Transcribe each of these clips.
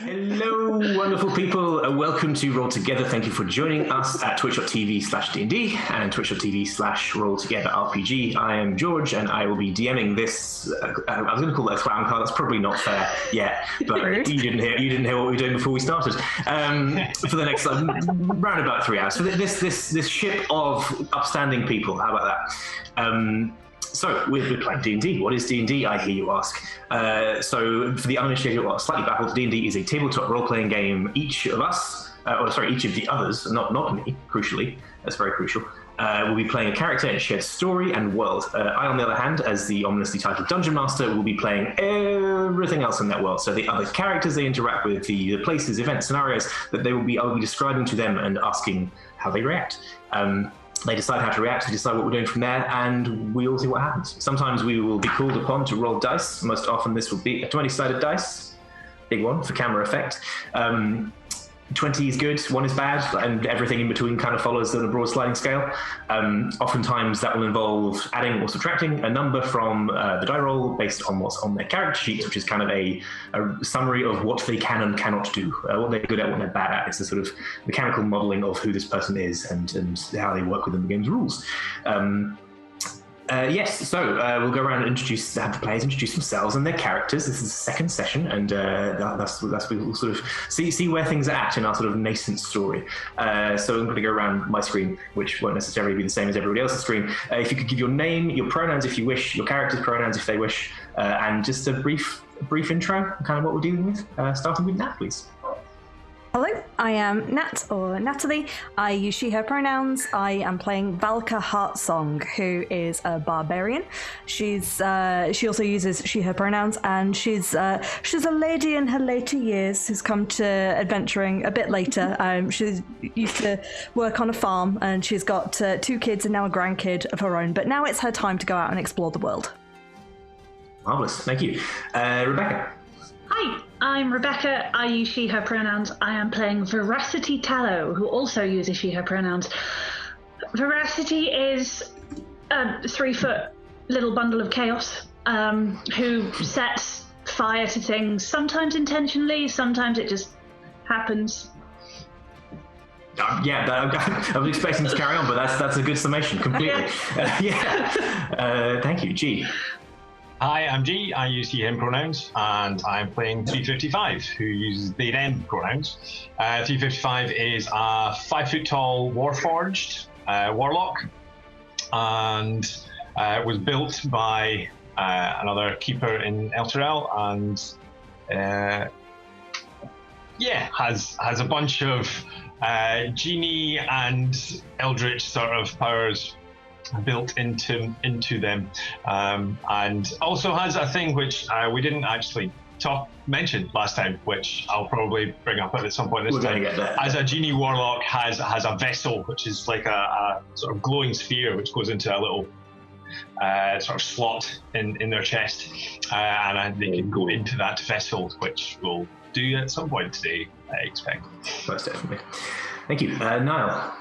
Hello, wonderful people. Welcome to Roll Together. Thank you for joining us at twitch.tv/D&D and twitch.tv/RollTogetherRPG. I am George, and I will be DMing this. I was going to call it a clown car. That's probably not fair yet, but you didn't hear what we were doing before we started. For the next round about 3 hours. So this ship of upstanding people. How about that? So we're playing D&D. What is D&D, I hear you ask? So for the uninitiated or slightly baffled, D&D is a tabletop role-playing game. Each of us, each of the others, not me, crucially, that's very crucial, will be playing a character in a shared story and world. I, on the other hand, as the ominously titled Dungeon Master, will be playing everything else in that world. So the other characters they interact with, the places, events, scenarios that I'll be describing to them and asking how they react. They decide how to react, they decide what we're doing from there, and we all see what happens. Sometimes we will be called upon to roll dice. Most often this will be a 20-sided dice, big one for camera effect. 20 is good, 1 is bad, and everything in between kind of follows on a broad sliding scale. Oftentimes that will involve adding or subtracting a number from the die roll based on what's on their character sheets, which is kind of a summary of what they can and cannot do, what they're good at, what they're bad at. It's a sort of mechanical modeling of who this person is and how they work within the game's rules. So we'll go around and have the players introduce themselves and their characters. This is the second session, and that's we'll sort of see where things are at in our sort of nascent story. So I'm going to go around my screen, which won't necessarily be the same as everybody else's screen. If you could give your name, your pronouns if you wish, your character's pronouns if they wish, and just a brief intro, kind of what we're dealing with, starting with Nat, please. Hello, I am Nat, or Natalie. I use she, her pronouns. I am playing Valka Heartsong, who is a barbarian. She also uses she, her pronouns, and she's a lady in her later years who's come to adventuring a bit later. She used to work on a farm, and she's got 2 kids and now a grandkid of her own, but now it's her time to go out and explore the world. Marvellous, thank you. Rebecca. Hi, I'm Rebecca. I use she, her pronouns. I am playing Veracity Tallow, who also uses she, her pronouns. Veracity is a 3-foot little bundle of chaos who sets fire to things, sometimes intentionally, sometimes it just happens. I was expecting to carry on, but that's a good summation, completely. Thank you. G. Hi, I'm G. I use he, him pronouns, and I'm playing 355, who uses they, them pronouns. 355 is a 5-foot-tall warforged warlock, and was built by another keeper in Elturel, and has a bunch of genie and eldritch sort of powers built into them, and also has a thing which we didn't actually mention last time, which I'll probably bring up at some point this time. As a genie warlock has a vessel which is like a sort of glowing sphere which goes into a little sort of slot in their chest, and they can go into that vessel, which we'll do at some point today, I expect. Most definitely. Thank you. Niall.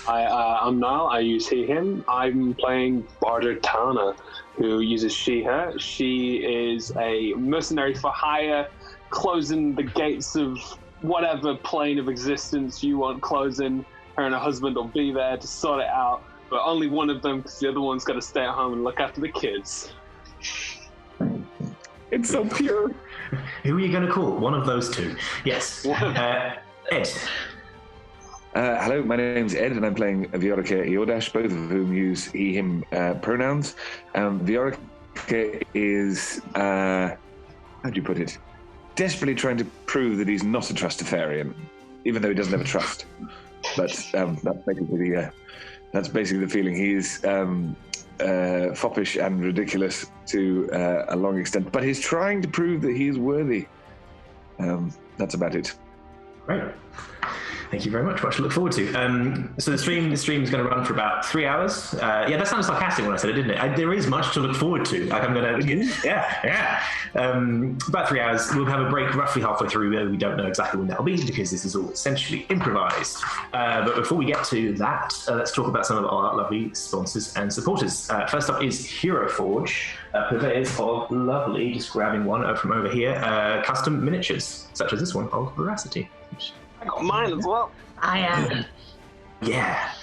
I'm Niall. I use he, him. I'm playing Baldur Tana, who uses she, her. She is a mercenary for hire, closing the gates of whatever plane of existence you want closing. Her and her husband will be there to sort it out, but only one of them, because the other one's got to stay at home and look after the kids. It's so pure. Who are you going to call? One of those two. Yes. Ed. Hello, my name's Ed, and I'm playing Viorica Iodash, both of whom use he, him pronouns. Viorica is, how do you put it, desperately trying to prove that he's not a Trustafarian, even though he doesn't have a trust. But that's basically the feeling. He's foppish and ridiculous to a long extent, but he's trying to prove that he's worthy. That's about it. Right. Thank you very much. Much to look forward to. So the stream is going to run for about 3 hours. Yeah, that sounded sarcastic when I said it, didn't it? There is much to look forward to. Like I'm going to, about 3 hours. We'll have a break roughly halfway through. We don't know exactly when that'll be because this is all essentially improvised. But before we get to that, let's talk about some of our lovely sponsors and supporters. First up is Hero Forge, purveyors of lovely, just grabbing one from over here, custom miniatures, such as this one of Veracity. I got mine as well. I am. Yeah.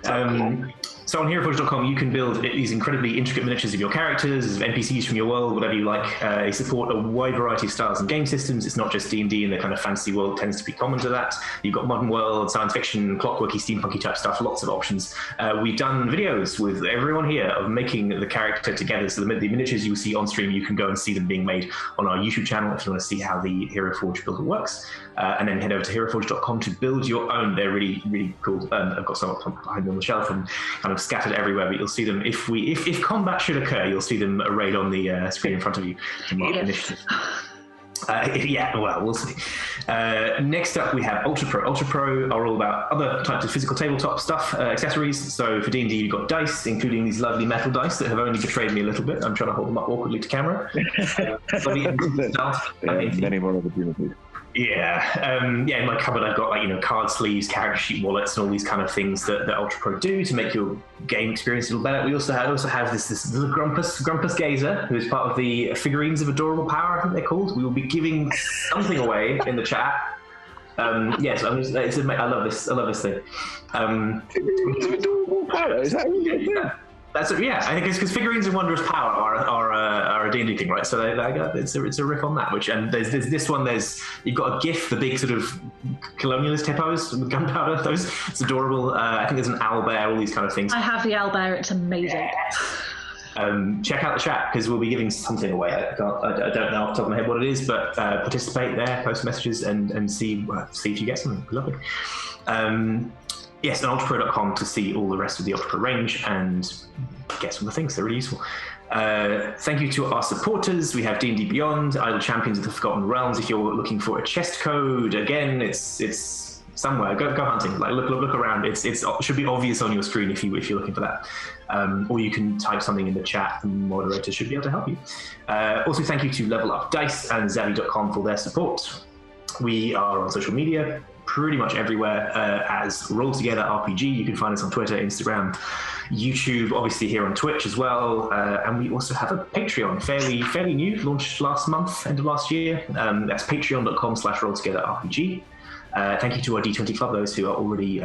So on heroforge.com, you can build these incredibly intricate miniatures of your characters, NPCs from your world, whatever you like. They support a wide variety of styles and game systems. It's not just D&D, and the kind of fantasy world tends to be common to that. You've got modern world, science fiction, clockworky, steampunky type stuff, lots of options. We've done videos with everyone here of making the character together. So the miniatures you will see on stream, you can go and see them being made on our YouTube channel if you want to see how the Hero Forge builder works. And then head over to heroforge.com to build your own. They're really, really cool. I've got some up behind me on the shelf and kind of scattered everywhere, but you'll see them if combat should occur, you'll see them arrayed on the screen in front of you to mark initiative. We'll see. Next up, we have Ultra Pro. Ultra Pro are all about other types of physical tabletop stuff, accessories. So for D&D, you've got dice, including these lovely metal dice that have only betrayed me a little bit. I'm trying to hold them up awkwardly to camera. Many more opportunities. Yeah, in my cupboard I've got card sleeves, character sheet wallets, and all these kind of things that Ultra Pro do to make your game experience a little better. We also have this little Grumpus Gazer, who is part of the Figurines of Adorable Power, I think they're called. We will be giving something away in the chat. Yes, I love this thing. Figurines of Adorable Power, is that really? That's it, yeah. I think it's because Figurines of Wondrous Power are a D&D thing, right? So it's a riff on that. And there's this one. You've got a GIF, the big sort of colonialist hippos with gunpowder. It's adorable. I think there's an owlbear, all these kind of things. I have the owlbear. It's amazing. Check out the chat because we'll be giving something away. I don't know off the top of my head what it is, but participate there, post messages, and see if you get something. Lovely. Yes, and ultrapro.com to see all the rest of the Ultra Pro range and get some of the things. They're really useful. Thank you to our supporters. We have D&D Beyond, Idle Champions of the Forgotten Realms. If you're looking for a chest code, again, it's somewhere. Go hunting. Look around. It should be obvious on your screen if you're looking for that. Or you can type something in the chat. The moderator should be able to help you. Also, thank you to Level Up Dice and Zavi.com for their support. We are on social media, pretty much everywhere as Roll Together RPG. You can find us on Twitter, Instagram, YouTube, obviously here on Twitch as well. And we also have a Patreon, fairly new, launched last month, end of last year. That's patreon.com/rolltogetherrpg. Thank you to our D20 Club, those who are already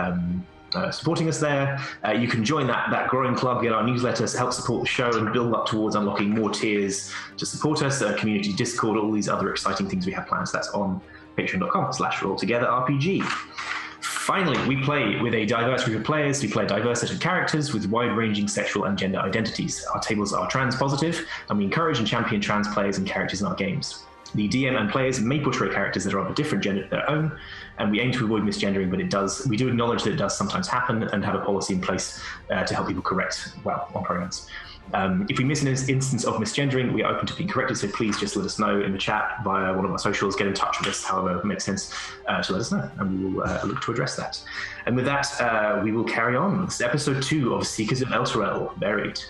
supporting us there. You can join that growing club, get our newsletters, help support the show, and build up towards unlocking more tiers to support us, community Discord, all these other exciting things we have planned. So that's on patreon.com/rolltogetherrpg. Finally, we play with a diverse group of players. We play a diverse set of characters with wide-ranging sexual and gender identities. Our tables are trans-positive, and we encourage and champion trans players and characters in our games. The DM and players may portray characters that are of a different gender to their own, and we aim to avoid misgendering, but we do acknowledge that it does sometimes happen and have a policy in place to help people correct on pronouns. If we miss an instance of misgendering, we are open to being corrected, so please just let us know in the chat via one of our socials. Get in touch with us, however it makes sense, to let us know, and we will look to address that. And with that, we will carry on. This is episode 2 of Seekers of Elturel, Buried.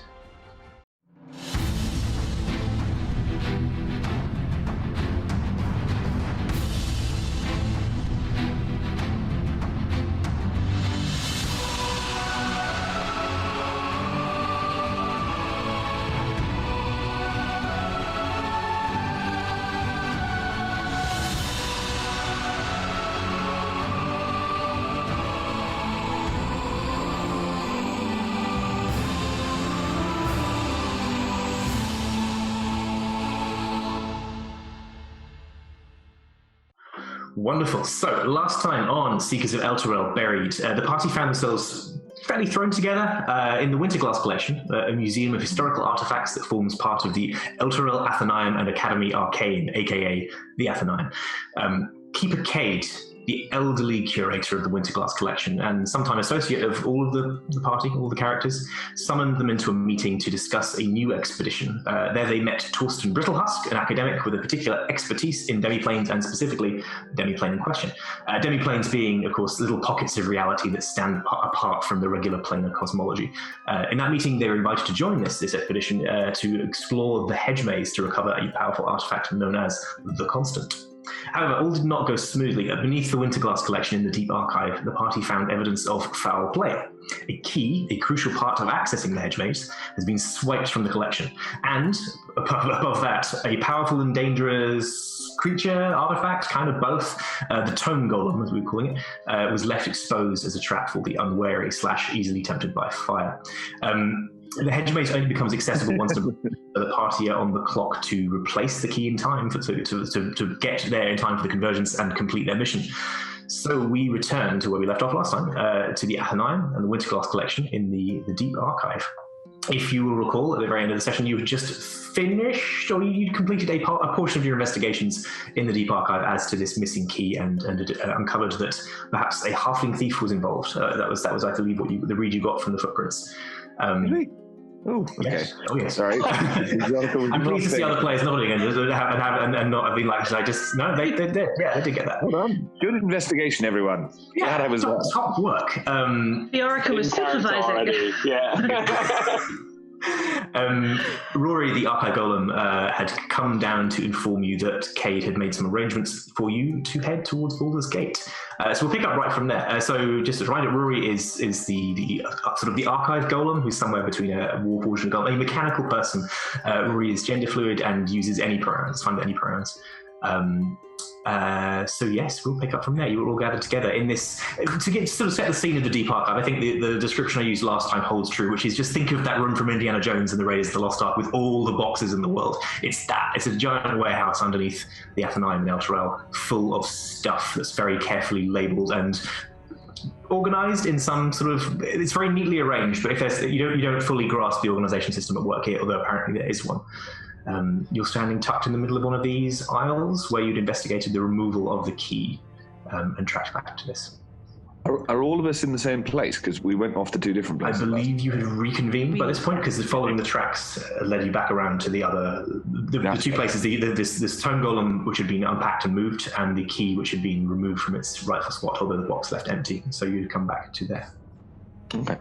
Wonderful. So last time on Seekers of Elturel Buried, the party found themselves fairly thrown together in the Winterglass Collection, a museum of historical artifacts that forms part of the Elturel, Athenaeum and Academy Arcane, aka the Athenaeum. Keeper Cade the elderly curator of the Winterglass collection and sometime associate of all of the party, all the characters, summoned them into a meeting to discuss a new expedition. There they met Torsten Brittlehusk, an academic with a particular expertise in demiplanes, and specifically the demiplane in question. Demiplanes being, of course, little pockets of reality that stand apart from the regular planar cosmology. In that meeting, they were invited to join this expedition to explore the hedge maze to recover a powerful artifact known as the Constant. However, all did not go smoothly. Beneath the Winterglass collection in the Deep Archive, the party found evidence of foul play. A key, a crucial part of accessing the hedge maze, has been swiped from the collection. And, above that, a powerful and dangerous creature, artifact, kind of both, the Tome Golem, as we were calling it, was left exposed as a trap for the unwary / easily tempted by fire. The hedge maze only becomes accessible once the party are on the clock to replace the key in time to get there in time for the convergence and complete their mission. So we return to where we left off last time, to the Athenaeum and the Winterglass collection in the Deep Archive. If you will recall, at the very end of the session, you had just finished, or you'd completed a portion of your investigations in the Deep Archive as to this missing key, and uncovered that perhaps a halfling thief was involved. That was, I believe, the read you got from the footprints. Really? Oh, okay. Yes. Oh, yes. Sorry. I'm pleased to see other players nodding and not have been like, I just, no, they did. Yeah, they did get that. Hold on. Good investigation, everyone. Yeah, that was top work. The Oracle was supervising. Yeah. Rory, the Archive Golem, had come down to inform you that Cade had made some arrangements for you to head towards Baldur's Gate. So we'll pick up right from there. So just as reminder, Rory is the sort of the Archive Golem, who's somewhere between a Warforged and Golem, a mechanical person. Rory is gender fluid and uses any pronouns, find any pronouns. So yes, we'll pick up from there. You were all gathered together in this to sort of set the scene of the Deep Archive. I think the description I used last time holds true, which is just think of that room from Indiana Jones and the Raiders of the Lost Ark with all the boxes in the world. It's a giant warehouse underneath the Athenaeum in Elturel, full of stuff that's very carefully labelled and organised in some sort of. It's very neatly arranged, but if there's you don't fully grasp the organisation system at work here, although apparently there is one. You're standing tucked in the middle of one of these aisles where you'd investigated the removal of the key and tracked back to this. Are all of us in the same place? Because we went off to two different places. I believe you had reconvened by this point, because following the tracks led you back around to the other, the two places, this Tome Golem, which had been unpacked and moved, and the key, which had been removed from its rightful spot, although the box left empty. So you'd come back to there. Okay.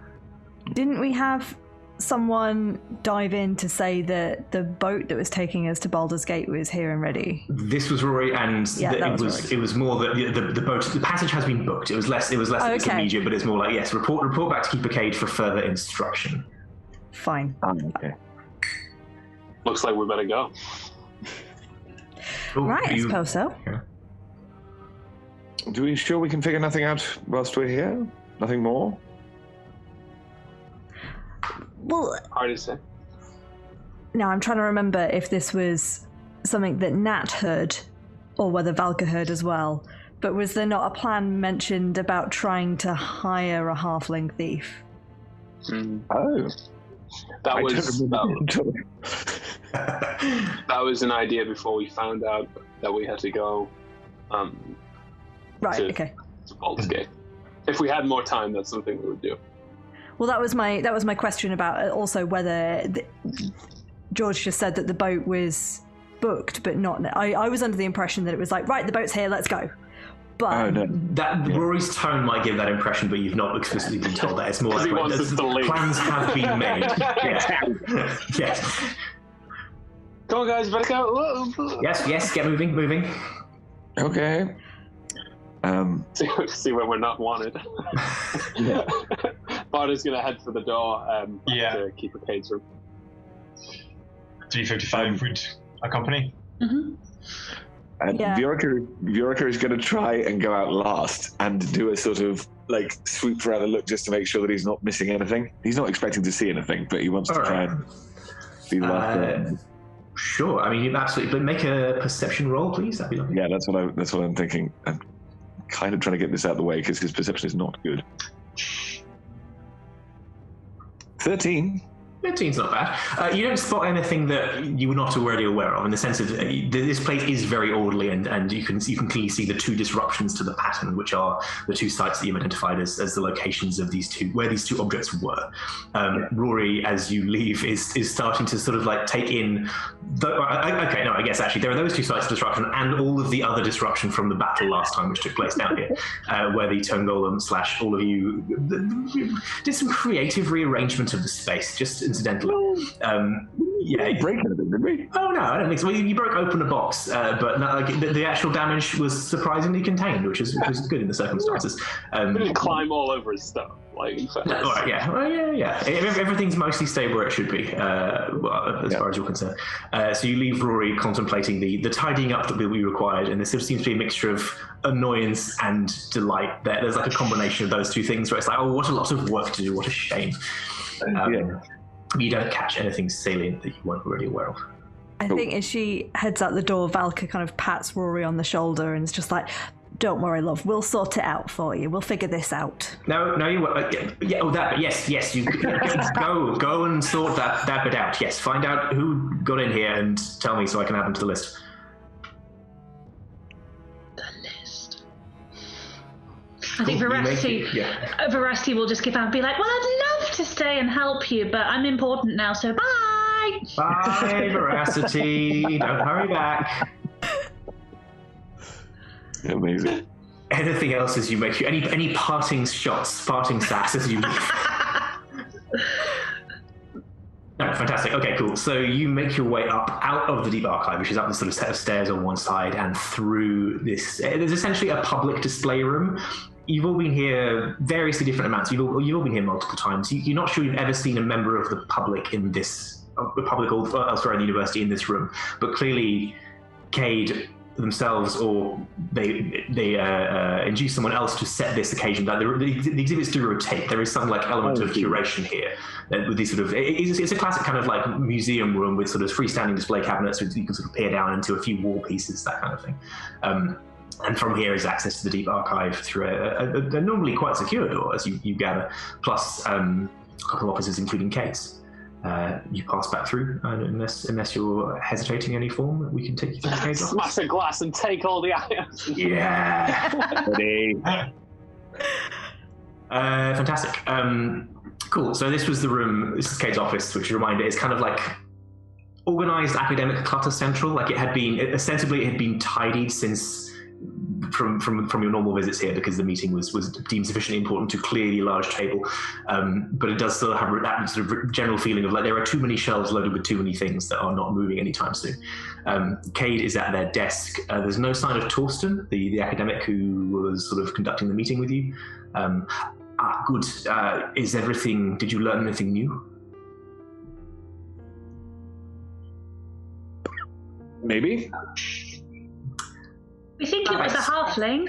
Didn't we have someone dive in to say that the boat that was taking us to Baldur's Gate was here and ready? This was Rory, and it was more that the boat, the passage has been booked. It was less it's immediate, but it's more like, yes, report back to Keeper Cade for further instruction. Fine. Okay. Looks like we better go. Right, I suppose so. Yeah. Do we sure we can figure nothing out whilst we're here? Nothing more? Well, Hard to say. now I'm trying to remember if this was something that Nat heard or whether Valka heard as well. But was there not a plan mentioned about trying to hire a halfling thief? Oh. That was an idea before we found out that we had to go Right, to okay. Baldur's Gate. If we had more time, that's something we would do. Well, that was my question about also whether George just said that the boat was booked, but not. I was under the impression that it was like, right, the boat's here, let's go. But Rory's tone might give that impression, but you've not explicitly been told that. It's more like plans have been made. Yes. Come on, guys, better go. Yes. Get moving. Okay. See when we're not wanted. Yeah. Bardur's gonna head for the door to Keeper Cade's room. 355 would accompany. Mm-hmm. And Viorica is going to try and go out last and do a sort of like swoop around and look just to make sure that he's not missing anything. He's not expecting to see anything, but he wants to try and be the last person. Sure. I mean, absolutely. But make a perception roll, please. That'd be lovely. Yeah, that's what I'm thinking. I'm kind of trying to get this out of the way because his perception is not good. 13. 15's not bad. You don't spot anything that you were not already aware of, in the sense of this place is very orderly, and you can clearly see the two disruptions to the pattern, which are the two sites that you've identified as the locations of where these two objects were. Rory, as you leave, is starting to sort of like take in. I guess actually there are those two sites of disruption and all of the other disruption from the battle last time, which took place down here, where the Tone Golem / all of you did some creative rearrangement of the space, just incidentally. Break anything, did we? Oh no, I don't think so. Well, you broke open a box, but no, the actual damage was surprisingly contained, which is good in the circumstances. We didn't climb all over his stuff. Like, all right, yeah. Everything's mostly stayed where it should be, as far as you're concerned. So you leave Rory contemplating the tidying up that will be required, and there seems to be a mixture of annoyance and delight. There's like a combination of those two things where it's like, oh, what a lot of work to do, what a shame. You don't catch anything salient that you weren't already aware of. I think as she heads out the door, Valka kind of pats Rory on the shoulder and is just like, don't worry, love, we'll sort it out for you. We'll figure this out. No, you yes, you go and sort that bit out. Yes, find out who got in here and tell me so I can add them to the list. I think Veracity will just give out and be like, well, I'd love to stay and help you, but I'm important now, so bye! Bye, Veracity. Don't hurry back. Amazing. Anything else as you make any parting shots, parting sacks as you leave? No, fantastic. Okay, cool. So you make your way up out of the Deep Archive, which is up this sort of set of stairs on one side, and through this. There's essentially a public display room. You've all been here variously different amounts. You've all been here multiple times. You're not sure you've ever seen a member of the public in this, public or elsewhere in the university in this room, but clearly Cade themselves, or they induce someone else to set this occasion. That the exhibits do rotate. There is some like element of curation here with these sort of. It's a classic kind of like museum room with sort of freestanding display cabinets, which you can sort of peer down into a few wall pieces, that kind of thing. And from here is access to the Deep Archive through a normally quite secure door, as you gather, plus a couple of offices, including Cade's. You pass back through, unless you're hesitating any form, we can take you through Cade's office. Smash a glass and take all the items. Yeah. Ready. Fantastic. Cool. So this was the room. This is Cade's office, which, reminder, is kind of like organized academic clutter central. Like it had been tidied since. From your normal visits here, because the meeting was deemed sufficiently important to clear the large table, but it does still have that sort of general feeling of like there are too many shelves loaded with too many things that are not moving anytime soon. Cade is at their desk. There's no sign of Torsten, the academic who was sort of conducting the meeting with you. Good. Is everything? Did you learn anything new? Maybe. We think it was a halfling.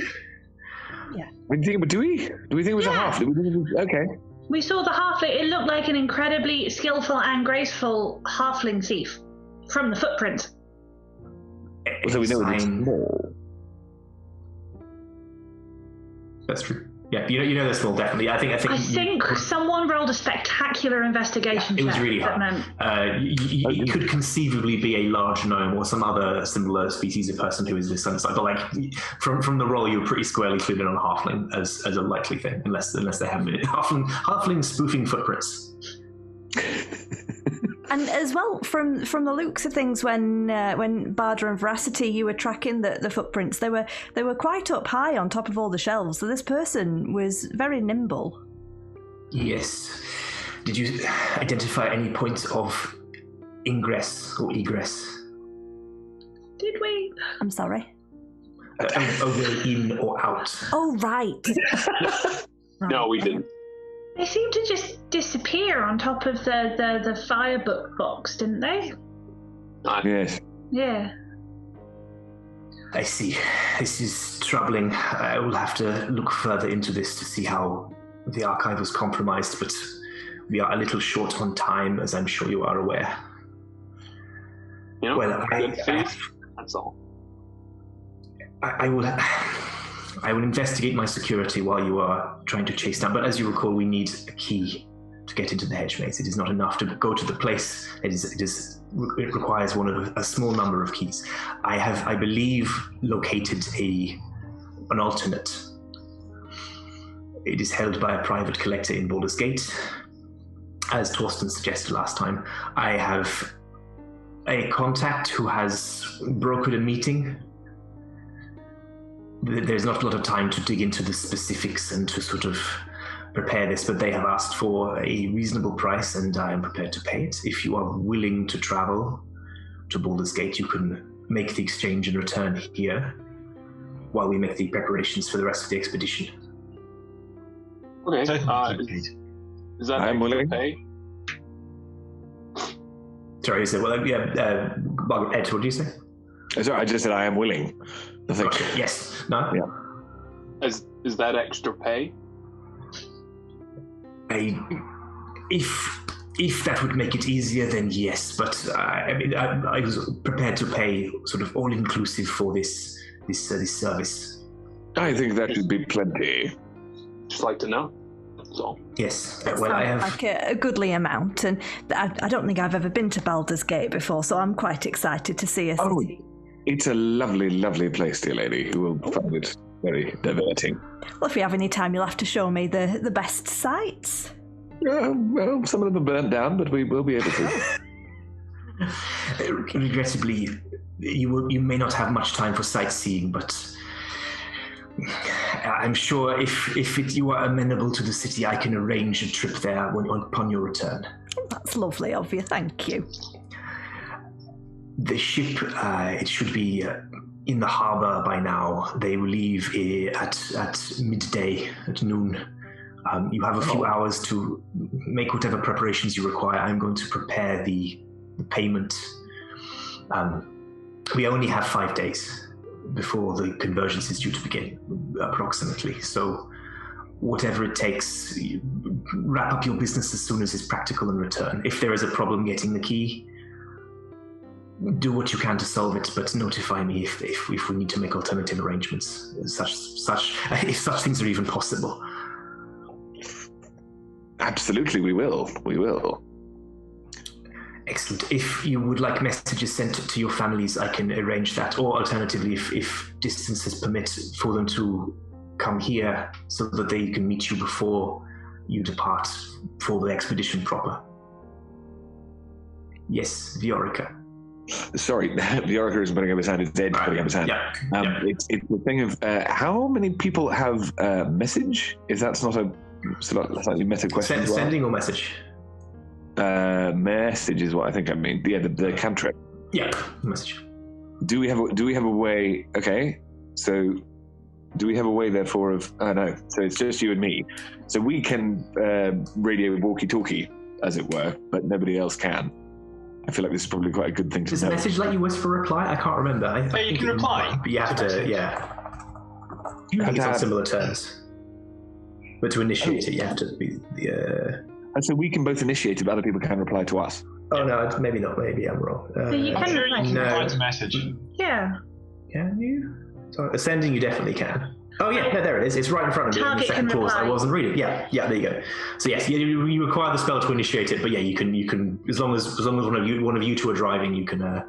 Yeah. Do we think it was a halfling? Okay. We saw the halfling. It looked like an incredibly skillful and graceful halfling thief from the footprint. So we know it's small. That's true. Yeah, you know they're small, definitely. I think someone rolled a spectacular investigation check. It was really hard. You could conceivably be a large gnome or some other similar species of person who is this side, but like from the roll, you were pretty squarely clued in on halfling as a likely thing, unless they have halfling spoofing footprints. And as well, from the looks of things, when Baldur and Veracity, you were tracking the footprints, they were quite up high on top of all the shelves. So this person was very nimble. Yes. Did you identify any points of ingress or egress? Did we? I'm sorry. Over, in, or out? Oh, right. No, we didn't. They seemed to just disappear on top of the firebook box, didn't they? Yes. Yeah. I see. This is troubling. I will have to look further into this to see how the archive was compromised, but we are a little short on time, as I'm sure you are aware. You know, well, that's all. I will investigate my security while you are trying to chase down. But as you recall, we need a key to get into the hedge maze. It is not enough to go to the place. It requires a small number of keys. I believe, located an alternate. It is held by a private collector in Baldur's Gate. As Torsten suggested last time, I have a contact who has brokered a meeting. There's not a lot of time to dig into the specifics and to sort of prepare this, but they have asked for a reasonable price, and I am prepared to pay it. If you are willing to travel to Baldur's Gate, you can make the exchange and return here while we make the preparations for the rest of the expedition. Okay. Is that I'm willing. Pay? Sorry, Ed, what did you say? Sorry, I just said I am willing. Okay, yes. No? Yeah. Is that extra pay? If that would make it easier, then yes. But I was prepared to pay sort of all inclusive for this service. I think that should be plenty. Just like to know. That's all. Yes. That Well, I sounds have. like a goodly amount, and I don't think I've ever been to Baldur's Gate before, so I'm quite excited to see a city. It's a lovely, lovely place, dear lady, who will find it very diverting. Well, if we have any time, you'll have to show me the best sights. Well, some of them are burnt down, but we will be able to. Regrettably, you may not have much time for sightseeing, but I'm sure if you are amenable to the city, I can arrange a trip there upon your return. That's lovely of you, thank you. The ship, it should be in the harbour by now. They will leave at midday, at noon. You have a few hours to make whatever preparations you require. I'm going to prepare the payment. We only have 5 days before the convergence is due to begin, approximately. So whatever it takes, wrap up your business as soon as is practical and return. If there is a problem getting the key, do what you can to solve it, but notify me if we need to make alternative arrangements, if such things are even possible. Absolutely, we will. We will. Excellent. If you would like messages sent to your families, I can arrange that. Or alternatively, if distances permit, for them to come here so that they can meet you before you depart for the expedition proper. Yes, Viorica. Sorry, Viorica isn't putting up his hand. It's Ed putting up his hand. Yeah. It's the thing of how many people have message? If that's not a slightly meta question. Sending or message? Message is what I think I mean. Yeah, the cantrip. Yeah, message. Do we have a way? Okay, so do we have a way therefore of? No, so it's just you and me. So we can radio walkie-talkie, as it were, but nobody else can. I feel like this is probably quite a good thing to know. Does a message let you whisper reply? I can't remember. You can reply. But you have to, yeah. I think it's on similar terms. But to initiate it, you have to be the... And so we can both initiate it, but other people can reply to us. Oh, no, maybe not. Maybe I'm wrong. You can reply to message. Yeah. Can you? So, sending, you definitely can. Oh, yeah, there it is. It's right in front of me. In the Target second can clause. reply. I wasn't reading. Yeah, there you go. So, yes, you require the spell to initiate it, but yeah, you can as long as one of you two are driving, you can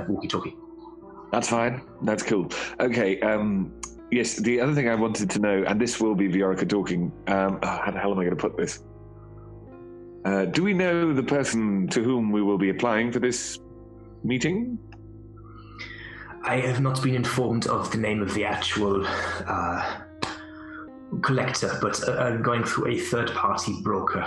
walkie-talkie. That's fine. That's cool. Okay. Yes, the other thing I wanted to know, and this will be Viorica talking. How the hell am I going to put this? Do we know the person to whom we will be applying for this meeting? I have not been informed of the name of the actual collector, but I'm going through a third-party broker.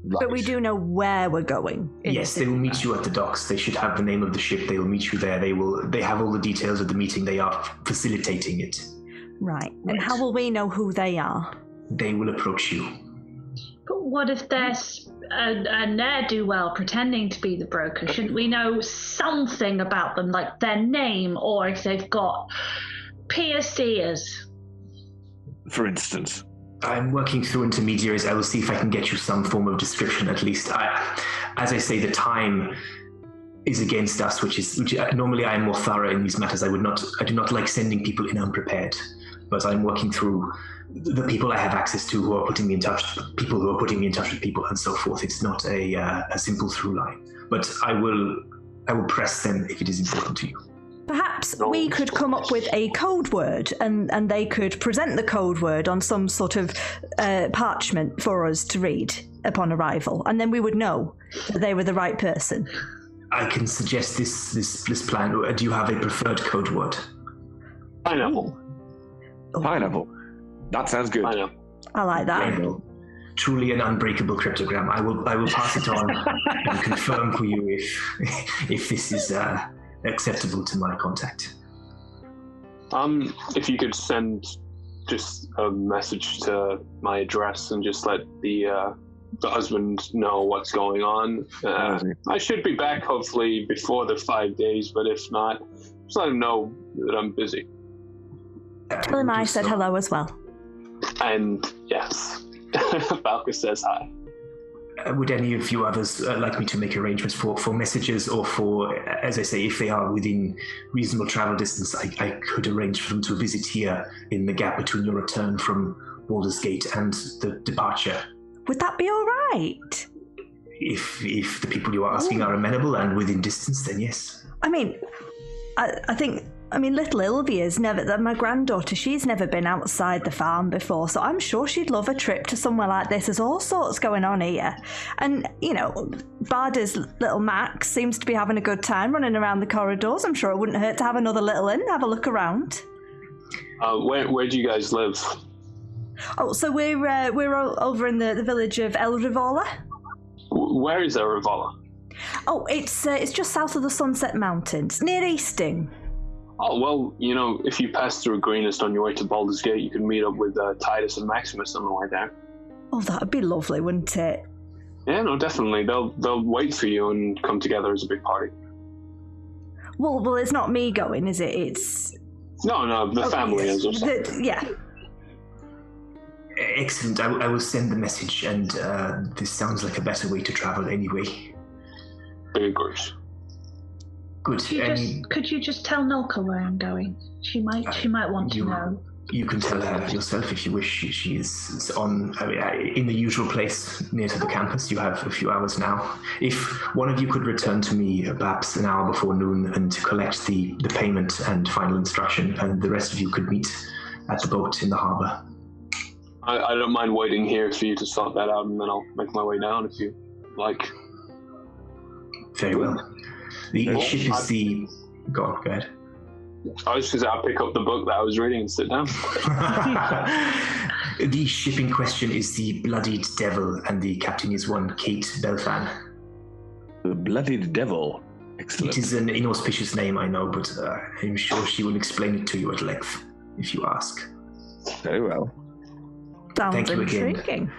Right. But we do know where we're going. Yes, they will meet you at the docks. They should have the name of the ship. They will meet you there. They have all the details of the meeting. They are facilitating it. Right. And how will we know who they are? They will approach you. But what if there's a ne'er-do-well pretending to be the broker? Shouldn't we know something about them, like their name, or if they've got pierced ears? For instance. I'm working through intermediaries. I will see if I can get you some form of description at least. As I say, the time is against us, which normally I am more thorough in these matters. I do not like sending people in unprepared. but I'm working through the people I have access to who are putting me in touch, people who are putting me in touch with people, and so forth. It's not a simple through line, but I will press them if it is important to you. Perhaps we could come up with a code word, and they could present the code word on some sort of parchment for us to read upon arrival, and then we would know that they were the right person. I can suggest this plan. Do you have a preferred code word? Pineapple. Oh. Pineapple. That sounds good. Pineapple. I like that. Rainbow. Truly an unbreakable cryptogram. I will pass it on and confirm for you if this is acceptable to my contact. If you could send just a message to my address and just let the husband know what's going on. I should be back hopefully before the 5 days, but if not, just let him know that I'm busy. Tell him I said hello as well. And yes, Baldur says hi. Would any of you others like me to make arrangements for messages, or for, as I say, if they are within reasonable travel distance, I could arrange for them to visit here in the gap between your return from Baldur's Gate and the departure? Would that be all right? If the people you are asking are amenable and within distance, then yes. I mean, I think little Ilvia's never, my granddaughter, she's never been outside the farm before, so I'm sure she'd love a trip to somewhere like this. There's all sorts going on here. And, Bardur's little Max seems to be having a good time running around the corridors. I'm sure it wouldn't hurt to have another little in, have a look around. Where do you guys live? Oh, so we're all over in the village of Elturel. Where is Elturel? Oh, it's just south of the Sunset Mountains, near Easting. Oh, well, if you pass through Greenest on your way to Baldur's Gate, you can meet up with Titus and Maximus, something like that. Oh, that'd be lovely, wouldn't it? Yeah, no, definitely. They'll wait for you and come together as a big party. Well, it's not me going, is it? It's... No, the family is. Yeah. Excellent. I will send the message, and this sounds like a better way to travel anyway. Big agrees. Good. Could you just tell Nolka where I'm going? She might want to know. You can tell her yourself if you wish. She is on in the usual place near to the campus. You have a few hours now. If one of you could return to me perhaps an hour before noon and to collect the payment and final instruction, and the rest of you could meet at the boat in the harbour. I don't mind waiting here for you to sort that out, and then I'll make my way down if you like. Very well. The ship is the... Go ahead. I was just going to pick up the book that I was reading and sit down. The ship in question is the Bloodied Devil, and the captain is one Kate Belfan. The Bloodied Devil. Excellent. It is an inauspicious name, I know, but I'm sure she will explain it to you at length, if you ask. Very well. Sounds Thank you intriguing. Again.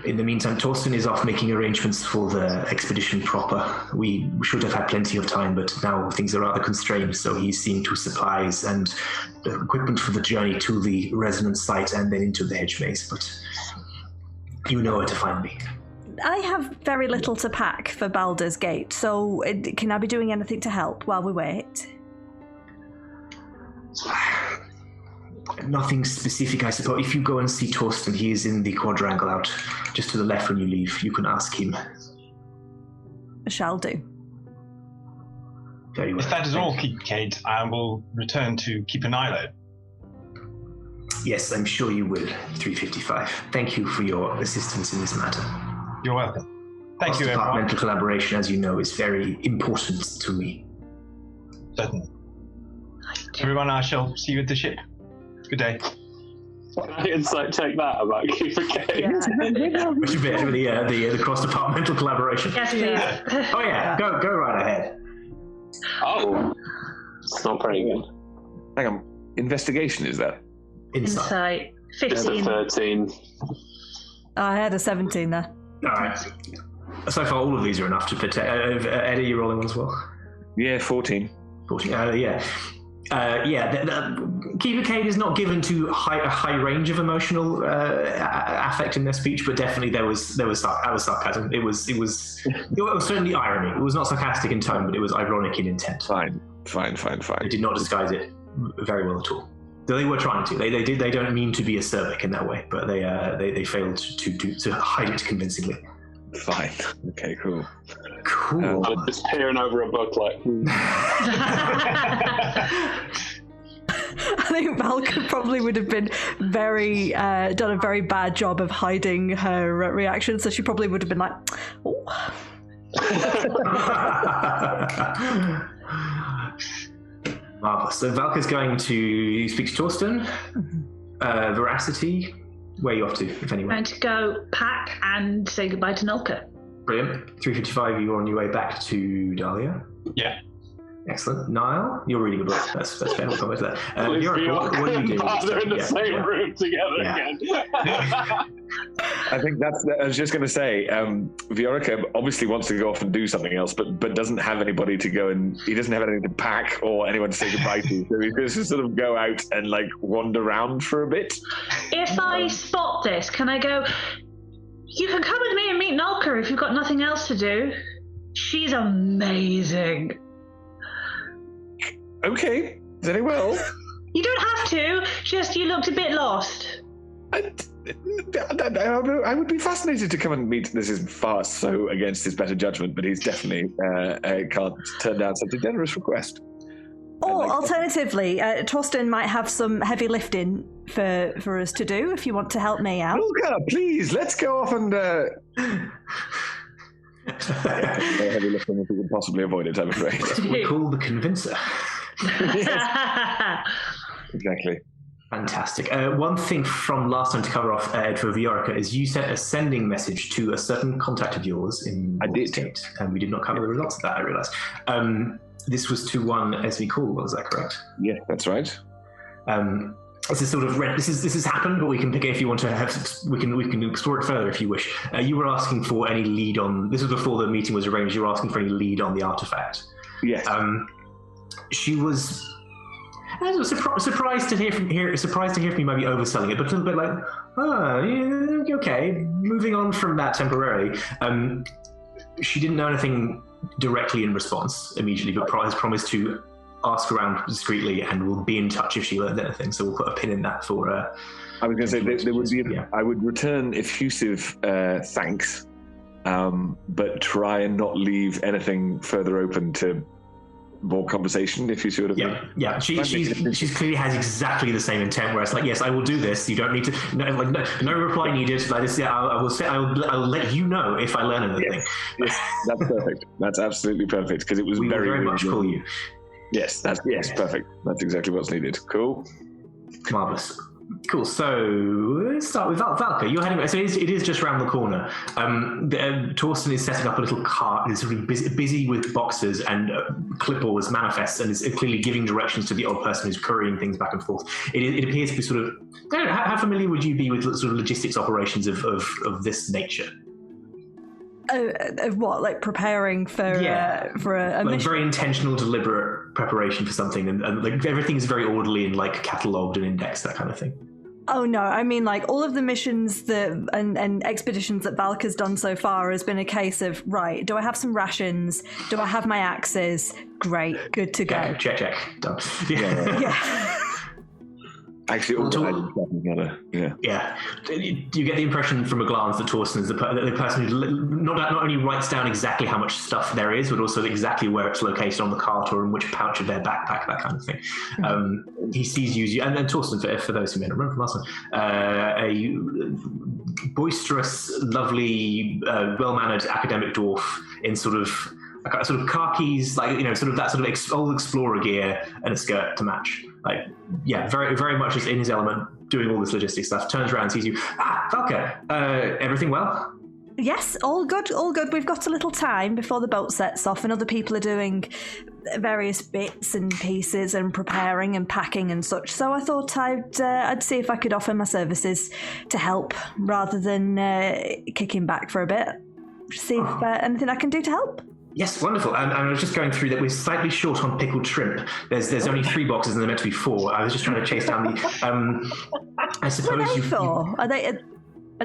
In the meantime, Torsten is off making arrangements for the expedition proper. We should have had plenty of time, but now things are rather constrained, so he's seen to supplies and equipment for the journey to the resonance site and then into the hedge maze, but you know where to find me. I have very little to pack for Baldur's Gate, so can I be doing anything to help while we wait? Nothing specific, I suppose. If you go and see Torsten, he is in the quadrangle out just to the left when you leave. You can ask him. I shall do. Very well. If that is all, Kate, I will return to keep an eye out. Yes, I'm sure you will, 355. Thank you for your assistance in this matter. You're welcome. Thank you, everyone. Departmental collaboration, as you know, is very important to me. Certainly. Everyone, I shall see you at the ship. Good day. Can I insight check that about Keeper Kate? Which would be the cross-departmental collaboration. Yes, please. Oh yeah, go right ahead. Oh, it's not very good. Hang on. Investigation, is that? Insight. Insight. It's a 15. 13. I had a 17 there. All right. So far, all of these are enough to protect. Eddie, you rolling one as well? Yeah, 14. 14. Yeah. Keeper Kate is not given to a high range of emotional affect in their speech, but definitely there was sarcasm. It was certainly irony. It was not sarcastic in tone, but it was ironic in intent. Fine. It did not disguise it very well at all. They were trying to. They did. They don't mean to be acerbic in that way, but they failed to hide it convincingly. Fine. Okay. Cool. Cool. I'm just peering over a book like. I think Valka probably would have been done a very bad job of hiding her reaction, so she probably would have been like, oh. Marvelous. So Valka's going to speak to Torsten. Veracity, where are you off to, if anywhere? I'm going to go pack and say goodbye to Nulka. Brilliant. 3:55, you're on your way back to Dahlia. Yeah. Excellent. Niall, you're reading a book. That's fair. We'll come back to that. What do you do? They're in the same room together again. I think I was just going to say, Viorica obviously wants to go off and do something else, but doesn't have anybody to go and he doesn't have anything to pack or anyone to say goodbye to. So he's going to sort of go out and like wander around for a bit. If I spot this, can I go, you can come with me and meet Nulka if you've got nothing else to do. She's amazing. Okay, very well. You don't have to, just you looked a bit lost. I would be fascinated to come and meet. This is far so against his better judgment, but he's definitely can't turn down such a generous request. Or alternatively, Torsten might have some heavy lifting for us to do if you want to help me out. Nulka, please, let's go off and... heavy lifting if we could possibly avoid it, I'm afraid. That's what we call the convincer. Exactly. Fantastic. One thing from last time to cover off, Ed, for Viorica, is you sent a sending message to a certain contact of yours in State, and we did not cover the results of that, I realised. This was to one SV Call, was that correct? Yeah, that's right. This is sort of this has happened, but we can pick it if you want to have. We can explore it further if you wish. You were asking for any lead on. This was before the meeting was arranged. You were asking for any lead on the artifact. Yes. She was surprised to hear from you. Maybe overselling it, but a little bit like, yeah, okay. Moving on from that temporarily. She didn't know anything directly in response immediately, but has promised to ask around discreetly and will be in touch if she learns anything. So we'll put a pin in that for. I was going to say there would be. I would return effusive thanks, but try and not leave anything further open to more conversation, if you see what I mean. Yeah. She's clearly has exactly the same intent. Where it's like, yes, I will do this. You don't need to. No reply needed. Like this. Yeah, I will say. I'll let you know if I learn anything. Yes, that's perfect. That's absolutely perfect because it was we very much call you. Yes, perfect. That's exactly what's needed. Cool. Marvelous. Cool. So let's start with Valka. You're heading. So it is just round the corner. Torsten is setting up a little cart. He's sort of busy with boxes and clipboards, manifests, and is clearly giving directions to the odd person who's couriering things back and forth. It appears to be sort of. I don't know, how familiar would you be with sort of logistics operations of this nature? Of what, like preparing for a mission? Very intentional, deliberate preparation for something, and like everything is very orderly and like catalogued and indexed, that kind of thing. Oh no, I mean like all of the missions and expeditions that Valka's done so far has been a case of, right, do I have some rations? Do I have my axes? Great, good to go. Yeah, check, done. Yeah. Actually, Yeah. You get the impression from a glance that Torsten is the person who not only writes down exactly how much stuff there is, but also exactly where it's located on the cart or in which pouch of their backpack, that kind of thing. He sees you, and Torsten, for those who may not remember from last time, a boisterous, lovely, well-mannered academic dwarf in sort of khakis, like sort of that sort of old explorer gear and a skirt to match. Like, yeah, very, very much just in his element, doing all this logistics stuff. Turns around, sees you. Valka, everything well? Yes, all good. We've got a little time before the boat sets off, and other people are doing various bits and pieces and preparing and packing and such. So I thought I'd see if I could offer my services to help rather than kicking back for a bit. See if anything I can do to help. Yes, wonderful. And I was just going through that we're slightly short on pickled shrimp. There's only 3 boxes and they're meant to be 4. I was just trying to chase down the. I suppose Are they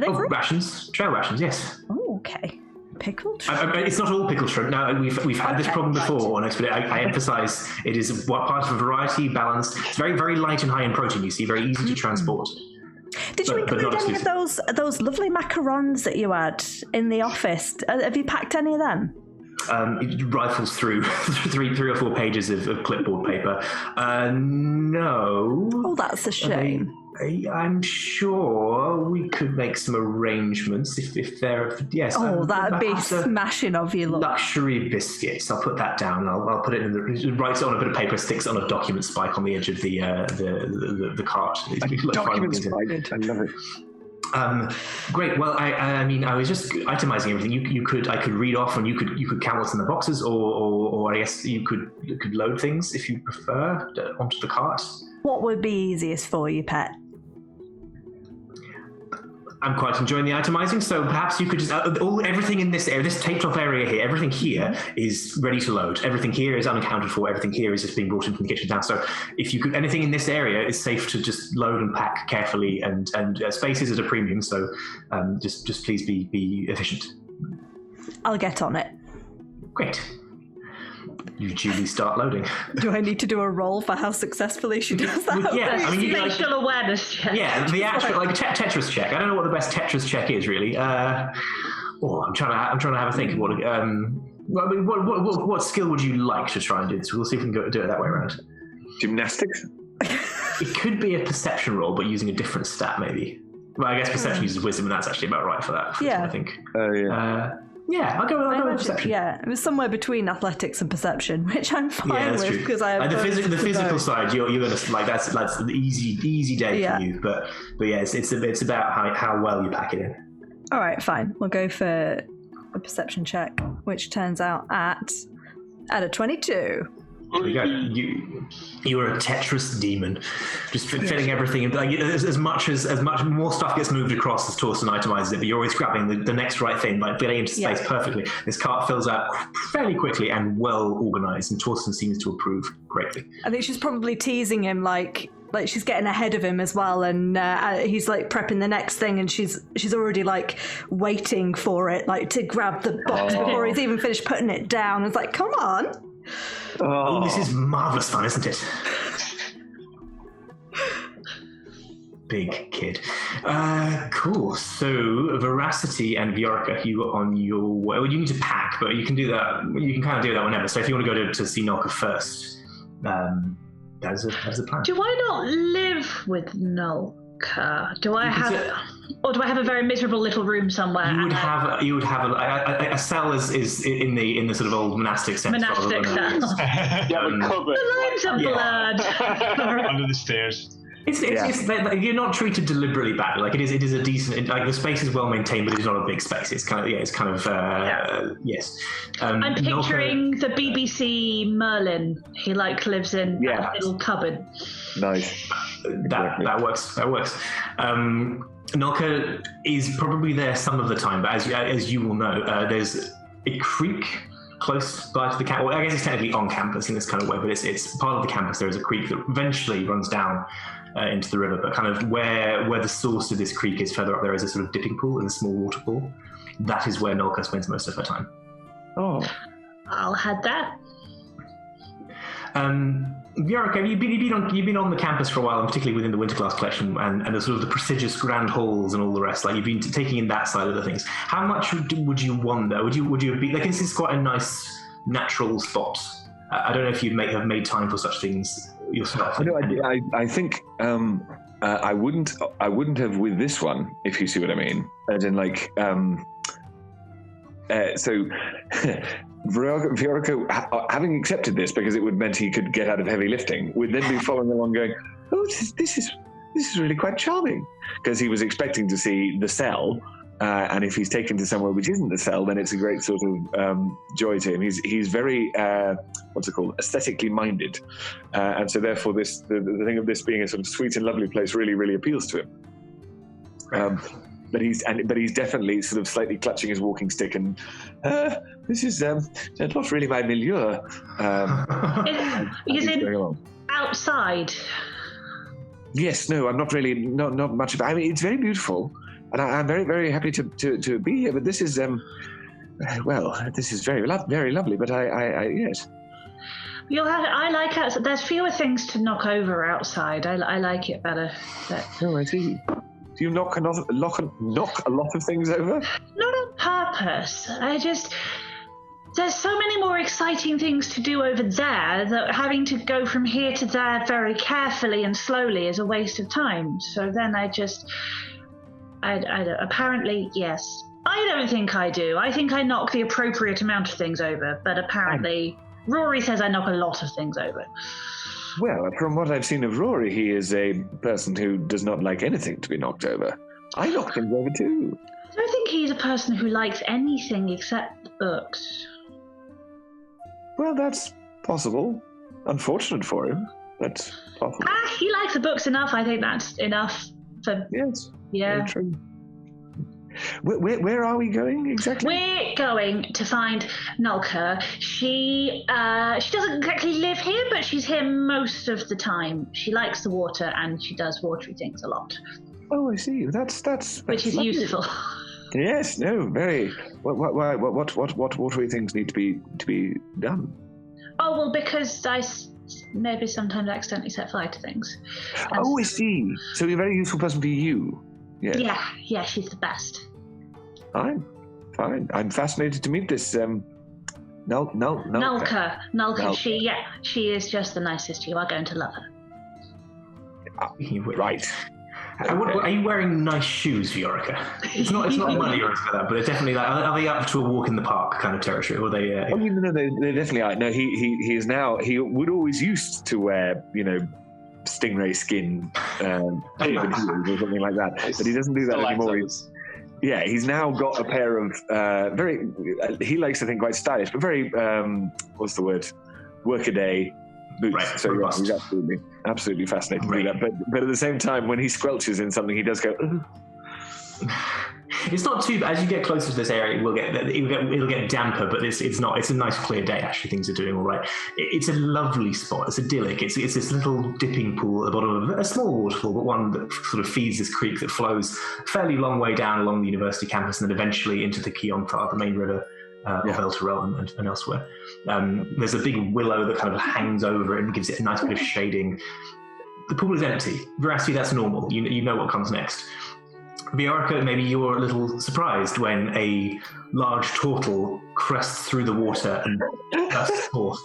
for? rations? Trail rations, yes. Oh, okay. Pickled shrimp? It's not all pickled shrimp. Now we've had this problem before on Expedition. I emphasise it is part of a variety, balanced. It's very, very light and high in protein. You see, very easy to transport. Did you include any of those lovely macarons that you had in the office? Have you packed any of them? It rifles through three or four pages of clipboard paper. No. Oh, that's a shame. I'm sure we could make some arrangements if there. Yes. Oh, that'd be smashing of you. Look. Luxury biscuits. I'll put that down. I'll put it in writes it on a bit of paper, sticks it on a document spike on the edge of the cart. Document spike. I love it. Great. Well, I mean, I was just itemizing everything. I could read off, and you could count what's in the boxes, or I guess you could load things if you prefer onto the cart. What would be easiest for you, Pet? I'm quite enjoying the itemizing, so perhaps you could just everything in this area, this taped off area here, everything here is ready to load. Everything here is unaccounted for. Everything here is just being brought in from the kitchen down. So if you could, anything in this area is safe to just load and pack carefully, and space is at a premium. So just please be efficient. I'll get on it. Great. You duly start loading. Do I need to do a roll for how successfully she does that? Yeah, I mean, you spatial awareness check. Yeah, the actual like a Tetris check. I don't know what the best Tetris check is really. I'm trying to have a think of what. What skill would you like to try and do this? We'll see if we can do it that way around. Gymnastics. It could be a perception roll, but using a different stat maybe. Well, I guess perception uses wisdom, and that's actually about right for that. Yeah, I think. Yeah. Yeah, I'll go with perception. Yeah, it was somewhere between athletics and perception, which I'm fine with because I have the physical side. You're gonna like that's an easy day for you. But yeah, it's about how well you pack it in. All right, fine. We'll go for a perception check, which turns out at a 22. There you go. You are a Tetris demon, just filling everything in. Like, as much more stuff gets moved across as Torsten itemizes it, but you're always grabbing the next right thing, like getting into space perfectly. This cart fills out fairly quickly and well organized, and Torsten seems to approve greatly. I think she's probably teasing him, like she's getting ahead of him as well, and he's like prepping the next thing, and she's already like waiting for it, like to grab the box before he's even finished putting it down. It's like, come on. Oh, this is marvelous fun, isn't it? Big kid. Cool. So, Veracity and Viorica, you got on your way. Well, you need to pack, but you can do that. You can kind of do that whenever. So, if you want to go to see Nolka first, that's a plan. Do I not live with Nolka? Do I have a very miserable little room somewhere? You would have a cell is in the sort of old monastic sense. Monastic sense. Yeah, the cupboard. The lines are blurred. Under the stairs. It's you're not treated deliberately badly. Like it is a decent. Like the space is well maintained, but it's not a big space. It's kind of yes. I'm picturing the BBC Merlin. He lives in a little cupboard. Nice. That works. Nolka is probably there some of the time, but as you will know, there's a creek close by to the campus. Well, I guess it's technically on campus in this kind of way, but it's part of the campus. There is a creek that eventually runs down into the river, but kind of where the source of this creek is further up, there is a sort of dipping pool and a small water pool. That is where Nolka spends most of her time. Oh, I'll head there. Viorica, you've been on the campus for a while, and particularly within the winter class collection and the sort of the prestigious grand halls and all the rest. Like you've been taking in that side of the things. How much would you wander? Would you be like? This is quite a nice natural spot. I don't know if you'd have made time for such things yourself. I think I wouldn't have with this one, if you see what I mean. As in, like, so. Viorica, having accepted this because it would meant he could get out of heavy lifting, would then be following along going, oh, this is really quite charming, because he was expecting to see the cell, and if he's taken to somewhere which isn't the cell, then it's a great sort of joy to him. He's very aesthetically minded, and so therefore the thing of this being a sort of sweet and lovely place really, really appeals to him. But he's definitely sort of slightly clutching his walking stick, and this is not really my milieu. Is it outside? Yes, no, I'm not really not much of. I mean, it's very beautiful, and I'm very, very happy to be here. But this is Well, this is very lovely, but I yes. I like outside. There's fewer things to knock over outside. I like it better. But... Oh, I see. Do you knock a lot of things over? Not on purpose. There's so many more exciting things to do over there that having to go from here to there very carefully and slowly is a waste of time. So then I don't, apparently, yes. I don't think I do. I think I knock the appropriate amount of things over, but apparently Rory says I knock a lot of things over. Well, from what I've seen of Rory, he is a person who does not like anything to be knocked over. I knock things over too. I don't think he's a person who likes anything except books. Well, that's possible. Unfortunate for him. That's possible. He likes the books enough. I think that's enough for... Yes. Yeah. Very true. Where are we going exactly? We're going to find Nulka. She doesn't exactly live here, but she's here most of the time. She likes the water and she does watery things a lot. Oh, I see. That's which is lovely. useful. Yes. No. Very. What watery things need to be done? Oh well, because I maybe sometimes accidentally set fire to things. Oh, I see. So you're a very useful person for you. Yes. Yeah, she's the best. Fine. I'm fascinated to meet this Nulka. She is just the nicest. You are going to love her. Right. Are you wearing nice shoes, Viorica? It's not money or anything like that, but it's definitely like, are they up to a walk in the park kind of territory? Or are they? No, they definitely are. No, he is now. He would always used to wear, stingray skin David heels or something like that, but he doesn't do that anymore. He's now got a pair of very. He likes to think quite stylish, but very what's the word? Workaday boots. Right, so yeah, he's absolutely fascinated to do that. But at the same time, when he squelches in something, he does go. It's not too. As you get closer to this area, it'll get damper, but it's not. It's a nice clear day. Actually, things are doing all right. It's a lovely spot. It's idyllic. It's this little dipping pool at the bottom of a small waterfall, but one that sort of feeds this creek that flows a fairly long way down along the university campus and then eventually into the Keontar, the main river of Elturel and elsewhere. There's a big willow that kind of hangs over it and gives it a nice bit of shading. The pool is empty. Veracity, that's normal. You know what comes next. Viorica, maybe you're a little surprised when a large turtle crests through the water and bursts forth,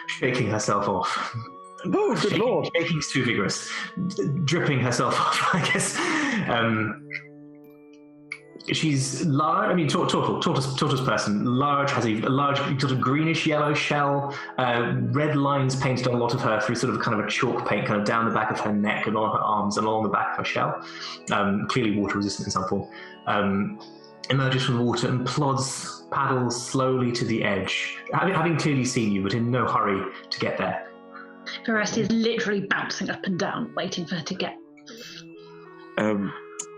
shaking herself off. Oh, good lord. Shaking's too vigorous. Dripping herself off, I guess. She's large. I mean, tortoise person. Large, has a large sort of greenish yellow shell. Red lines painted on a lot of her through sort of kind of a chalk paint, kind of down the back of her neck and on her arms and along the back of her shell. Clearly water resistant in some form. Emerges from the water and paddles slowly to the edge, having clearly seen you, but in no hurry to get there. Veracity is literally bouncing up and down, waiting for her to get.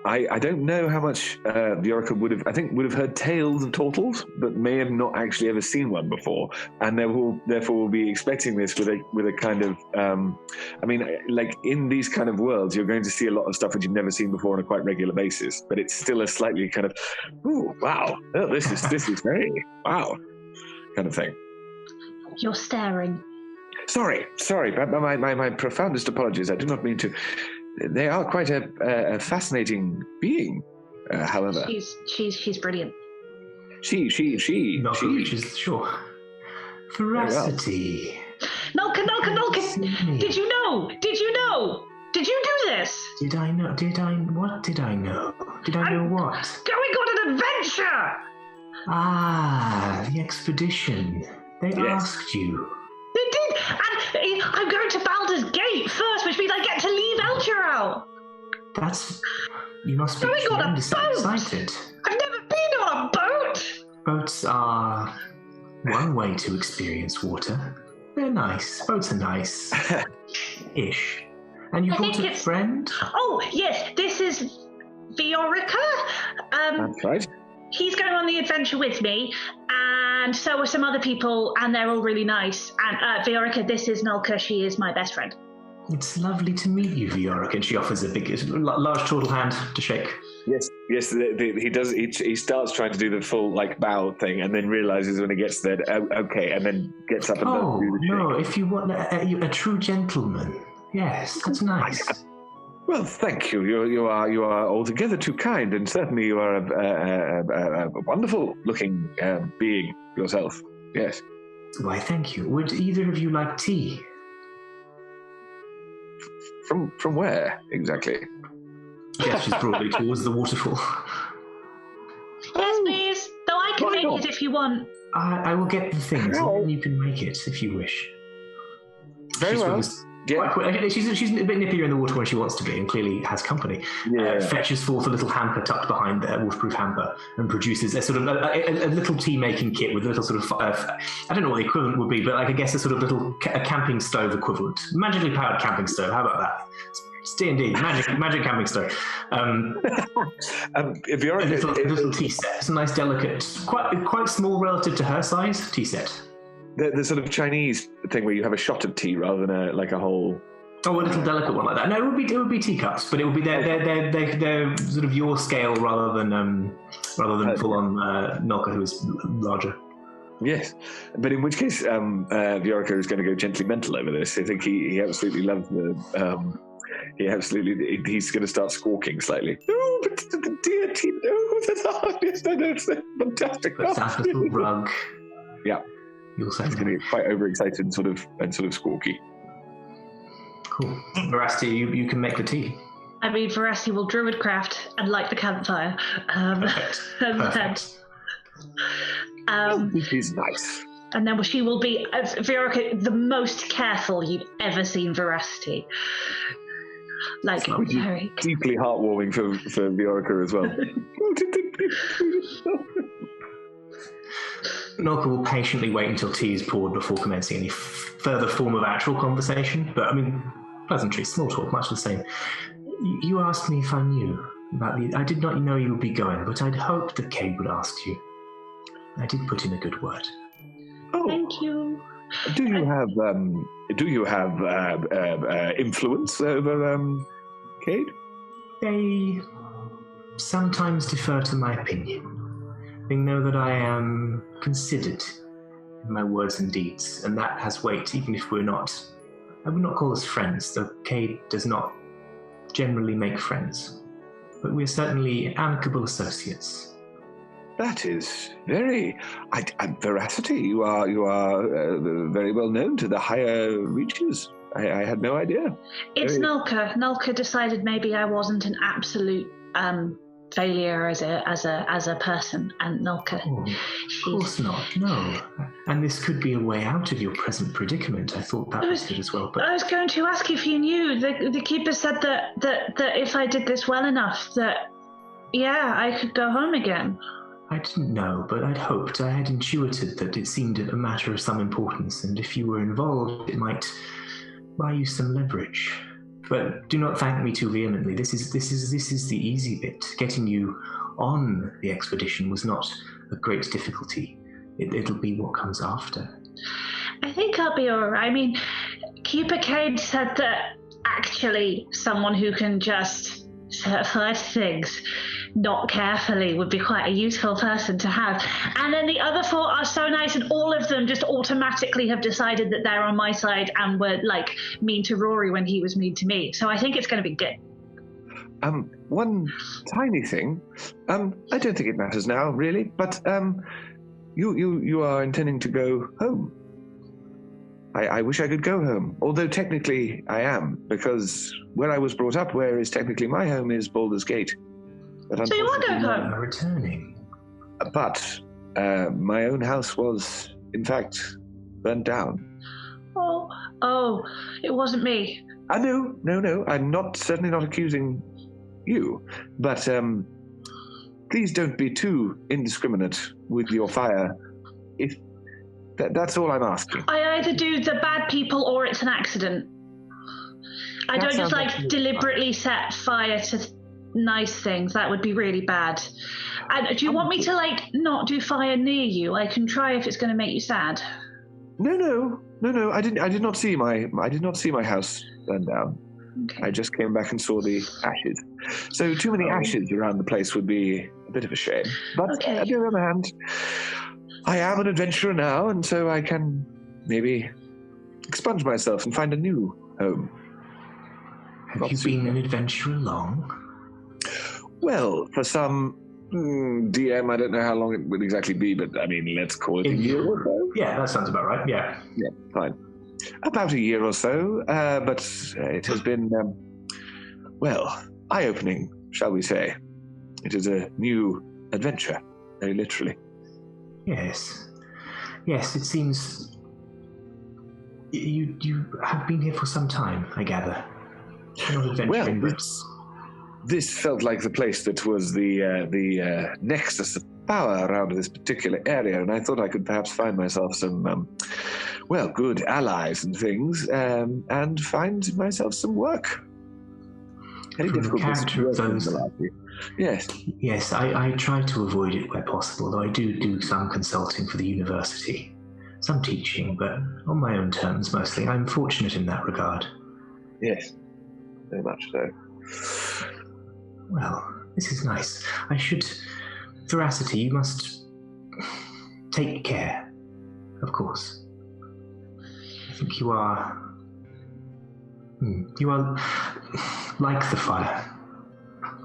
I don't know how much Viorica would have heard tales of turtles, but may have not actually ever seen one before, and therefore will be expecting this with a kind of, like in these kind of worlds, you're going to see a lot of stuff that you've never seen before on a quite regular basis, but it's still a slightly kind of, ooh, wow, oh, this is very wow, kind of thing. You're staring. Sorry, my profoundest apologies. I do not mean to. They are quite a fascinating being, however. She's brilliant. She. Sure. Veracity. Nulka! Did you know? Did you do this? Did I know? What did I know? Did I know what? Going on an adventure! Ah, the expedition. They asked you. They did, and I'm going to Baldur's Gate first, which means I get to leave Elturel. You must be tremendously excited. I've never been on a boat. Boats are one way to experience water. They're nice. Boats are nice. Ish. And you brought a friend? Oh, yes, this is Viorica. That's right. He's going on the adventure with me, and so are some other people, and they're all really nice. And Viorica, this is Nulka. She is my best friend. It's lovely to meet you, Vioric. And she offers a large turtle hand to shake. Yes. He does. He starts trying to do the full bow thing, and then realizes when he gets there, okay, and then gets up and does do the no! shake. If you want a true gentleman, yes, that's nice. Well, thank you. You are altogether too kind, and certainly you are a wonderful-looking being yourself. Yes. Why, thank you. Would either of you like tea? From where exactly? Gestures broadly towards the waterfall. Yes, please. Though I can make it if you want. I will get the things, and then you can make it if you wish. Very well. Yeah. She's a bit nippier in the water when she wants to be, and clearly has company. Fetches forth a little hamper tucked behind the waterproof hamper, and produces a sort of a little tea making kit with a little sort of I don't know what the equivalent would be, but I guess a sort of little camping stove equivalent, magically powered camping stove. How about that? It's D&D, magic camping stove. A little tea set. It's a nice, delicate, quite small relative to her size tea set. The sort of Chinese thing where you have a shot of tea rather than a whole. Oh, a little delicate one like that. No, it would be teacups, but it would be they're sort of your scale rather than full on Nolka, who is larger. Yes, but in which case, Viorica is going to go gently mental over this. I think he absolutely loves the. He's going to start squawking slightly. Oh, but dear tea, no, that's yes, I know, it's fantastic. That's a little rug. Yeah. You'll say he's going to be quite overexcited and sort of squawky. Cool. Veracity, you can make the tea. I mean, Veracity will druidcraft and light the campfire. Perfect. This is nice. And then she will be, Viorica, the most careful you've ever seen Veracity. Very deeply heartwarming for Viorica as well. Nolka will patiently wait until tea is poured before commencing any further form of actual conversation. But I mean, pleasantry, small talk, much the same. You asked me if I knew about the. I did not know you would be going, but I'd hoped that Cade would ask you. I did put in a good word. Oh, thank you. Do you have influence over Cade? They sometimes defer to my opinion. They know that I am considered in my words and deeds, and that has weight, even if we're not. I would not call us friends, though Cade does not generally make friends. But we're certainly amicable associates. That is very. Veracity, you are very well known to the higher reaches. I had no idea. It's Nolka. Nolka decided maybe I wasn't an absolute failure as a person, and Nolka. Oh, of course not. No. And this could be a way out of your present predicament. I thought that was good as well. But I was going to ask if you knew. The keeper said that if I did this well enough, that I could go home again. I didn't know, but I'd hoped. I had intuited that it seemed a matter of some importance, and if you were involved, it might buy you some leverage. But do not thank me too vehemently. This is the easy bit. Getting you on the expedition was not a great difficulty. It'll be what comes after. I think I'll be all right. I mean, Keeper Cade said that actually someone who can just certify things not carefully would be quite a useful person to have. And then the other four are so nice, and all of them just automatically have decided that they're on my side and were mean to Rory when he was mean to me. So I think it's going to be good. One tiny thing. I don't think it matters now, really, but you are intending to go home. I wish I could go home, although technically I am, because where I was brought up, where is technically my home, is Baldur's Gate. But so you are going home? Returning. But my own house was, in fact, burnt down. Oh, it wasn't me. No. I'm certainly not accusing you. But please don't be too indiscriminate with your fire. That's all I'm asking. I either do the bad people or it's an accident. I don't just deliberately set fire to nice things. That would be really bad. And do you want me to not do fire near you? I can try if it's going to make you sad. No. I did not see my house burned down. Okay. I just came back and saw the ashes. So too many ashes around the place would be a bit of a shame. But Okay. on the other hand, I am an adventurer now, and so I can maybe expunge myself and find a new home. Have you been an adventurer long? Well, for some DM, I don't know how long it would exactly be, but I mean, let's call it a year or so. Yeah, that sounds about right. Yeah. Yeah, fine. About a year or so, but it has been, well, eye-opening, shall we say. It is a new adventure, very literally. Yes. Yes, it seems you have been here for some time, I gather. Not adventuring, Well, but... This felt like the place that was the nexus of power around this particular area, and I thought I could perhaps find myself some, good allies and things, and find myself some work. Very From the difficult character of those... Yes. Yes, I try to avoid it where possible, though I do some consulting for the university. Some teaching, but on my own terms mostly. I'm fortunate in that regard. Yes, very much so. Well, this is nice. I should... Veracity, you must take care, of course. I think you are... You are like the fire.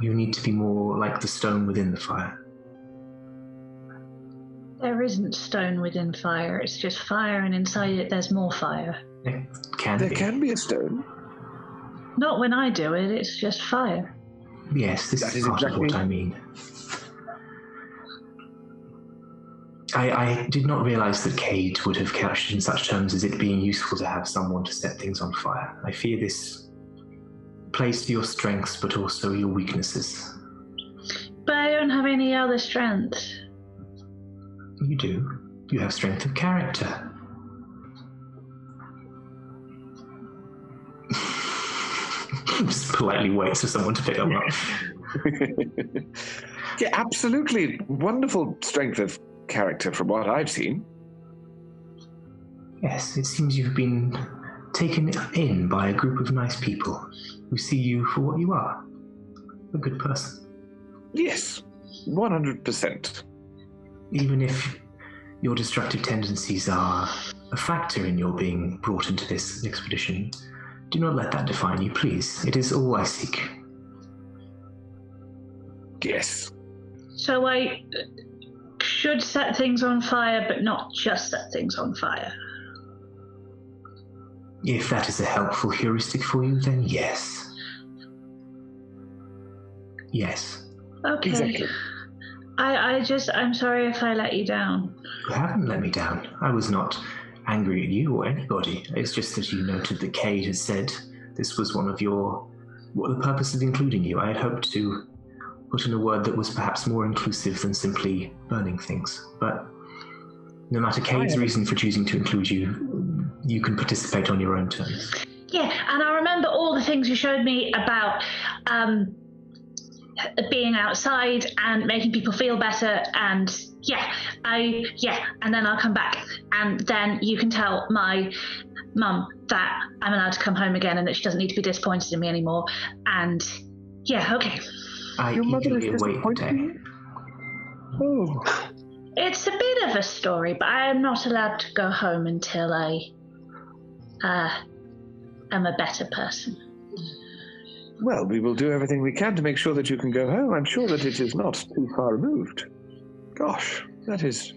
You need to be more like the stone within the fire. There isn't stone within fire, it's just fire, and inside it there's more fire. There Can be a stone. Not when I do it, it's just fire. Yes, this That is is part of what exactly- I mean. I did not realize that Cade would have couched it in such terms as it being useful to have someone to set things on fire. I fear this plays to your strengths, but also your weaknesses. But I don't have any other strength. You do. You have strength of character. Just politely waits for someone to pick them up. Yeah, absolutely. Wonderful strength of character from what I've seen. Yes, it seems you've been taken in by a group of nice people who see you for what you are. A good person. Yes, 100%. Even if your destructive tendencies are a factor in your being brought into this expedition, do not let that define you, please. It is all I seek. Yes. So I should set things on fire, but not just set things on fire. If that is a helpful heuristic for you, then yes. Yes. Okay. Exactly. I'm sorry if I let you down. You haven't let me down. I was not angry at you or anybody. It's just that you noted that Cade had said this was one of the purpose of including you. I had hoped to put in a word that was perhaps more inclusive than simply burning things. But no matter Cade's reason for choosing to include you, you can participate on your own terms. Yeah, and I remember all the things you showed me about being outside and making people feel better, and and then I'll come back, and then you can tell my mum that I'm allowed to come home again and that she doesn't need to be disappointed in me anymore. And okay. I Your mother is eagerly await the day. disappointed? Oh. It's a bit of a story, but I am not allowed to go home until I am a better person. Well, we will do everything we can to make sure that you can go home. I'm sure that it is not too far removed. Gosh, that is...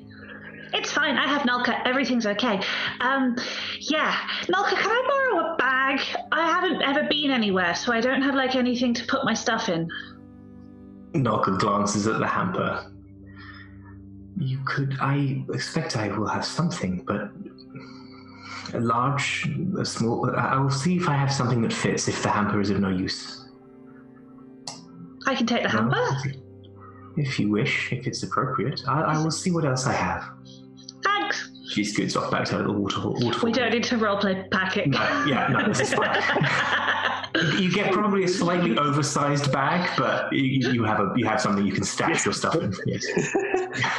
It's fine, I have Nalka, everything's okay. Nalka, can I borrow a bag? I haven't ever been anywhere, so I don't have anything to put my stuff in. Nalka glances at the hamper. You could... I expect I will have something, but... a small... I will see if I have something that fits, if the hamper is of no use. I can take the hamper? If you wish, if it's appropriate. I will see what else I have. Thanks. She scoots off back to the waterfall. We don't need to roleplay pack it. No, this is fine. You get probably a slightly oversized bag, but you have something you can stash your stuff in. Yes.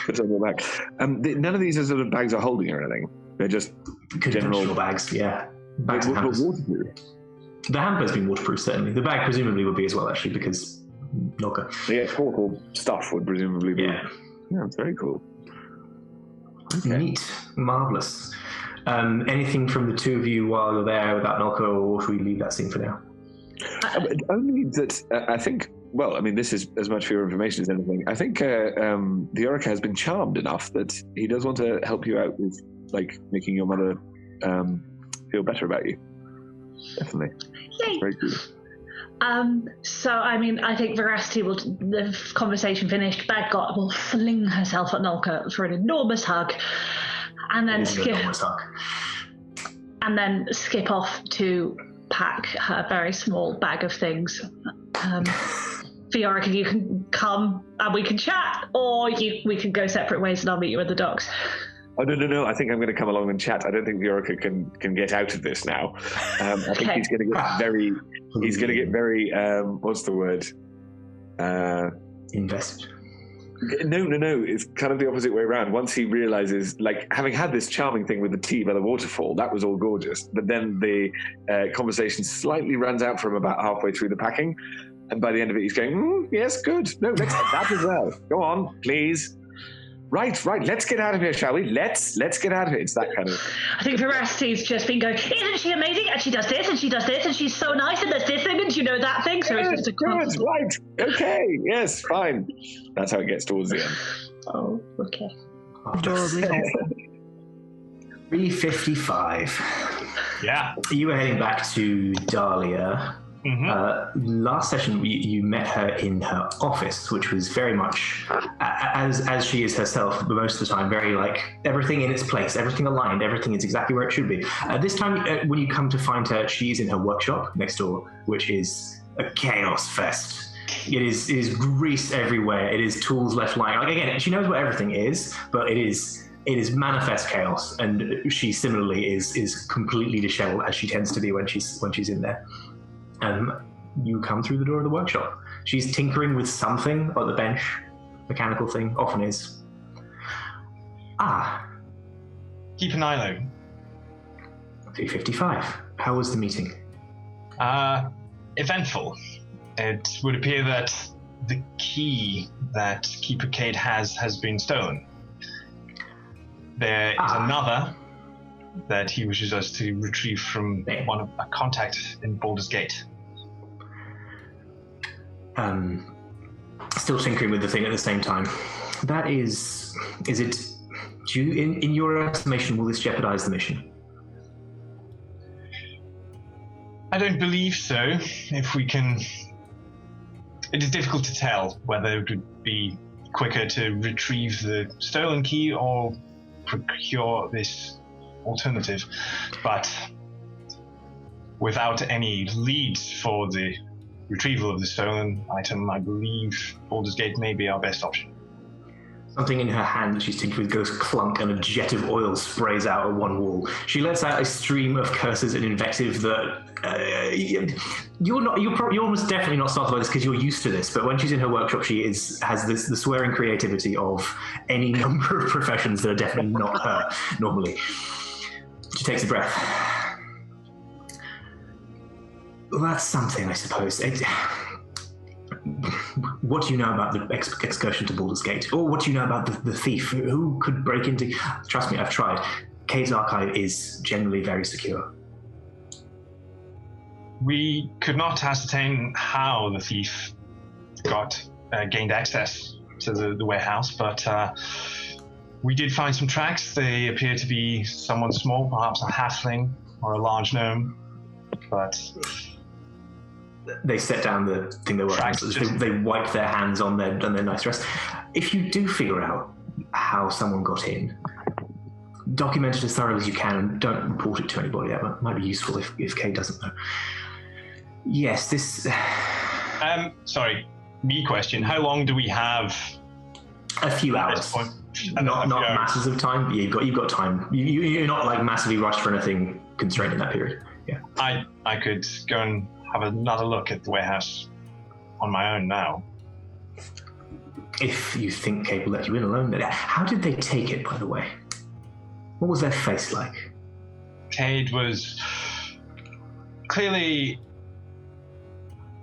It's on your back. None of these are sort of bags of holding or anything. They're just Conventional bags, yeah. Bags and hammers. waterproof. The hamper's been waterproof, certainly. The bag presumably would be as well, actually, because Nogga. The exportable stuff would presumably be. Yeah, it's very cool. Okay. Neat. Marvellous. Anything from the two of you while you're there without Nogga, or should we leave that scene for now? Only that I think, well, I mean, this is as much for your information as anything. I think Viorica has been charmed enough that he does want to help you out with, like, making your mother feel better about you. Definitely. Yay. Very good. So, I mean, I think Veracity will, the conversation finished, Baggot will fling herself at Nolka for an enormous hug, and then skip off to pack her very small bag of things. Viorica, you can come and we can chat, or we can go separate ways and I'll meet you at the docks. Oh, no. I think I'm going to come along and chat. I don't think Viorica can get out of this now. I think he's going to get very, what's the word? Invested. No. It's kind of the opposite way around. Once he realizes, like, having had this charming thing with the tea by the waterfall, that was all gorgeous. But then the conversation slightly runs out from about halfway through the packing. And by the end of it, he's going, yes, good. No, let's have that as well. Go on, please. Right. Let's get out of here, shall we? Let's get out of here. It's that kind of. I think Veracity's just been going, isn't she amazing? And she does this, and she does this, and she's so nice, and there's this thing, and you know that thing. So it's just a good, right. Okay. Yes, fine. That's how it gets towards the end. Oh, okay. Adorably. 3:55. Yeah. You were heading back to Dahlia. Mm-hmm. Last session, you met her in her office, which was very much as she is herself most of the time, very like everything in its place, everything aligned, everything is exactly where it should be. This time, when you come to find her, she's in her workshop next door, which is a chaos fest. It is grease everywhere. It is tools left lying. Like, again, she knows what everything is, but it is manifest chaos, and she similarly is completely disheveled, as she tends to be when she's in there. You come through the door of the workshop. She's tinkering with something on the bench, mechanical thing, often is. Keep an eye though. 3:55. How was the meeting? Eventful. It would appear that the key that Keeper Cade has been stolen. There is another that he wishes us to retrieve from one of a contact in Baldur's Gate. Still tinkering with the thing at the same time. That is it? Do you, in your estimation, will this jeopardize the mission? I don't believe so. If we can, it is difficult to tell whether it would be quicker to retrieve the stolen key or procure this alternative, but without any leads for the retrieval of the stolen item, I believe Baldur's Gate may be our best option. Something in her hand that she's tinkering with goes clunk, and a jet of oil sprays out at one wall. She lets out a stream of curses and invective that you're almost definitely not startled by this because you're used to this. But when she's in her workshop, she has the swearing creativity of any number of professions that are definitely not her normally. She takes a breath. Well, that's something, I suppose. What do you know about the excursion to Baldur's Gate? Or what do you know about the thief? Who could break into... Trust me, I've tried. Cade's archive is generally very secure. We could not ascertain how the thief gained access to the warehouse, but we did find some tracks. They appear to be someone small, perhaps a halfling or a large gnome, but... They set down the thing they were on. They wipe their hands on their nice dress. If you do figure out how someone got in, document it as thoroughly as you can and don't report it to anybody. That might be useful if Kate doesn't know. Yes, this... Sorry, me question. How long do we have? A few hours. Not masses of time. Yeah, you've got time. You're not like massively rushed for anything constrained in that period. Yeah. I could go and have another look at the warehouse on my own now. If you think Kate will let you in alone. How did they take it, by the way? What was their face like? Cade was clearly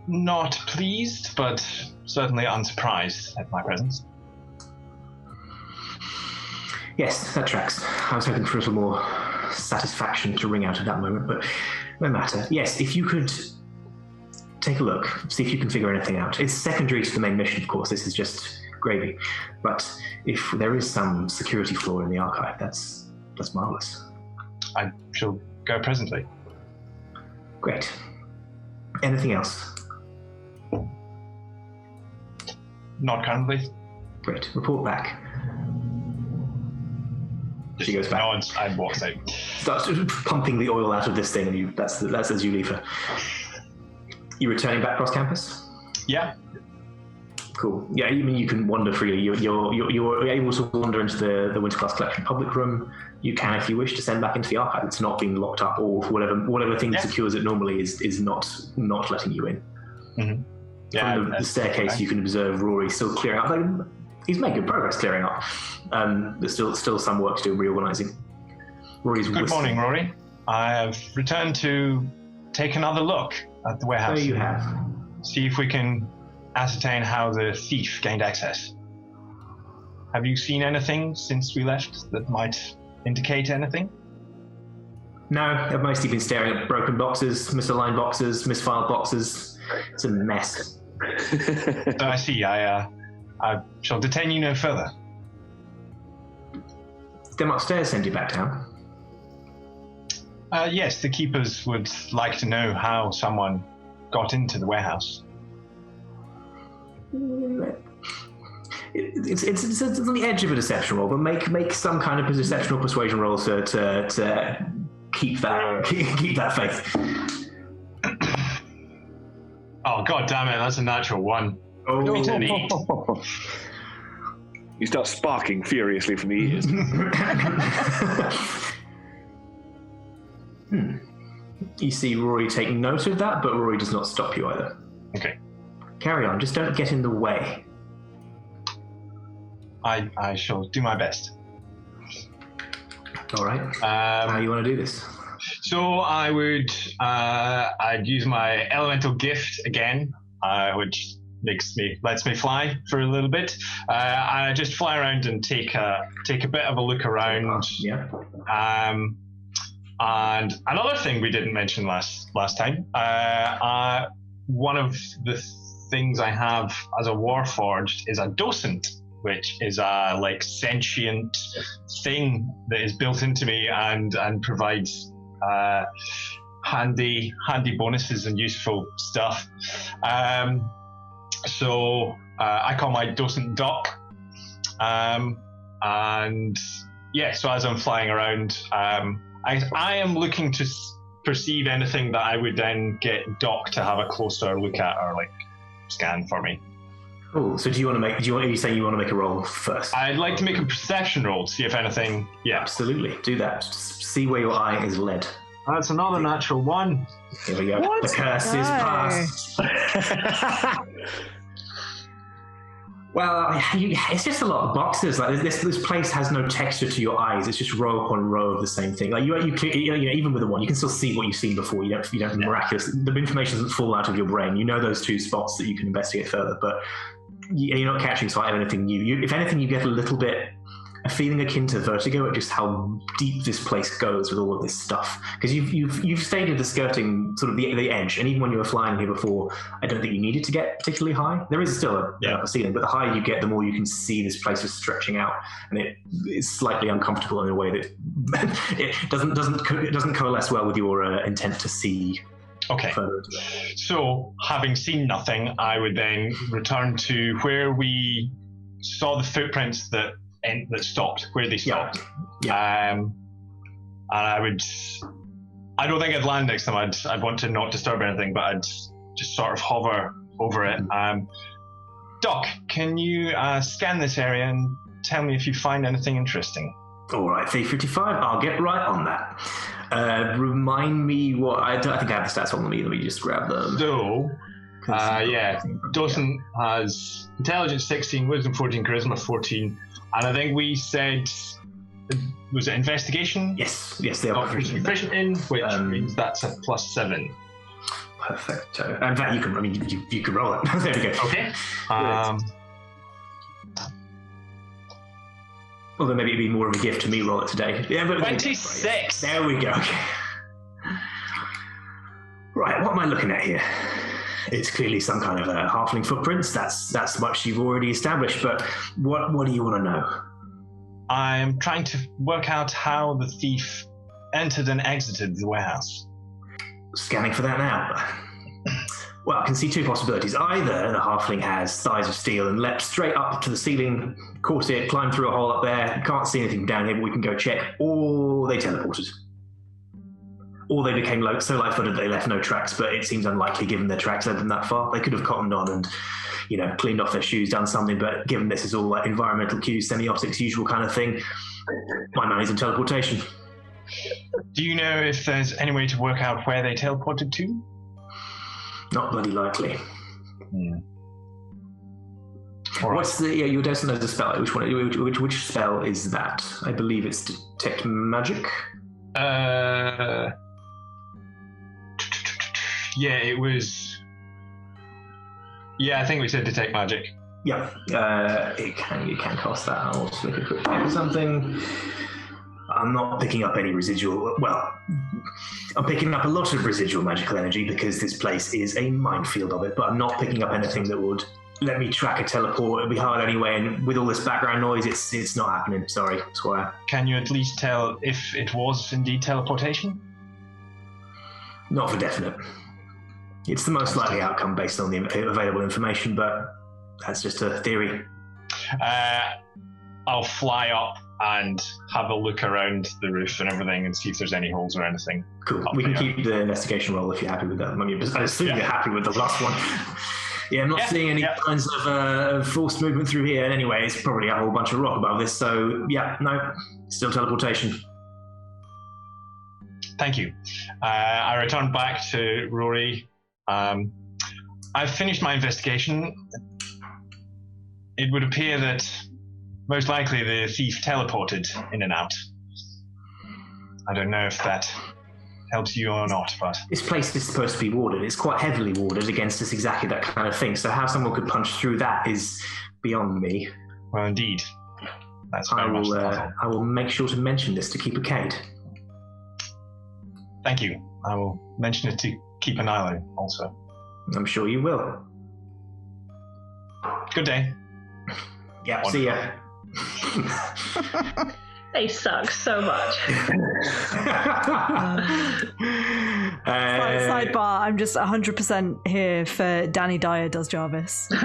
not pleased, but certainly unsurprised at my presence. Yes, that tracks. I was hoping for a little more satisfaction to ring out at that moment, but no matter. Yes, if you could take a look, see if you can figure anything out. It's secondary to the main mission, of course. This is just gravy. But if there is some security flaw in the archive, that's marvelous. I shall go presently. Great. Anything else? Not currently. Great. Report back. She goes back. Nods and walks out. Starts pumping the oil out of this thing, and that's as you leave her. You returning back across campus? Yeah. Cool. Yeah, I mean, you can wander freely. You're able to wander into the Winter Class Collection public room. You can, if you wish, descend back into the archive. It's not being locked up, or whatever thing secures it normally is not letting you in. Mm-hmm. Yeah, from the staircase, okay. You can observe Rory still clearing out. He's made good progress clearing up. There's still some work to do reorganizing. Rory's Good morning, Rory. I have returned to take another look at the warehouse. There you have. See if we can ascertain how the thief gained access. Have you seen anything since we left that might indicate anything? No, I've mostly been staring at broken boxes, misaligned boxes, misfiled boxes. It's a mess. So I see. I shall detain you no further. Them upstairs send you back down? Yes, the keepers would like to know how someone got into the warehouse. It's on the edge of a deception roll, but make some kind of deception or persuasion roll to keep that faith. Oh, god damn it, that's a natural one. Oh. You start sparking furiously from the ears. You see Rory take note of that, but Rory does not stop you either. Okay. Carry on, just don't get in the way. I shall do my best. All right. How you want to do this? So I would, I'd use my elemental gift again, which lets me fly for a little bit. I just fly around and take a bit of a look around. Yeah. And another thing we didn't mention last time, one of the things I have as a Warforged is a docent, which is a sentient thing that is built into me and provides handy bonuses and useful stuff. So I call my docent Doc, and yeah. So as I'm flying around, I am looking to perceive anything that I would then get Doc to have a closer look at or scan for me. Cool. So are you saying you want to make a roll first? I'd like to make a perception roll to see if anything. Yeah, absolutely. Do that. Just see where your eye is led. That's another natural one. Here we go. What? The curse is past. Well, it's just a lot of boxes. This place has no texture to your eyes. It's just row upon row of the same thing. Even with the one, you can still see what you've seen before. You don't miraculous. The information doesn't fall out of your brain. You know those two spots that you can investigate further, but you're not catching sight of anything new. If anything, you get a feeling akin to vertigo at just how deep this place goes with all of this stuff. Because you've stayed at the skirting, sort of the edge, and even when you were flying here before, I don't think you needed to get particularly high. There is still a ceiling, but the higher you get, the more you can see this place is stretching out, and it is slightly uncomfortable in a way that it doesn't coalesce well with your intent to see. Okay. So, having seen nothing, I would then return to where we saw the footprints that stopped, where they stopped. Yeah. And I don't think I'd land next time. I'd want to not disturb anything, but I'd just sort of hover over it. Doc, can you scan this area and tell me if you find anything interesting? All right, 355. I'll get right on that. Remind me what... I think I have the stats on me. Let me just grab them. So... Dawson has intelligence 16, wisdom 14, charisma 14, and I think we said, was it investigation? Yes, they are proficient in, which means that's a +7. Perfecto. In fact, you can roll it. There we go. Okay. Although maybe it'd be more of a gift to me roll it today. Yeah, but 26. There we go. Okay. Right, what am I looking at here? It's clearly some kind of a halfling footprints. That's much you've already established. But what do you want to know? I'm trying to work out how the thief entered and exited the warehouse. Scanning for that now. Well, I can see two possibilities. Either the halfling has thighs of steel and leapt straight up to the ceiling, caught it, climbed through a hole up there, can't see anything down here, but we can go check, or they teleported. Or they became so light-footed they left no tracks, but it seems unlikely given their tracks led them that far. They could have cottoned on and, cleaned off their shoes, done something, but given this is all like environmental cues, semiotics, usual kind of thing, my man is in teleportation. Do you know if there's any way to work out where they teleported to? Not bloody likely. All right. What's the your docent knows a spell? Which spell is that? I believe it's detect magic. Yeah, it was. Yeah, I think we said detect magic. Yeah, you can cast that. I'll just look at quick at something. I'm not picking up any residual. Well, I'm picking up a lot of residual magical energy because this place is a minefield of it. But I'm not picking up anything that would let me track a teleport. It'd be hard anyway, and with all this background noise, it's not happening. Sorry, Squire. Can you at least tell if it was indeed teleportation? Not for definite. It's the most likely outcome based on the available information, but that's just a theory. I'll fly up and have a look around the roof and everything and see if there's any holes or anything. Cool. We can keep the investigation roll if you're happy with that. I assume you're happy with the last one. Yeah, I'm not seeing any signs of forced movement through here. And anyway, it's probably a whole bunch of rock above this. So, yeah, no, still teleportation. Thank you. I return back to Rory. I've finished my investigation. It would appear that most likely the thief teleported in and out. I don't know if that helps you or not, but... This place is supposed to be warded. It's quite heavily warded against us, exactly that kind of thing. So how someone could punch through that is beyond me. Well, indeed. That's very much the I will make sure to mention this to keep a Cade. Thank you. I will mention it to keep an eye on also. I'm sure you will. Good day. Yeah, see ya. They suck so much. Sidebar, I'm just 100% here for Danny Dyer does Jarvis. Love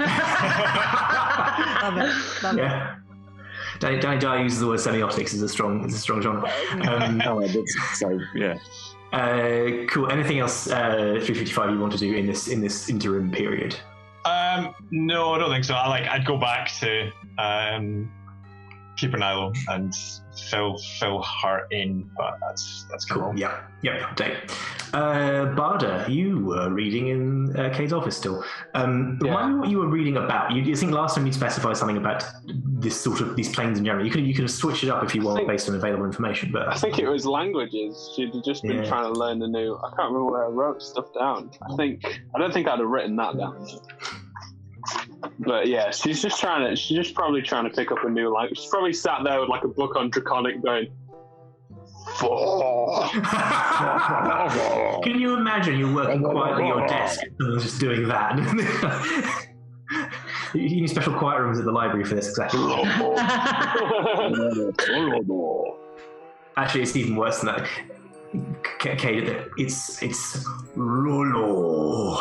it. Danny Dyer uses the word semiotics. It's a strong genre. So yeah. Cool. Anything else 355 you want to do in this interim period? No, I don't think so. I'd go back to keep an eye on and fill her in, but that's cool. Cool. Yeah, update. Baldur, you were reading in Kate's office still. Remind me what you were reading about. You think last time you specified something about this sort of these planes in general. You could have switched it up if you want based on available information. But I think it was languages. She'd just been trying to learn the new. I can't remember where I wrote stuff down. I don't think I'd have written that down. But yeah, she's just probably trying to pick up a new language. She's probably sat there with like a book on Draconic going, Can you imagine you're working quietly at your desk and just doing that? You need special quiet rooms at the library for this, exactly. Actually, it's even worse than that. Kate, it's Rolo.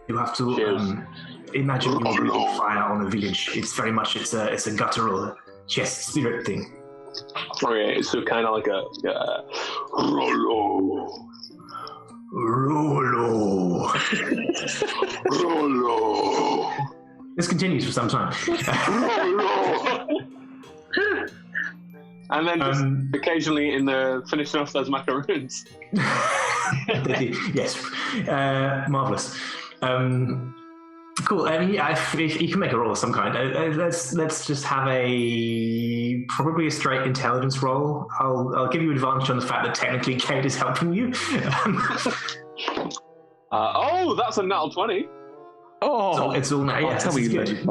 You have to imagine you're breathing fire on a village. It's very much it's a guttural chest spirit thing. Okay, so kind of like a Rolo. This continues for some time. And then just occasionally in the finishing off those macaroons. Yes, marvelous. Cool. If you can make a roll of some kind, let's just have probably a straight intelligence roll. I'll give you advantage on the fact that technically Kate is helping you. That's a natural 20. Oh, it's all now. Yeah, tell me good.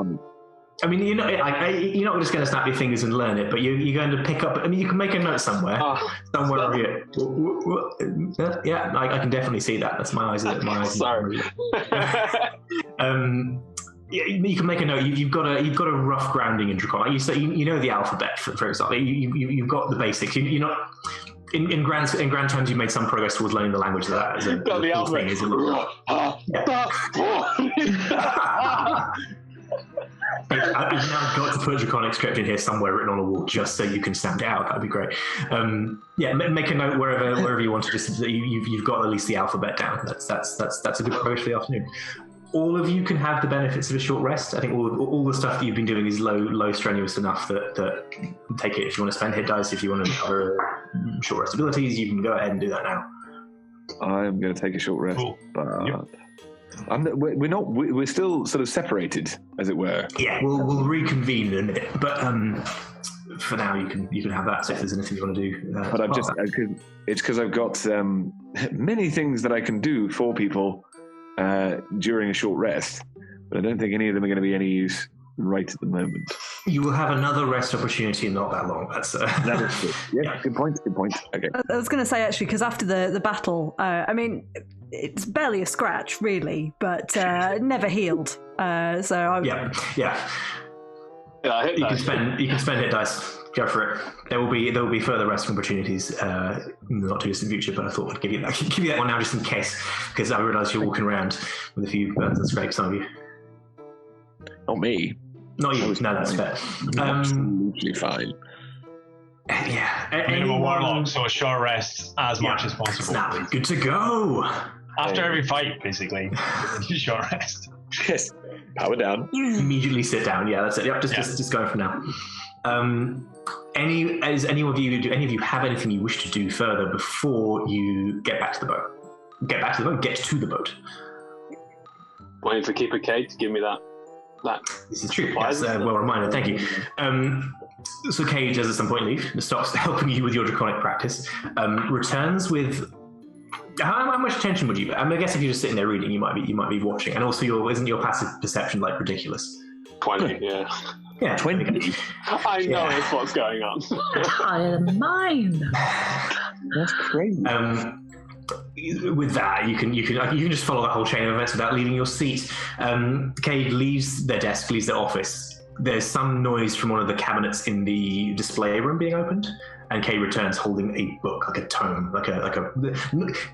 I mean, you're not just going to snap your fingers and learn it, but you're going to pick up. I mean, you can make a note somewhere. Somewhere here. Yeah, I can definitely see that. That's my eyes. Sorry. Yeah, you can make a note. You've got a rough grounding in Draconic. You know the alphabet, for example. You've got the basics. You're not. In grand terms, you made some progress towards learning the language of that. Got the alphabet. I've now got to put Draconic script in here somewhere written on a wall just so you can stand it out. That'd be great. Make a note wherever you want to. Just you've got at least the alphabet down. That's a good approach for the afternoon. All of you can have the benefits of a short rest. I think all the stuff that you've been doing is low strenuous enough that take it. If you want to spend hit dice, if you want to cover short rest abilities, you can go ahead and do that now. I'm going to take a short rest, Cool. but Yep. we're still sort of separated, as it were. Yeah, we'll reconvene in a minute, but for now you can have that. So if there's anything you want to do, But it's because I've got many things that I can do for people during a short rest, but I don't think any of them are going to be any use right at the moment. You will have another rest opportunity in not that long. That's That is good. Yeah, good point. Okay. I was going to say, actually, because after the battle, I mean, it's barely a scratch, really, but never healed. Yeah. You can spend hit dice. Go for it. There will be further resting opportunities in the not too distant future, but I thought I'd give you that one now just in case, because I realise you're walking around with a few burns and scrapes, some of you. Not me. Not you. No, that's fair. Absolutely fine. Yeah. I'm a warlock, so a short rest as much as possible. Snap. Good to go. After every fight, basically. Short rest. Yes. Power down. You immediately sit down. Yeah, that's it. Yep, just going for now. Do any of you have anything you wish to do further before you get back to the boat? Get to the boat. Waiting for Keeper K to give me that. This is true. That's well reminded. Thank you. So Kay does at some point leave, stops helping you with your draconic practice, returns with. How much attention would you? I mean, I guess if you're just sitting there reading, you might be watching, and also isn't your passive perception like ridiculous? 20, yeah. Yeah, 20. I know it's what's going on. Higher than mine. That's crazy. With that, you can just follow that whole chain of events without leaving your seat. Cade leaves their desk, leaves their office. There's some noise from one of the cabinets in the display room being opened, and Cade returns holding a book, like a tome, like a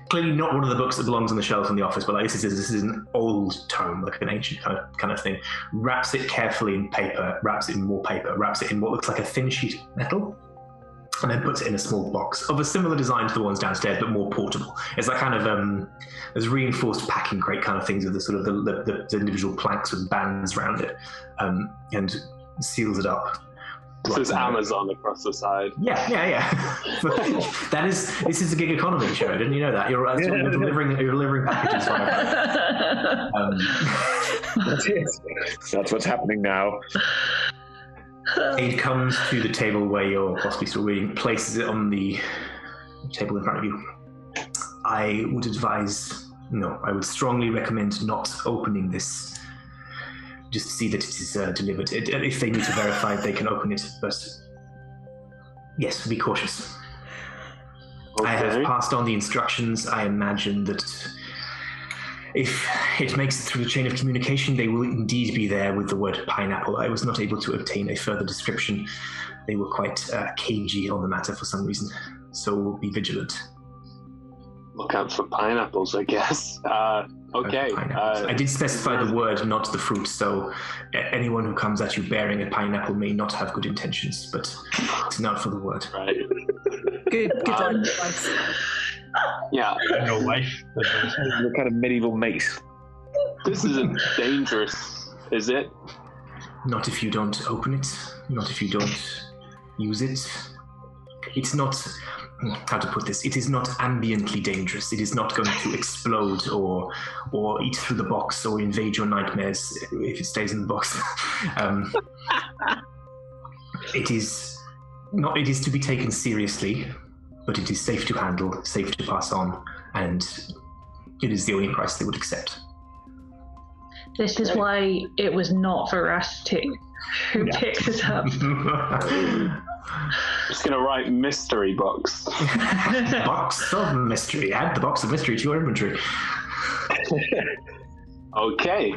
clearly not one of the books that belongs on the shelf in the office, but like this is an old tome, like an ancient kind of thing. Wraps it carefully in paper, wraps it in more paper, wraps it in what looks like a thin sheet of metal, and then puts it in a small box of a similar design to the ones downstairs, but more portable. It's that kind of there's reinforced packing crate kind of things with the sort of the individual planks with bands around it, and seals it up. This is Amazon across the side. Yeah. This is a gig economy show. Didn't you know that? You're delivering packages. That's it. That's what's happening now. Aid comes to the table where you're possibly still reading, places it on the table in front of you. I would strongly recommend not opening this. Just see that it is delivered. If they need to verify, they can open it, but yes, be cautious. Okay. I have passed on the instructions. I imagine that if it makes it through the chain of communication, they will indeed be there with the word pineapple. I was not able to obtain a further description. They were quite cagey on the matter for some reason, so be vigilant. Look out for pineapples, I guess. Okay. I did specify the word, not the fruit, so anyone who comes at you bearing a pineapple may not have good intentions, but it's not for the word. Right. Good advice. Yeah. No life. The kind of medieval mace. This isn't dangerous, is it? Not if you don't open it. Not if you don't use it. It's not... How to put this? It is not ambiently dangerous. It is not going to explode or eat through the box or invade your nightmares if it stays in the box. It is to be taken seriously, but it is safe to handle, safe to pass on, and it is the only price they would accept. This is why it was not Veracity who picked us up. Just gonna write mystery box. Box of mystery. Add the box of mystery to your inventory. Okay.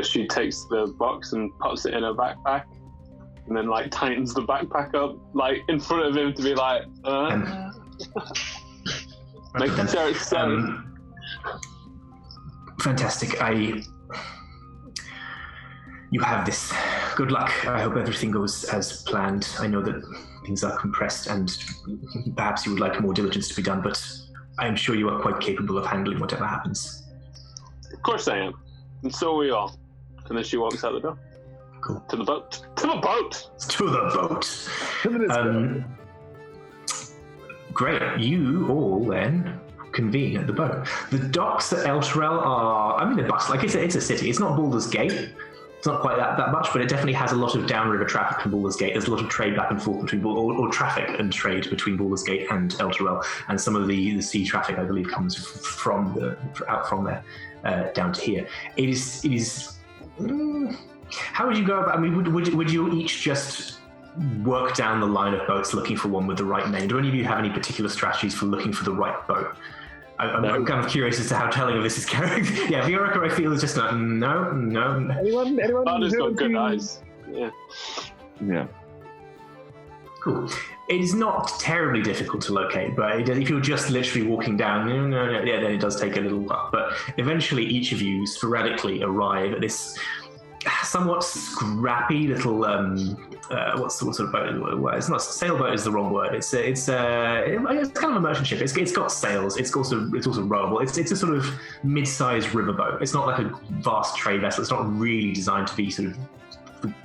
She takes the box and pops it in her backpack, and then like tightens the backpack up like in front of him to be like, making sure it's safe. Fantastic. You have this. Good luck. I hope everything goes as planned. I know that things are compressed and perhaps you would like more diligence to be done, but I am sure you are quite capable of handling whatever happens. Of course I am. And so are we all. And then she walks out the door. Cool. To the boat. To the boat! To the boat! Great. You all then convene at the boat. The docks at Elturel are, they're bustling. Like it's a city. It's not Baldur's Gate. It's not quite that much, but it definitely has a lot of downriver traffic from Baldur's Gate. There's a lot of trade back and forth between, or traffic and trade between Baldur's Gate and Elturel, and some of the sea traffic, I believe, comes out from there down to here. It is. How would you go about? Would you each just work down the line of boats looking for one with the right name? Do any of you have any particular strategies for looking for the right boat? I'm kind of curious as to how telling of this is going. Yeah, Viorica, I feel, is just like, no. Anyone Balder's got good to- eyes. Yeah. Cool. It is not terribly difficult to locate, but if you're just literally walking down, then it does take a little while. But eventually each of you sporadically arrive at this somewhat scrappy little what sort of boat? It's not, sailboat is the wrong word. It's kind of a merchant ship. It's got sails. It's also rowable. It's a sort of mid-sized riverboat. It's not like a vast trade vessel. It's not really designed to be sort of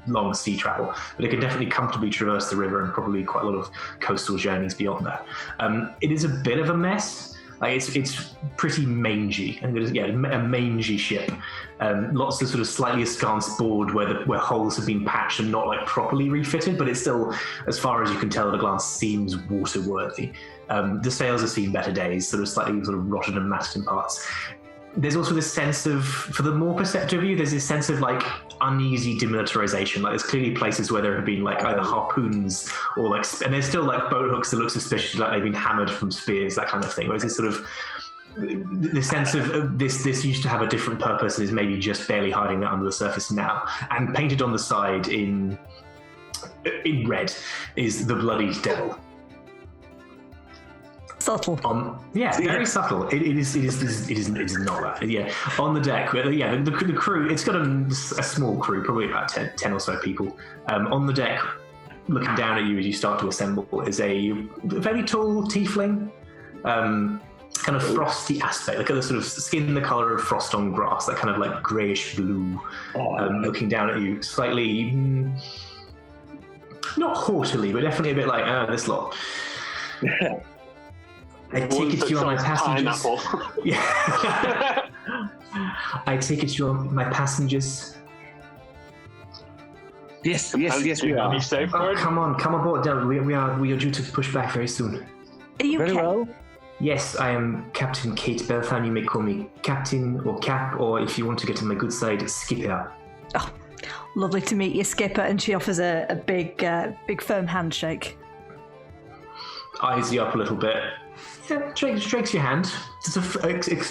long sea travel, but it can definitely comfortably traverse the river and probably quite a lot of coastal journeys beyond that. It is a bit of a mess. Like it's pretty mangy. I think it is, a mangy ship. Lots of sort of slightly askance board where holes have been patched and not like properly refitted, but it still, as far as you can tell at a glance, seems water-worthy. The sails have seen better days, slightly rotted and matted in parts. There's also this sense of, for the more perceptive view, there's this sense of like uneasy demilitarization. Like there's clearly places where there have been like either harpoons or like, and there's still like boat hooks that look suspiciously like they've been hammered from spears, that kind of thing. Whereas this sort of, the sense of this used to have a different purpose and is maybe just barely hiding that under the surface now. And painted on the side in red is the bloody devil. Subtle. Very subtle. It is not that. Yeah, on the deck. The crew. It's got a small crew, probably about 10 or so people. On the deck, looking down at you as you start to assemble, is a very tall tiefling. Kind of frosty aspect, like a sort of skin the color of frost on grass, that kind of like greyish blue. Looking down at you, slightly not haughtily, but definitely a bit like this lot. I take it you're my passengers. Yeah. I take it you're my passengers. Yes, we are. Come aboard. We are due to push back very soon. Are you Very well. Yes, I am Captain Kate Belthan. You may call me Captain or Cap, or if you want to get on my good side, Skipper. Oh, lovely to meet you, Skipper. And she offers a big firm handshake. Eyes you up a little bit. Yeah, shakes your hand. It's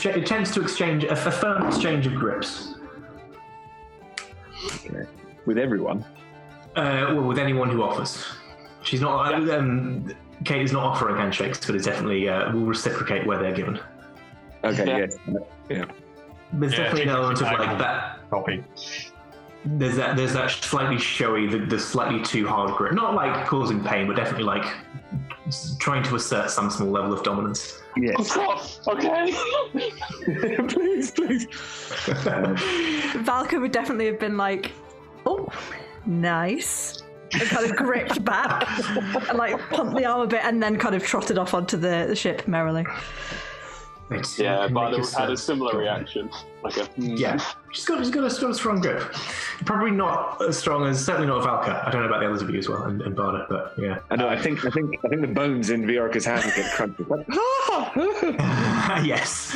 attempts to exchange a firm exchange of grips. Okay. With everyone? With anyone who offers. She's not. Kate is not offering handshakes, but is definitely will reciprocate where they're given. Okay. Yeah. There's definitely an element of like that. Copy. There's that slightly showy, the slightly too hard grip. Not like causing pain, but definitely like trying to assert some small level of dominance. Yes. Okay. please. Valka would definitely have been like, oh, nice. And kind of gripped back and like pumped the arm a bit and then kind of trotted off onto the ship merrily. Yeah, Baldur had a similar reaction. Like she's got a strong grip. Probably not as strong as, certainly not Valka. I don't know about the others of you as well, and Barda, but yeah. I know. I think the bones in Viorka's hand get crunched. Yes.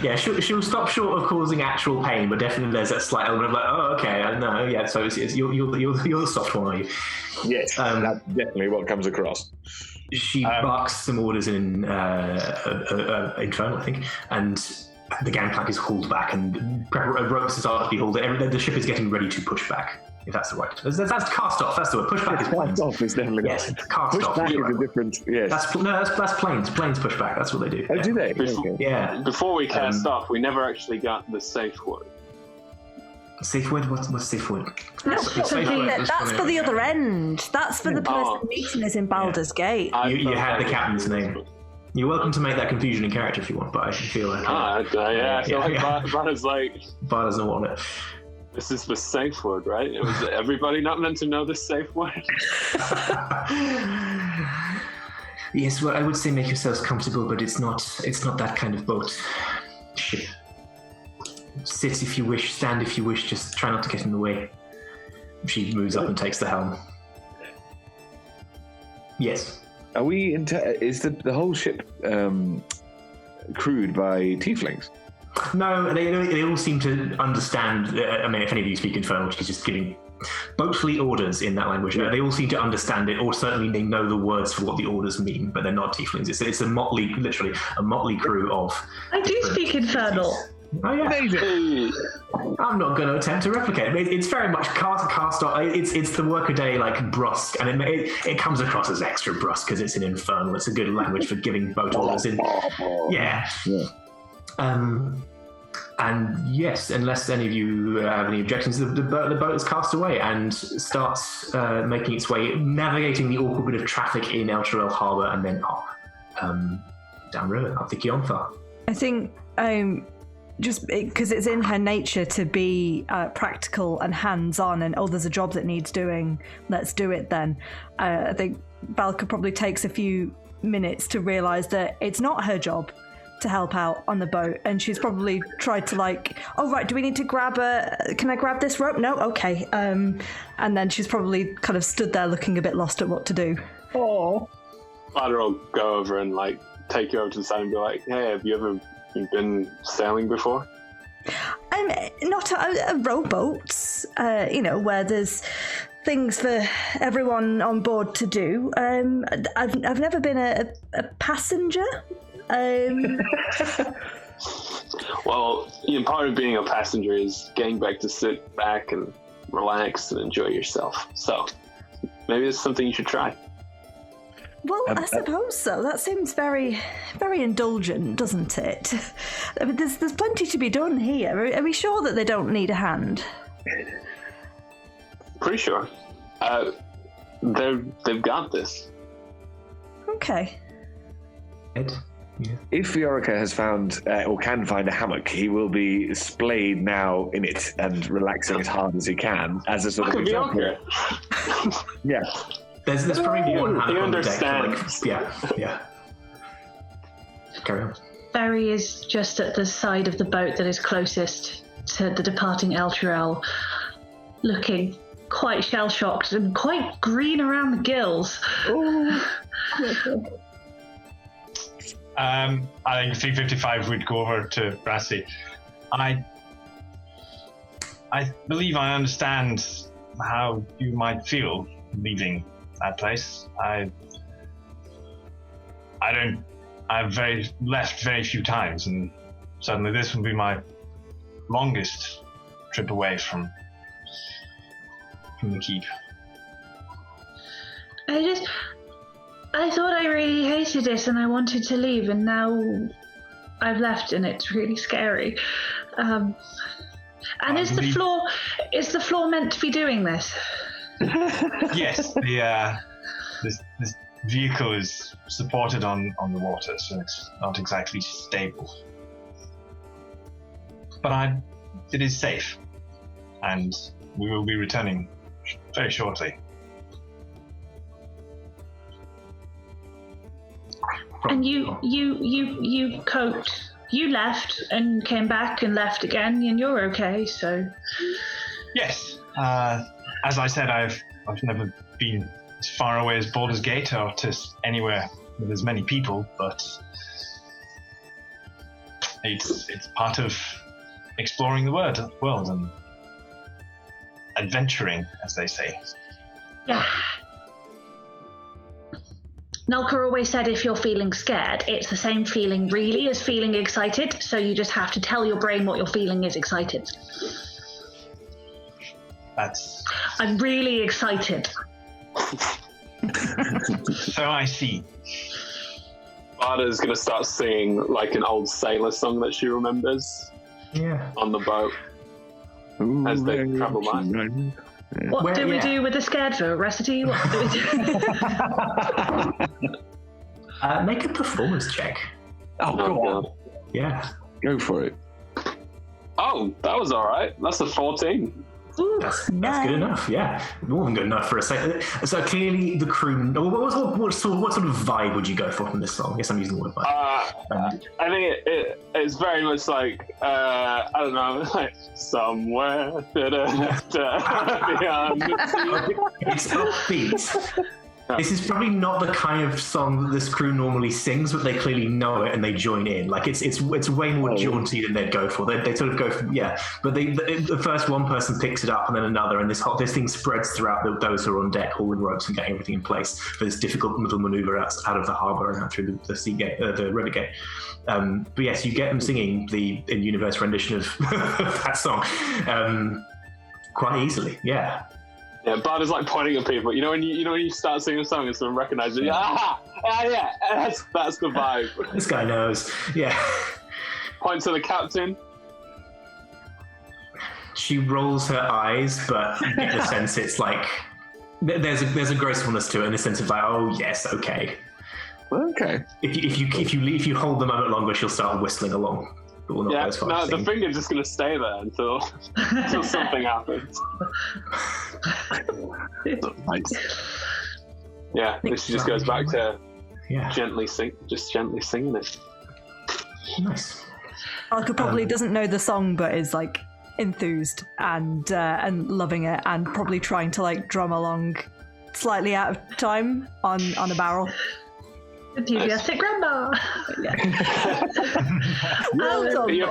Yeah, she'll stop short of causing actual pain, but definitely there's that slight element of like, oh, okay, I know, yeah. So you're the soft one, are you? Yes, that's definitely what comes across. She barks some orders in Infernal, I think, and the gangplank is hauled back, and ropes start to be hauled. The ship is getting ready to push back. If that's the right, that's cast off. That's the word. Push back is planes. Cast off is definitely yes. Cast push off. Back is a different. Yes. That's planes. Planes push back. That's what they do. Oh, do they? Yeah. Before we cast off, we never actually got the safe word. Safe word? What's safe word? That's for the other end. That's for the person meeting us in Baldur's Gate. You had the captain's name. You're welcome to make that confusion in character if you want, but I feel like... I feel like Barda's like... Bar doesn't want it. This is the safe word, right? It was everybody not meant to know the safe word? Yes, well, I would say make yourselves comfortable, but it's not that kind of boat. Ship. Sit if you wish, stand if you wish, just try not to get in the way. She moves up and takes the helm. Yes. Are we is the whole ship crewed by tieflings? No, they all seem to understand. I mean, if any of you speak Infernal, she's just giving boatfully orders in that language. They all seem to understand it, or certainly they know the words for what the orders mean, but they're not tieflings. It's a motley, literally a motley crew of... I do speak Infernal. Oh yeah, amazing. I'm not going to attempt to replicate it. It's very much cast off. It's the workaday like brusque, and it comes across as extra brusque because it's an Infernal. It's a good language for giving boat orders. Yeah. And yes, unless any of you have any objections, the boat is cast away and starts making its way, navigating the awkward bit of traffic in Elturel Harbour and then up downriver, up the Kionfar. I think just because it's in her nature to be practical and hands-on, and there's a job that needs doing, let's do it then. I think Balka probably takes a few minutes to realise that it's not her job to help out on the boat, and she's probably tried to oh right, do we need to can I grab this rope? No, okay. And then she's probably kind of stood there looking a bit lost at what to do. Oh. Baldur will go over and take you over to the side and be like, hey, have you ever been sailing before? Not a rowboat, where there's things for everyone on board to do. I've never been a passenger. Well, part of being a passenger is getting back to sit back and relax and enjoy yourself. So maybe it's something you should try. Well, I suppose so. That seems very, very indulgent, doesn't it? I mean, there's plenty to be done here. Are we sure that they don't need a hand? Pretty sure. They've got this. Okay. Ed? Yeah. If Viorica has found or can find a hammock, he will be splayed now in it and relaxing as hard as he can as a sort of example. Yeah. There's probably one hammock on the deck. Yeah. Carry on. Barry is just at the side of the boat that is closest to the departing Elturel, looking quite shell-shocked and quite green around the gills. I think 355 would go over to Brassy. I believe I understand how you might feel leaving that place. I've left very few times, and suddenly this will be my longest trip away from the keep. I thought I really hated it and I wanted to leave, and now I've left and it's really scary. And is the floor meant to be doing this? Yes, this vehicle is supported on the water, so it's not exactly stable. But it is safe, and we will be returning very shortly. And you coped. You left and came back and left again, and you're okay. So Yes. As I said, I've never been as far away as Baldur's Gate or to anywhere with as many people, but it's part of exploring the world and adventuring, as they say. Yeah. Nulka always said if you're feeling scared, it's the same feeling really as feeling excited, so you just have to tell your brain what you're feeling is excited. I'm really excited. So I see. Barda's going to start singing like an old sailor song that she remembers on the boat as they travel by. What do we do with the scared veracity? What do we do? Make a performance check. Oh, go on. Yeah. Go for it. Oh, that was all right. That's a 14. Ooh, That's good enough, yeah. More than good enough for a second. So clearly the crew... What sort of vibe would you go for from this song? I guess I'm using the word vibe. I think it's very much like, I don't know, like, somewhere beyond the sea. It's upbeat. This is probably not the kind of song that this crew normally sings, but they clearly know it and they join in. Like it's way more jaunty than they'd go for. They sort of go for, but the first one person picks it up and then another, and this thing spreads throughout those who are on deck, hauling ropes and getting everything in place for this difficult little maneuver out of the harbour and out through the sea gate, the river gate. But yes, you get them singing the in-universe rendition of that song quite easily. Yeah. Yeah, Barda's like pointing at people. You know when you start singing a song and someone recognizes it. Yeah, that's the vibe. This guy knows. Yeah. Point to the captain. She rolls her eyes, but you get the sense it's like there's a gracefulness to it in the sense of like, oh yes, okay. Okay. If you hold the moment longer, she'll start whistling along. But we'll not go as far as the finger's just going to stay there until something happens. Nice. Yeah, she just goes back to gently singing it. Nice. Alka probably doesn't know the song, but is like enthused and loving it, and probably trying to like drum along slightly out of time on a barrel. Enthusiastic grandma. You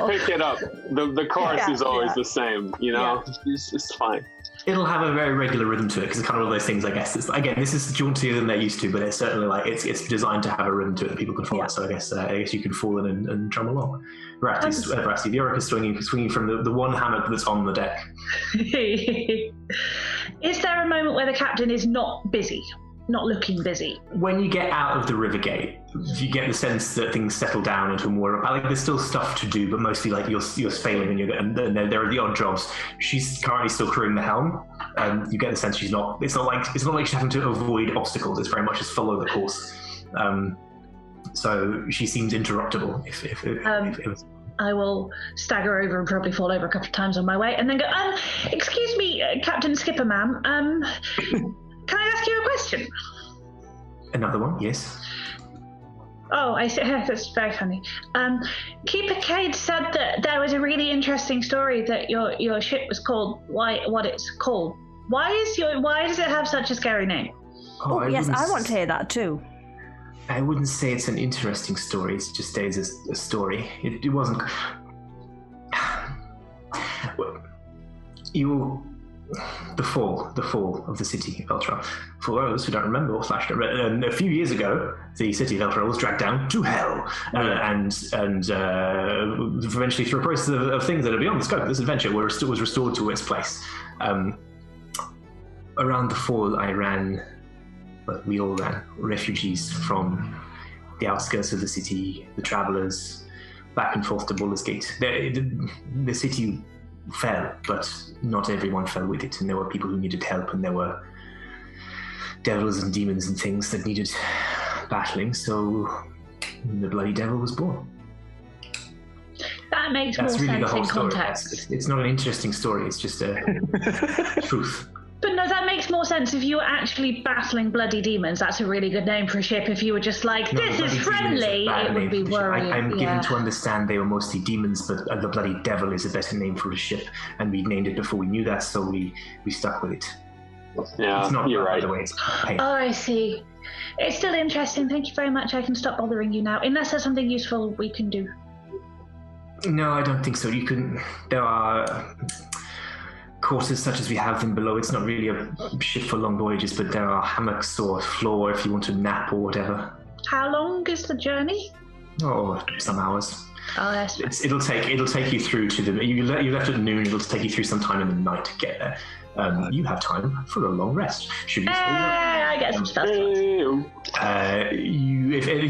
pick it up. The chorus is always the same, you know? It's fine. It'll have a very regular rhythm to it because it's kind of one of those things, I guess. It's, again, this is jauntier than they're used to, but it's certainly like it's designed to have a rhythm to it that people can follow. Yeah. So I guess you can fall in and drum along. Veracity, the Oric is swinging from the one hammock that's on the deck. Is there a moment where the captain is not busy? Not looking busy. When you get out of the river gate, you get the sense that things settle down into a more. Like there's still stuff to do, but mostly like you're sailing and there are the odd jobs. She's currently still crewing the helm, and you get the sense she's not. It's not like she's having to avoid obstacles. It's very much just follow the course. So she seems interruptible. If I will stagger over and probably fall over a couple of times on my way, and then go. Excuse me, Captain Skipper, ma'am. Can I ask you a question? Another one, yes. Oh, I see. That's very funny. Keeper Cade said that there was a really interesting story that your ship was called. What it's called? Why does it have such a scary name? Oh yes, I want to hear that too. I wouldn't say it's an interesting story. It just stays as a story. It wasn't. The fall of the city of Elturel. For those who don't remember or a few years ago, the city of Elturel was dragged down to hell, and eventually through a process of things that are beyond the scope of this adventure, was restored to its place. Around the fall, we all ran, refugees from the outskirts of the city, the travellers, back and forth to Baldur's Gate. The city fell, but not everyone fell with it, and there were people who needed help, and there were devils and demons and things that needed battling, so the bloody devil was born. That makes That's more really sense the whole in story. context. It's not an interesting story, it's just a truth. But no, suppose that makes more sense if you were actually battling bloody demons. That's a really good name for a ship. If you were just like, this is friendly, it would be worrying. I'm given to understand they were mostly demons, but the bloody devil is a better name for a ship, and we named it before we knew that, so we stuck with it. Yeah, it's not you're right. By the way, it's pain. Oh, I see. It's still interesting. Thank you very much. I can stop bothering you now, unless there's something useful we can do. No, I don't think so. You can. There are courses such as we have them below. It's not really a ship for long voyages, but there are hammocks or floor if you want to nap or whatever. How long is the journey? Oh, some hours. Oh, yes. It'll take you through to the. You left at noon. It'll take you through some time in the night to get there. You have time for a long rest. Should you? I get some stuff. If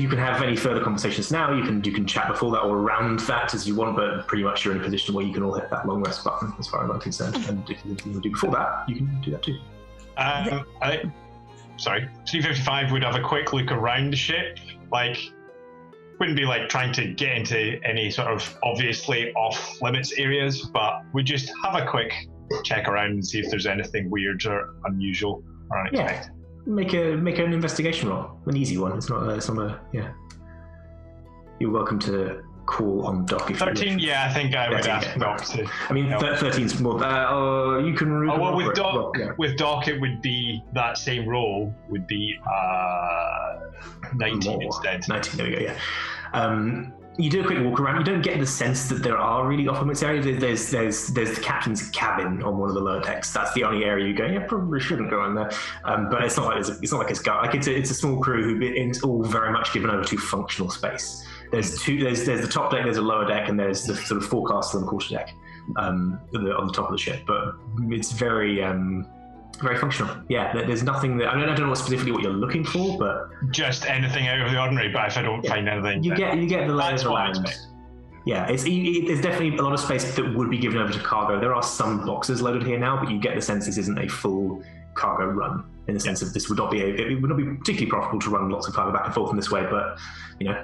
you can have any further conversations now, you can chat before that or around that as you want. But pretty much you're in a position where you can all hit that long rest button, as far as I'm concerned. And if you want to do before that, you can do that too. Sorry, 355 would have a quick look around the ship, like. Wouldn't be like trying to get into any sort of obviously off limits areas, but we just have a quick check around and see if there's anything weird or unusual or unexpected. Yeah, make an investigation roll, an easy one. It's not yeah. You're welcome to call on Doc if 13, you yeah, I think I would ask Doc to. I mean, 13's more. You can. Well, with Doc, with Doc, it would be that same roll would be 19 instead. 19. There we go. Yeah. You do a quick walk around. You don't get the sense that there are really off-limits areas. There's the captain's cabin on one of the lower decks. That's the only area you go. Yeah, probably shouldn't go in there. But it's not like it's a small crew who it's all very much given over to functional space. There's the top deck, there's a lower deck, and there's the sort of forecastle and the quarter deck on the top of the ship. But it's very functional. Yeah, there's nothing that I don't know specifically what you're looking for, but just anything out of the ordinary. But if I don't find anything, you get the layers around. Yeah, there's definitely a lot of space that would be given over to cargo. There are some boxes loaded here now, but you get the sense this isn't a full cargo run in the sense of this would not be it would not be particularly profitable to run lots of cargo back and forth in this way. But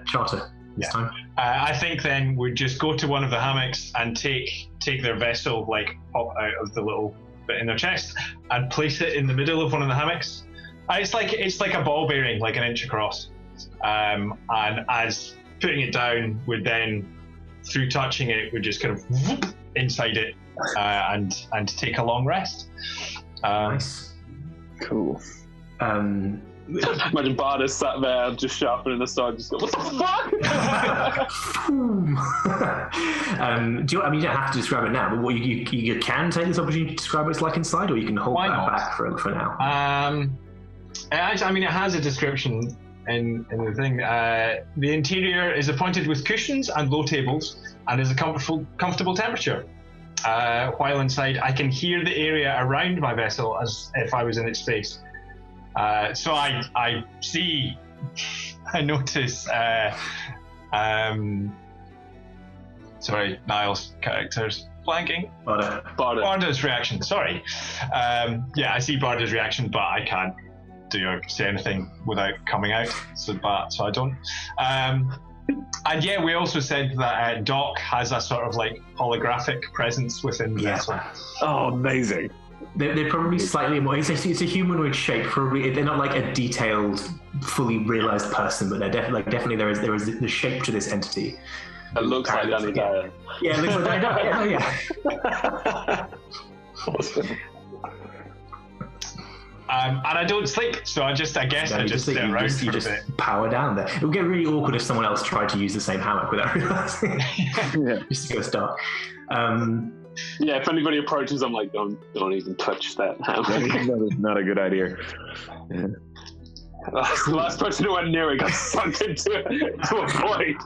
charter this time. I think then we'd just go to one of the hammocks and take their vessel, like pop out of the little bit in their chest and place it in the middle of one of the hammocks. It's like a ball bearing, like an inch across. And as putting it down would then, through touching it, would just kind of whoop inside it and take a long rest. Nice. Cool. Imagine Baldur sat there just sharpening the sword, just go, what the fuck? You don't have to describe it now, but what you can take this opportunity to describe what it's like inside, or you can hold that back for now. I mean, it has a description in the thing. The interior is appointed with cushions and low tables and is a comfortable temperature. While inside, I can hear the area around my vessel as if I was in its face. So I notice, sorry, Niall's character's blanking. Bardur's reaction, sorry. I see Bardur's reaction, but I can't say anything without coming out, so I don't. And yeah, we also said that Doc has a sort of like holographic presence within the vessel. Oh, amazing. They're probably slightly more. It's a humanoid shape. Probably they're not like a detailed, fully realized person, but they're definitely there is the shape to this entity. It looks like Danny Dyer. Yeah, it looks like Danny Dyer. Yeah. Awesome. And I don't sleep, so I just sit around for a bit. Power down there. It would get really awkward if someone else tried to use the same hammock without realizing. Just to go start. Yeah, if anybody approaches, I'm like, don't even touch that hammock. That is not a good idea. Yeah. The last person who went near it got sucked into a void.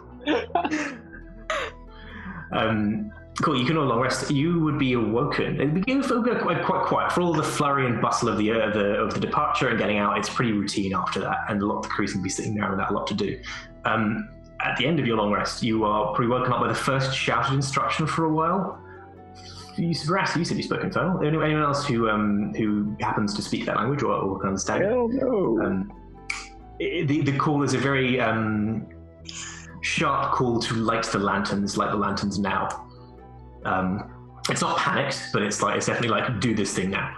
Cool, you can all long rest. You would be awoken. It would be quite quiet. For all the flurry and bustle of the departure and getting out, it's pretty routine after that, and a lot of the crews can be sitting there without a lot to do. At the end of your long rest, you are probably woken up by the first shouted instruction for a while. You said you spoke Infernal. Anyone else who happens to speak that language or can understand it? Hell no. The call is a very sharp call to light the lanterns now. It's not panicked, but it's definitely like, do this thing now.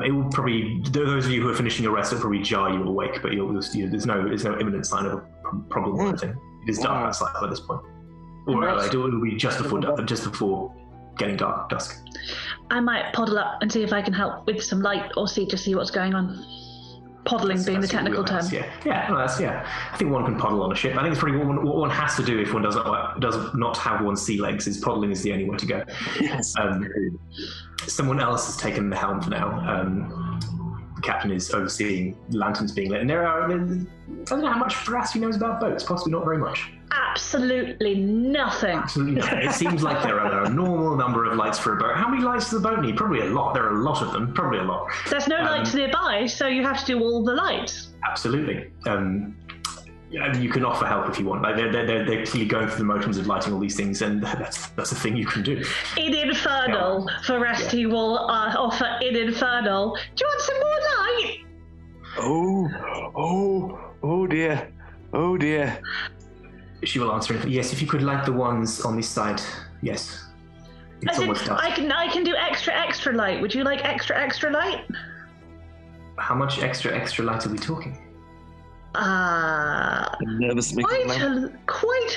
It will probably, those of you who are finishing your rest, will probably jar you awake, but there's no imminent sign of a problem or anything. It is dark outside by this point. Or it will be just before getting dusk. I might poddle up and see if I can help with some light or to see what's going on. Poddling being the technical term. I think one can poddle on a ship. I think it's probably what one has to do if one does not have one's sea legs. Is poddling is the only way to go. Yes. Someone else has taken the helm for now. The captain is overseeing lanterns being lit, and I don't know how much Veracity knows about boats. Possibly not very much. Absolutely nothing. Absolutely nothing. It seems like there are a normal number of lights for a boat. How many lights does a boat need? Probably a lot. There are a lot of them. Probably a lot. There's no lights nearby, so you have to do all the lights. Absolutely. You can offer help if you want. Like they're clearly going through the motions of lighting all these things, and that's a thing you can do. In Infernal, Veracity will offer in Infernal. Do you want some more light? Oh dear. Oh dear. She will answer, yes, if you could light the ones on this side. Yes. It's almost dusk. I can do extra light. Would you like extra light? How much extra light are we talking? Quite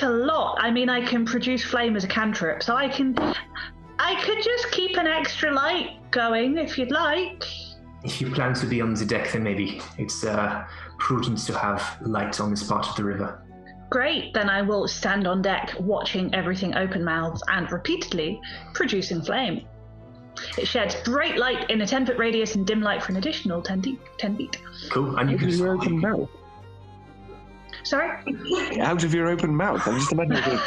a lot. I mean, I can produce flame as a cantrip, so I could just keep an extra light going if you'd like. If you plan to be on the deck, then maybe it's prudent to have light on this part of the river. Great, then I will stand on deck watching everything open-mouthed and repeatedly producing flame. It sheds bright light in a 10-foot radius and dim light for an additional 10 feet. Cool, and you can your open mouth. Sorry? Out of your open mouth. I'm just imagining it.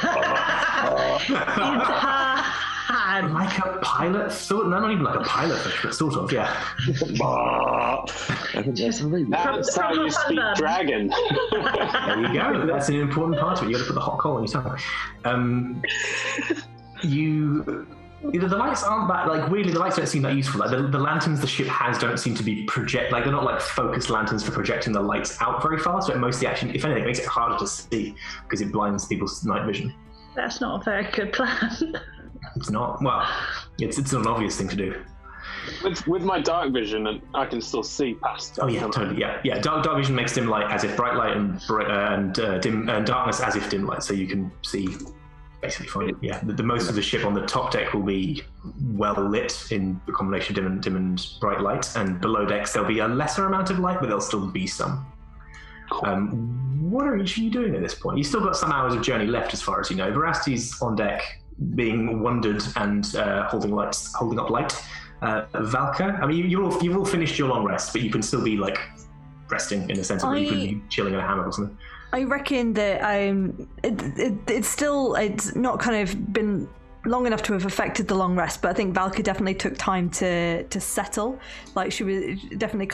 Like a pilot, sort of. No, not even like a pilot fish, but sort of, yeah. That's how you speak dragon. There you go. That's an important part of it. You got to put the hot coal on your tongue. The lights aren't that, like, weirdly, the lights don't seem that useful. Like, the lanterns the ship has don't seem to be they're not like focused lanterns for projecting the lights out very far, so it mostly actually, if anything, makes it harder to see because it blinds people's night vision. That's not a very good plan. It's not. Well, it's an obvious thing to do. With my dark vision, I can still see past. Oh yeah, totally. Yeah. Dark vision makes dim light as if bright light, and dim and darkness as if dim light, so you can see basically fine. Yeah. The most of the ship on the top deck will be well lit in the combination of dim and bright light, and below decks there'll be a lesser amount of light, but there'll still be some. What are each of you doing at this point? You've still got some hours of journey left, as far as you know. Veracity's on deck, being wondered and holding up light. Valka, I mean, you've all finished your long rest, but you can still be like resting in a sense of you could be chilling in a hammock or something. I reckon that it's not kind of been long enough to have affected the long rest, but I think Valka definitely took time to settle. Like she was definitely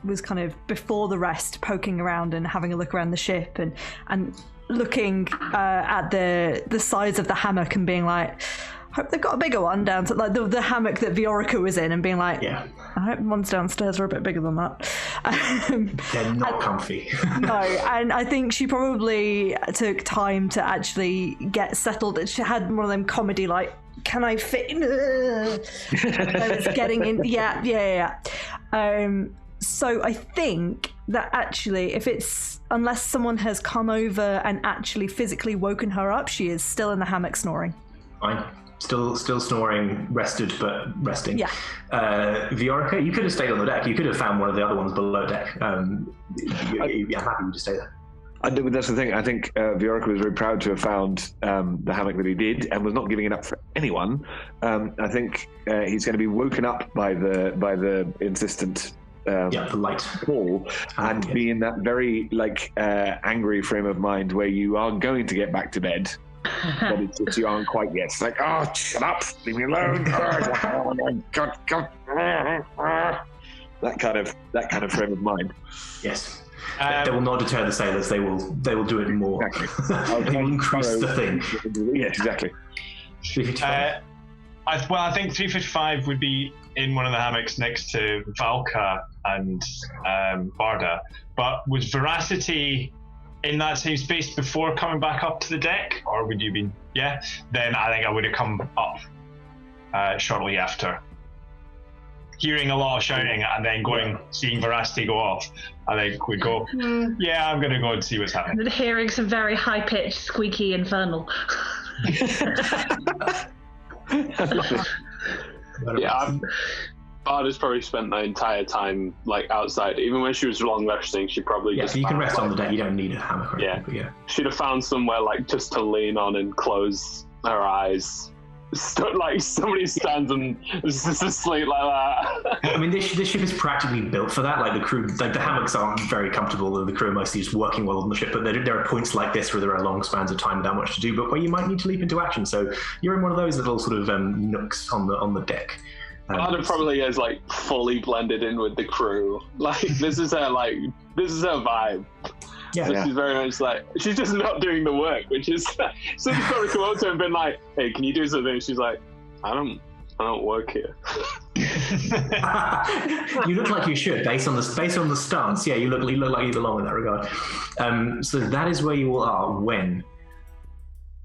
was before the rest, poking around and having a look around the ship and looking at the size of the hammock and being like, I hope they've got a bigger one down to like the hammock that Viorica was in, and being like, yeah, I hope ones downstairs are a bit bigger than that. They're not comfy. No, and I think she probably took time to actually get settled. She had one of them comedy like, can I fit in? It's getting in. Yeah. So I think that actually, unless someone has come over and actually physically woken her up, she is still in the hammock snoring. Fine. Still snoring, rested but resting. Yeah. Viorica, you could have stayed on the deck. You could have found one of the other ones below deck. I'm happy to stay there. That's the thing. I think Viorica was very proud to have found the hammock that he did, and was not giving it up for anyone. I think he's going to be woken up by the insistent the light call, and be in that very angry frame of mind where you are going to get back to bed. But it's just you aren't quite yet. It's like, oh, shut up, leave me alone. God. That kind of frame of mind. Yes. They will not deter the sailors. They will do it more. Exactly. They will increase the thing. Yes, exactly. 355. I think 355 would be in one of the hammocks next to Valka and Barda. But was Veracity in that same space before coming back up to the deck, or would you be? Yeah. Then I think I would have come up shortly after. hearing a lot of shouting and then seeing Veracity go off, I think we'd go, yeah, I'm going to go and see what's happening. And hearing some very high-pitched, squeaky infernal. Yeah, Barda's probably spent the entire time outside. Even when she was long resting, she probably just. You can rest on the deck. You don't need a hammock. Yeah. She'd have found somewhere just to lean on and close her eyes. Somebody stands and is just asleep like that. I mean, this ship is practically built for that. The crew, the hammocks aren't very comfortable. The crew are mostly just working well on the ship. But there are points like this where there are long spans of time without much to do, but where you might need to leap into action. So you're in one of those little sort of nooks on the deck. Barda probably is fully blended in with the crew. This is her vibe. Yeah, so she's very much she's just not doing the work, which is someone's probably come up to her and been like, "Hey, can you do something?" And she's like, I don't work here. You look like you should, based on the stance. Yeah, you look like you belong in that regard. So that is where you all are when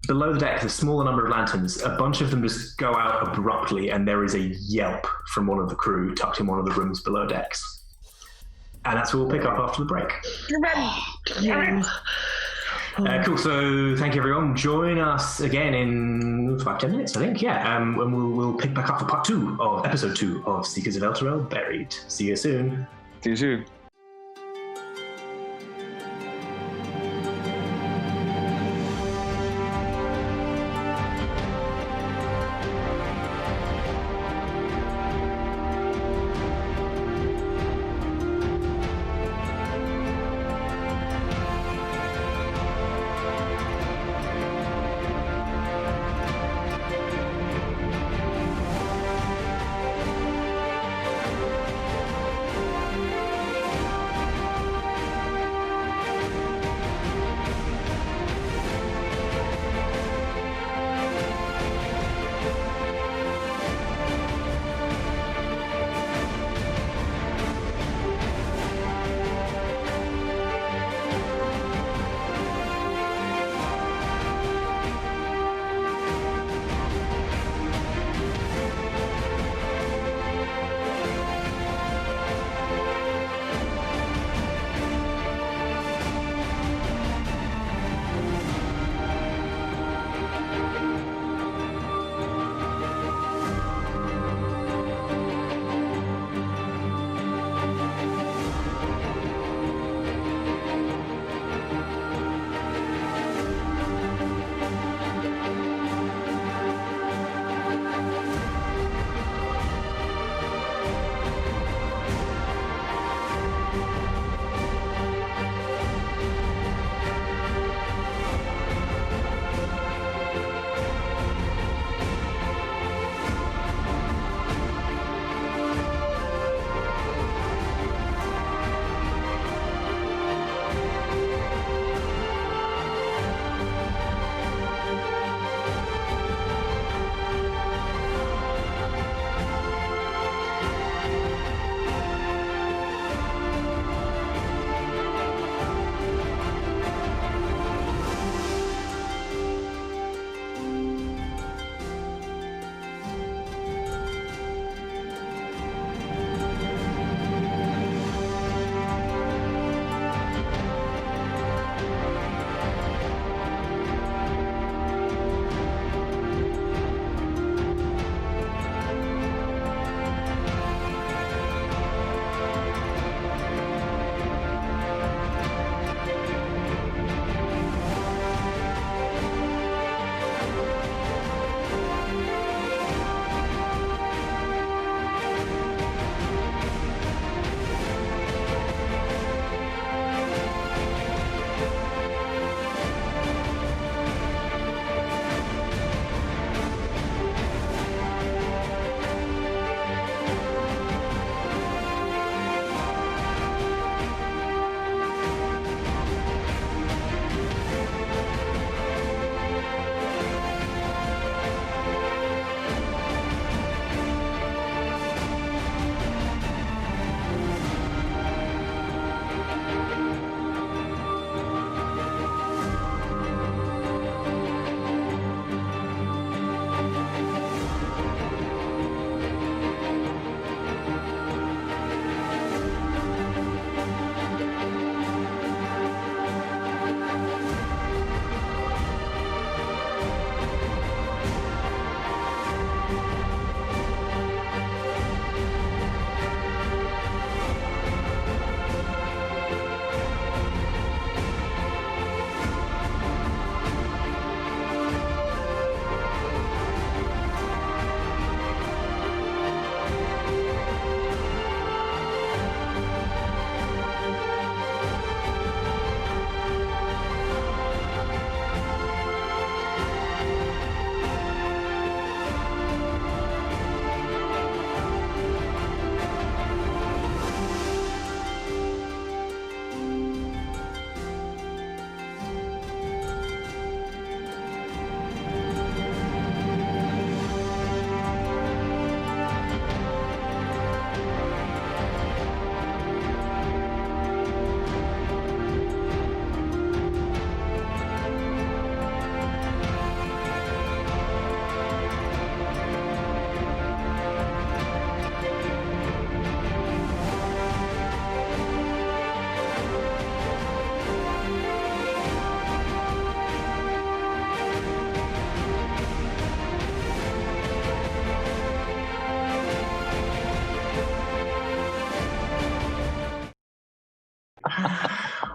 below the deck, the smaller number of lanterns, a bunch of them just go out abruptly, and there is a yelp from one of the crew tucked in one of the rooms below decks. And that's where we'll pick up after the break. Cool, so thank you everyone. Join us again in 5-10 minutes, I think. Yeah, and we'll pick back up for part 2 of episode 2 of Seekers of Elturel Buried. See you soon. See you soon.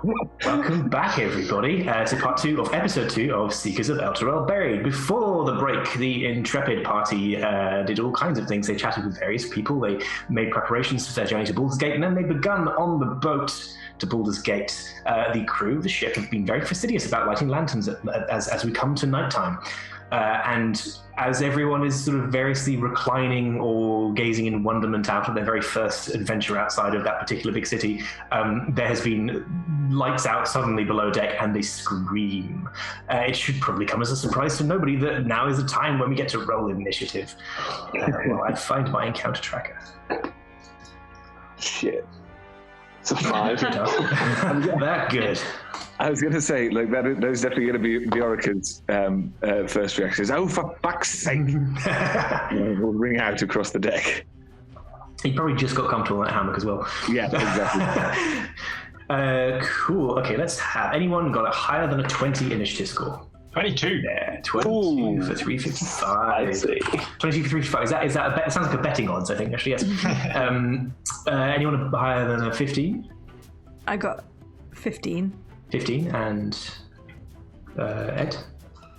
Welcome back, everybody, to part 2 of episode 2 of Seekers of Elturel Buried. Before the break, the intrepid party did all kinds of things. They chatted with various people. They made preparations for their journey to Baldur's Gate, and then they begun on the boat to Baldur's Gate. The crew of the ship have been very fastidious about lighting lanterns as we come to nighttime. And as everyone is sort of variously reclining or gazing in wonderment out of their very first adventure outside of that particular big city, there has been lights out suddenly below deck and they scream. It should probably come as a surprise to nobody that now is the time when we get to roll initiative. Well, I'd find my encounter tracker. Shit. It's a 5. That good. I was going to say, like, that was definitely going to be Viorica's first reaction. Is, oh, for fuck's sake! We'll ring out across the deck. He probably just got comfortable in that hammock as well. Yeah, exactly. Cool. Okay, let's have anyone got a higher than a 20 initiative score? 22. Yeah, 22 Ooh. for 355. I see. 22 for 355. Is that a bet? It sounds like a betting odds, I think, actually, yes. Anyone higher than a 15? I got 15. 15, and Ed?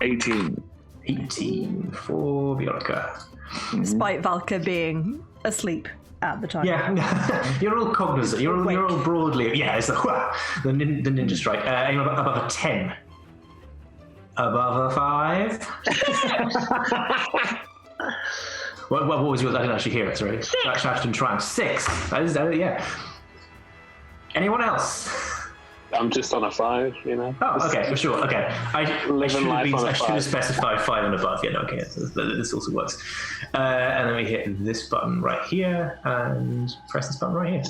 18. 18 for Viorica. Despite Valka being asleep at the time. Yeah, you're all cognizant. You're all broadly. Yeah, it's the ninja strike. Anyone above a 10? Above a 5? What was yours? I didn't actually hear it. Sorry. Shouted in triumph. 6. That is, yeah. Anyone else? I'm just on a 5, you know. Oh, okay, sure. Okay, I should have specified 5 and above. Yeah, no, okay, this also works. And then we hit this button right here and press this button right here.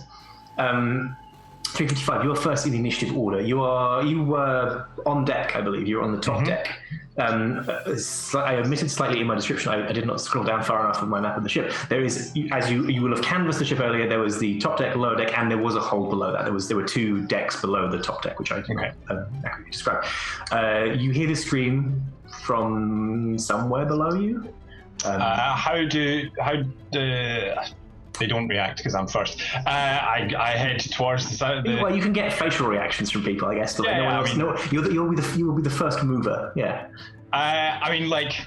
355. You are first in the initiative order. You were on deck, I believe. You were on the top deck. I omitted slightly in my description. I did not scroll down far enough on my map of the ship. There is, as you will have canvassed the ship earlier, there was the top deck, lower deck, and there was a hold below that. There were 2 decks below the top deck, which I can accurately describe. You hear the scream from somewhere below you. How do they don't react because I'm first. I head towards the side of the... Well, you can get facial reactions from people, I guess. You'll be the first mover. Yeah. I mean, like,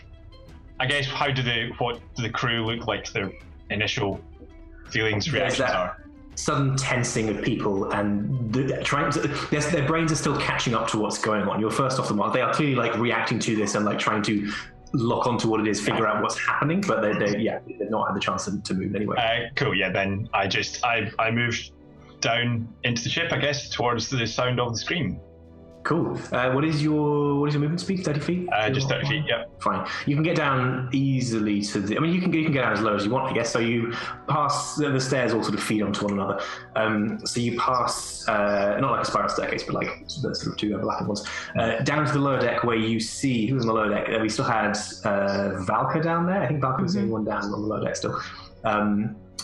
I guess what do the crew look like? Their initial feelings, reactions are. Sudden tensing of people, and their brains are still catching up to what's going on. You're first off the mark. They are clearly like reacting to this and like trying to lock onto what it is, figure out what's happening, but they've not had the chance to move anyway. Cool. Yeah. Then I moved down into the ship, I guess, towards the sound of the scream. Cool. What is your movement speed? 30 feet? Just 30 feet. Yeah. Fine. You can get down easily to the. I mean, you can get down as low as you want, I guess. So you pass the stairs, all sort of feed onto one another. So you pass not like a spiral staircase, but like the sort of 2 overlapping ones down to the lower deck, where you see who's on the lower deck. We still had Valka down there. I think Valka was the only one down on the lower deck still.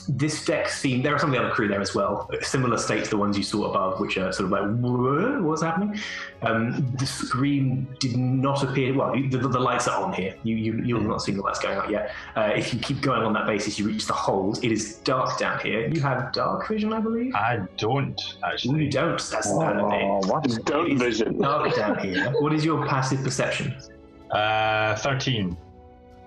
This deck seemed, there are some of the other crew there as well, similar state to the ones you saw above, which are sort of like, what's happening? The screen did not appear, well, the lights are on here. You're not seeing the lights going out yet. If you keep going on that basis, you reach the hold. It is dark down here. You have dark vision, I believe? I don't, actually. You don't. That's what is dark vision? Dark down here. What is your passive perception? 13.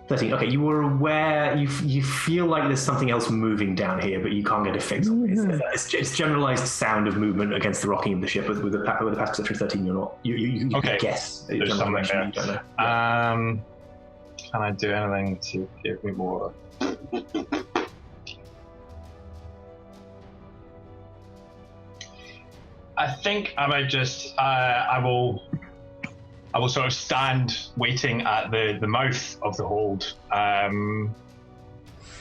13. Okay, you were aware. You feel like there's something else moving down here, but you can't get a fix on it. It's generalized sound of movement against the rocking of the ship. With a passive perception of 13, you're not. You can guess. There's something there. You don't know. Can I do anything to give me more? I think I might just. I will sort of stand waiting at the mouth of the hold,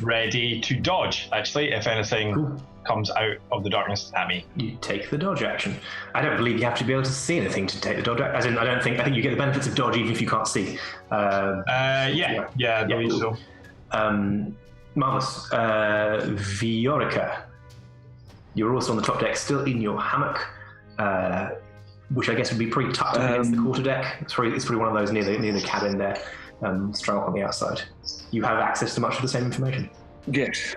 ready to dodge, actually, if anything comes out of the darkness at me. You take the dodge action. I don't believe you have to be able to see anything to take the dodge action. As in, I think you get the benefits of dodge even if you can't see. I believe so. Marvelous. Viorica, you're also on the top deck, still in your hammock. Which I guess would be pretty tucked up against the quarterdeck. It's probably one of those near the cabin there, strung up on the outside. You have access to much of the same information. Yes.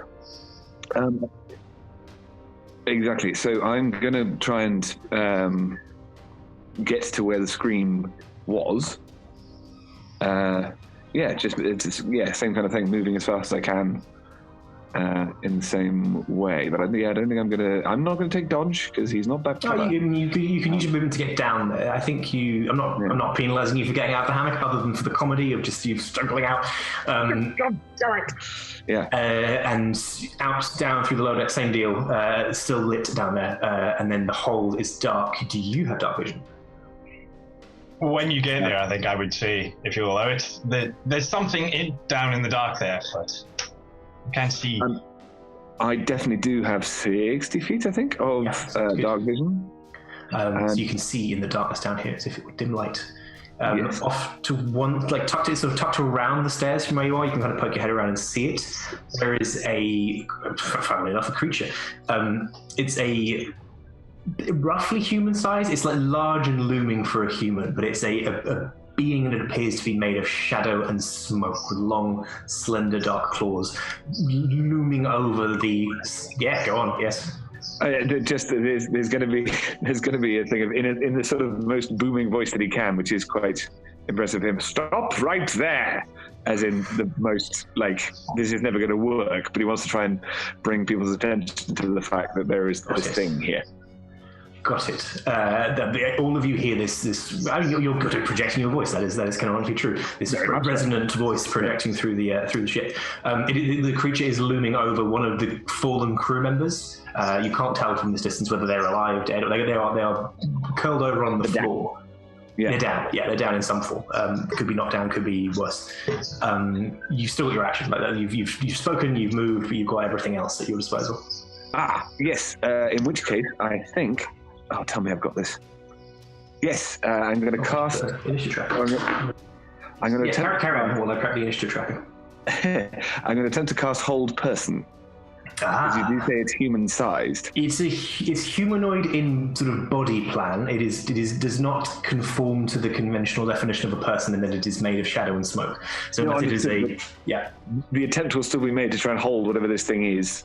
Exactly. So I'm going to try and get to where the scream was. Same kind of thing, moving as fast as I can in the same way. But I don't think I'm not gonna take dodge because he's not that clever. You can use your movement to get down there. I think I'm not penalising you for getting out of the hammock, other than for the comedy of just you struggling out. And out down through the lower deck, same deal. Still lit down there, and then the hold is dark. Do you have dark vision? When you get there, I think I would say, if you allow it, that there's something down in the dark there, but I can't see. I definitely do have 60 feet, I think, of dark vision. So you can see in the darkness down here, as if it were dim light. Off to one, like tucked around the stairs from where you are, you can kind of poke your head around and see it. There is funnily enough, a creature. It's a roughly human size. It's like large and looming for a human, but it's a being that appears to be made of shadow and smoke, with long, slender, dark claws looming over the. Yeah, go on. Yes. There's going to be a thing of in the sort of most booming voice that he can, which is quite impressive. Him, stop right there. As in the most, like, this is never going to work, but he wants to try and bring people's attention to the fact that there is this thing here. Got it. All of you hear this. I mean, you're good at projecting your voice. That is canonically true. This resonant voice projecting through the ship. The creature is looming over one of the fallen crew members. You can't tell from this distance whether they're alive, dead, or they are curled over on the floor. Yeah. They're down. Yeah, they're down in some form. Could be knocked down. Could be worse. You still got your action like that. You've spoken. You've moved. But you've got everything else at your disposal. Yes. In which case, I think. Oh, tell me I've got this. Yes, I'm going to cast... Initiative tracker. I'm going to attempt... Carry on while I crack the initiative tracker. I'm going to attempt to cast Hold Person. Because you do say it's human-sized. It's humanoid in sort of body plan. It does not conform to the conventional definition of a person in that it is made of shadow and smoke. So it is a... Yeah. The attempt will still be made to try and hold whatever this thing is.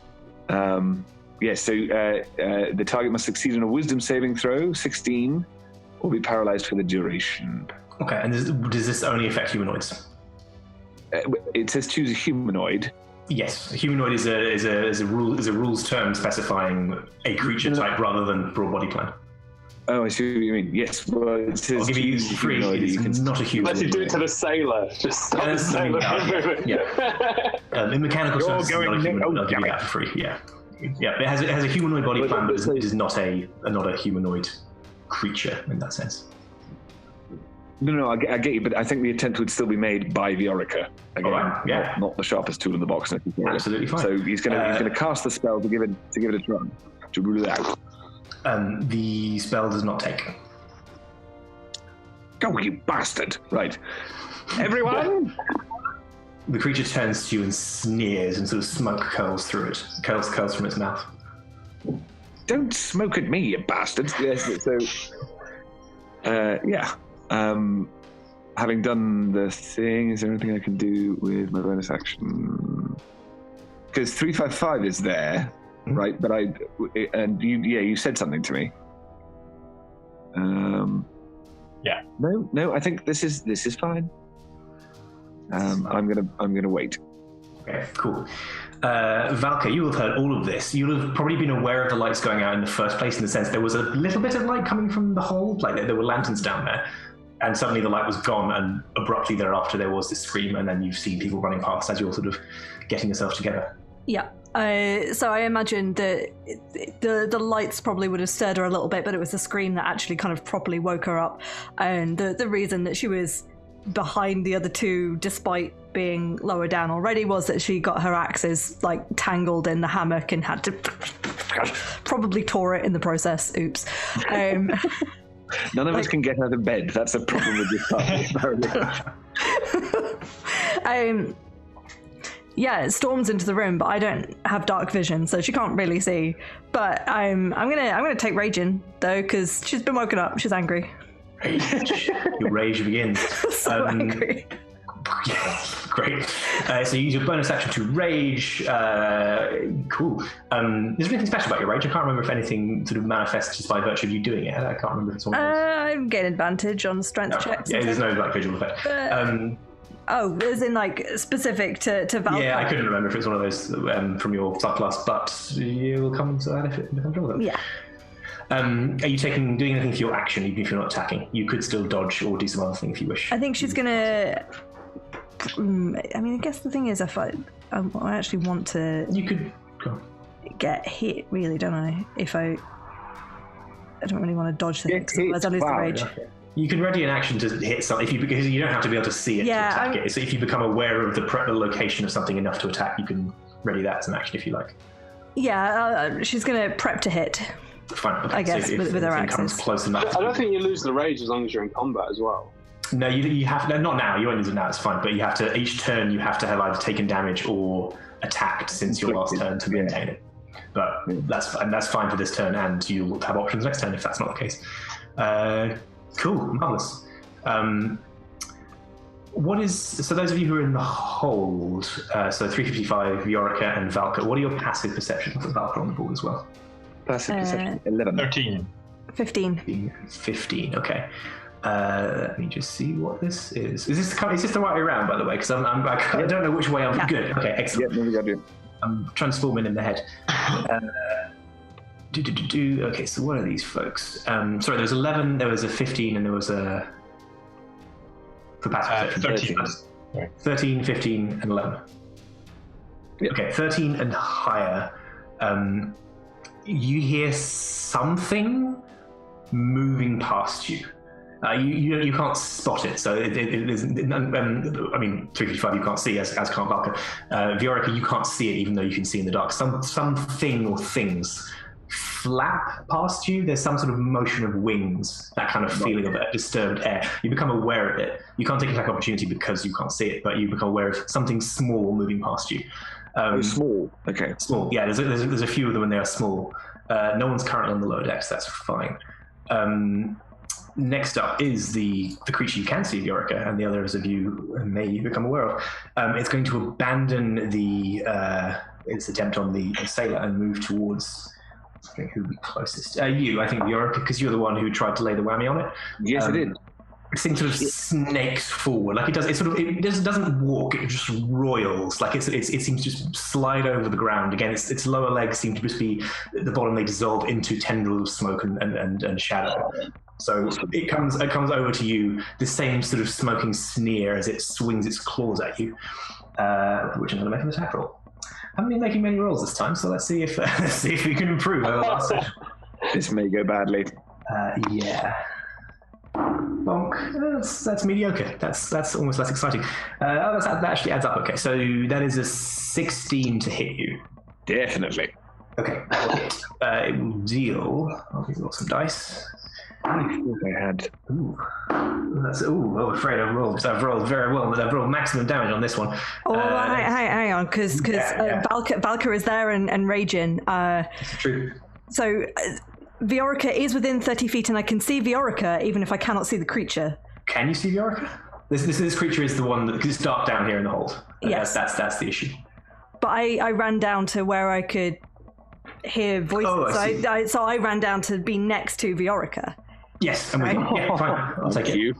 Yes, so the target must succeed on a wisdom saving throw, 16, or be paralyzed for the duration. Okay, and does this only affect humanoids? It says choose a humanoid. Yes, a humanoid is a rules term specifying a creature type rather than broad body plan. Oh, I see what you mean. Yes, well, it says I'll give you free. It's not a humanoid. Unless you do it to the sailor, just stop the sailor. In mechanical terms, it's not a humanoid. I'll give you that for free. Yeah. Yeah, it has a humanoid body plan, but it is not a humanoid creature in that sense. No, I get you, but I think the attempt would still be made by Viorica. Again, not the sharpest tool in the box necessarily. Absolutely fine. So he's going to cast the spell to give it a try, to rule it out. The spell does not take. Go, you bastard! Right, everyone. The creature turns to you and sneers, and sort of smoke curls through it. Curls from its mouth. Don't smoke at me, you bastard! Yes, so, having done the thing, is there anything I can do with my bonus action? Because 355 is there, right? But you said something to me. Yeah. No, I think this is fine. I'm gonna wait. Okay, cool. Valka, you will have heard all of this. You'll have probably been aware of the lights going out in the first place, in the sense there was a little bit of light coming from the hold, like there were lanterns down there, and suddenly the light was gone, and abruptly thereafter there was this scream, and then you've seen people running past as you're sort of getting yourself together. Yeah. So I imagine that the lights probably would have stirred her a little bit, but it was the scream that actually kind of properly woke her up, and the reason that she was behind the other two, despite being lower down already, was that she got her axes like tangled in the hammock and had to probably tore it in the process. Oops. None of us can get out of bed. That's a problem with this party. Yeah, it storms into the room, but I don't have dark vision, so she can't really see. But I'm gonna take raging though, because she's been woken up. She's angry. Your rage begins. So angry. Great. So you use your bonus action to rage. Cool. Is there anything special about your rage? I can't remember if anything sort of manifests just by virtue of you doing it. I can't remember if it's one of those. I'm getting advantage on strength checks. Yeah, there's no like visual effect. As in like specific to Valkyrie. Yeah, I couldn't remember if it's one of those from your subclass, but you will come to that if it becomes relevant. Yeah. Are you doing anything for your action, even if you're not attacking? You could still dodge or do some other thing if you wish. I think she's gonna. I mean, I guess the thing is, if I actually want to. You could go. Get hit, really, don't I? If I don't really want to dodge things, otherwise I lose the rage. Okay. You can ready an action to hit something because you don't have to be able to see it to attack it. So if you become aware of the location of something enough to attack, you can ready that as an action if you like. Yeah, she's going to prep to hit. Fine. Okay. I guess so with her axes. Comes close enough. I don't think you lose the rage as long as you're in combat as well. No, you have no, not now. You won't lose it now. It's fine. But you have to each turn. You have to have either taken damage or attacked since your last turn to maintain it. But that's fine for this turn, and you'll have options next turn if that's not the case. Cool, marvelous. So those of you who are in the hold, so 355, Viorica and Valka, what are your passive perceptions of Valka on the board as well? Passive perception, 11. 13. 15. 15, okay. Let me just see what this is. Is this the right way around, by the way? Because I don't know which way I'm good. Okay, excellent. Yeah, maybe I do. I'm transforming in the head. Okay, so what are these folks? Sorry, there was 11, there was a 15, and there was a... For passive perception. 13. 13, 15, and 11. Yep. Okay, 13 and higher. You hear something moving past you. You can't spot it, so it is. I mean, 355 you can't see as can't Valka. Viorica, you can't see it, even though you can see in the dark. Something or things flap past you. There's some sort of motion of wings, that kind of feeling of disturbed air. You become aware of it. You can't take attack opportunity because you can't see it, but you become aware of something small moving past you. Small. Okay. Small. Yeah. There's a few of them, and they are small. No one's currently on the lower decks. That's fine. Next up is the creature you can see, Viorica, and the others of you may become aware of. It's going to abandon its attempt on the sailor and move towards. I think who would be closest? You, I think, Viorica, because you're the one who tried to lay the whammy on it. Yes, I did. This thing sort of snakes forward, like it does. It doesn't walk. It just roils, like it seems to just slide over the ground. Again, its lower legs seem to just be at the bottom. They dissolve into tendrils of smoke and shadow. So it comes over to you, the same sort of smoking sneer as it swings its claws at you. Which I'm going to make an attack roll. I haven't been making many rolls this time, so let's see if we can improve over the last session. This may go badly. Yeah. Bonk. That's mediocre. That's almost less exciting. That actually adds up. Okay, so that is a 16 to hit you. Definitely. Okay. It will deal. I'll roll some dice. I thought I had. I'm afraid I've rolled very well. I've rolled maximum damage on this one. Hang on, because Valka is there and raging. That's true. So Viorica is within 30 feet, and I can see Viorica even if I cannot see the creature. Can you see Viorica? This creature is the one because it's dark down here in the hold. Yes, that's the issue. But I ran down to where I could hear voices. So I ran down to be next to Viorica. Yes, I'm with you. Yeah, fine. I'll take it.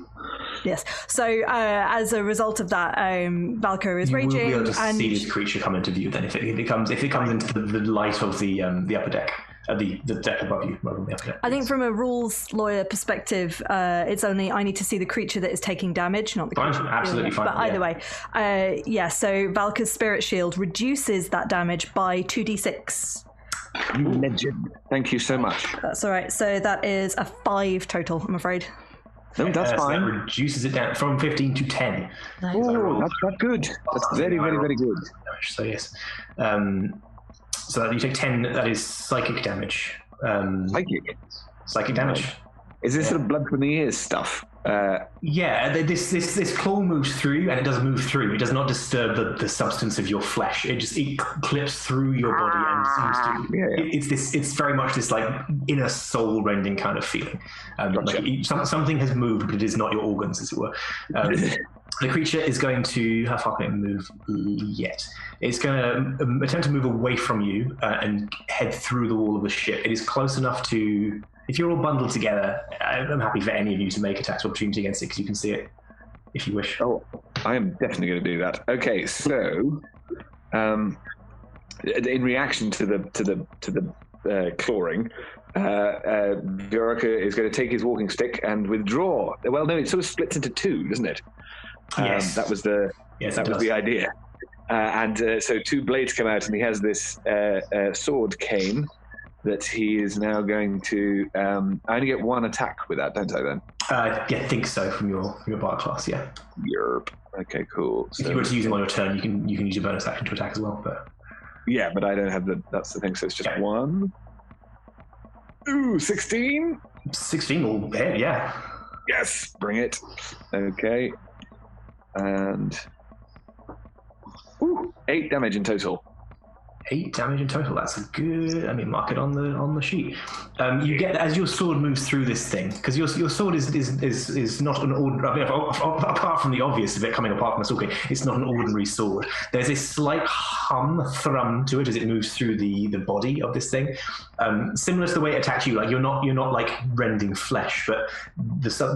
Yes. So as a result of that, Valka is raging. You will be able to and see this creature come into view. Then, if it comes into the light of the upper deck, the deck above you, rather than the upper deck. I think from a rules lawyer perspective, it's only I need to see the creature that is taking damage, not the creature. Fine, absolutely fine. But either way, So Valka's spirit shield reduces that damage by 2d6. You legend. Thank you so much. That's all right. So that is a 5 total, I'm afraid. No, that's fine. So that reduces it down from 15 to 10. Nice. Oh, that's not good. That's very, very, very good. So yes. So that you take 10. That is psychic damage. Psychic damage. Is this sort of blood from the ears stuff? This claw moves through, and it does move through. It does not disturb the substance of your flesh. It clips through your body and seems to. It's very much this like inner soul rending kind of feeling. Gotcha. Like something has moved, but it is not your organs, as it were. The creature is going to... How far can it move yet? It's going to attempt to move away from you and head through the wall of the ship. It is close enough to... If you're all bundled together, I'm happy for any of you to make attacks of opportunity against it because you can see it if you wish. Oh, I am definitely going to do that. Okay, so in reaction to the clawing, Viorica is going to take his walking stick and withdraw. Well, no, it sort of splits into two, doesn't it? Yes. That was the idea. So two blades come out, and he has this sword cane that he is now going to... I only get one attack with that, don't I, then? I think so, from your bar class, yeah. Yerp. Okay, cool. If you were to use them on your turn, you can use your bonus action to attack as well. But yeah, but I don't have that's the thing, so it's just one. Ooh, 16? 16 will hit, yeah. Yes, bring it. Okay. And... 8 damage in total. 8 damage in total. That's a good. Mark it on the sheet. You get as your sword moves through this thing, because your sword is not an ordinary. Apart from the obvious of it coming apart from a sword, it's not an ordinary sword. There's a slight thrum to it as it moves through the body of this thing, similar to the way it attacks you. Like you're not like rending flesh, but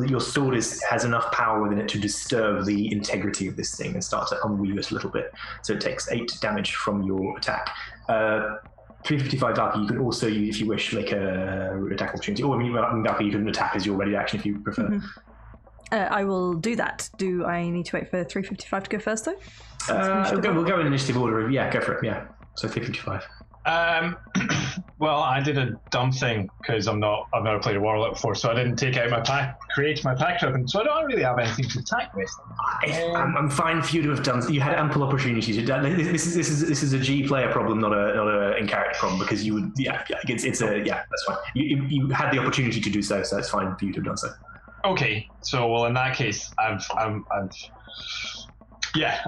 your sword has enough power within it to disturb the integrity of this thing and start to unweave it a little bit. So it takes 8 damage from your attack. 355 Darky, you can also use, if you wish, like a attack opportunity. Or Darky, you can attack as your ready action if you prefer. Mm-hmm. I will do that. Do I need to wait for 355 to go first, though? We'll go in initiative order. Yeah, go for it. Yeah, so 355. Well, I did a dumb thing because I've never played a warlock before, so I didn't create my pack weapon, so I don't really have anything to attack with. I'm fine for you to have done. You had ample opportunity to do. This is a G player problem, not a in character problem, because you would. That's fine. You had the opportunity to do so it's fine for you to have done so. Okay, so well in that case, I'm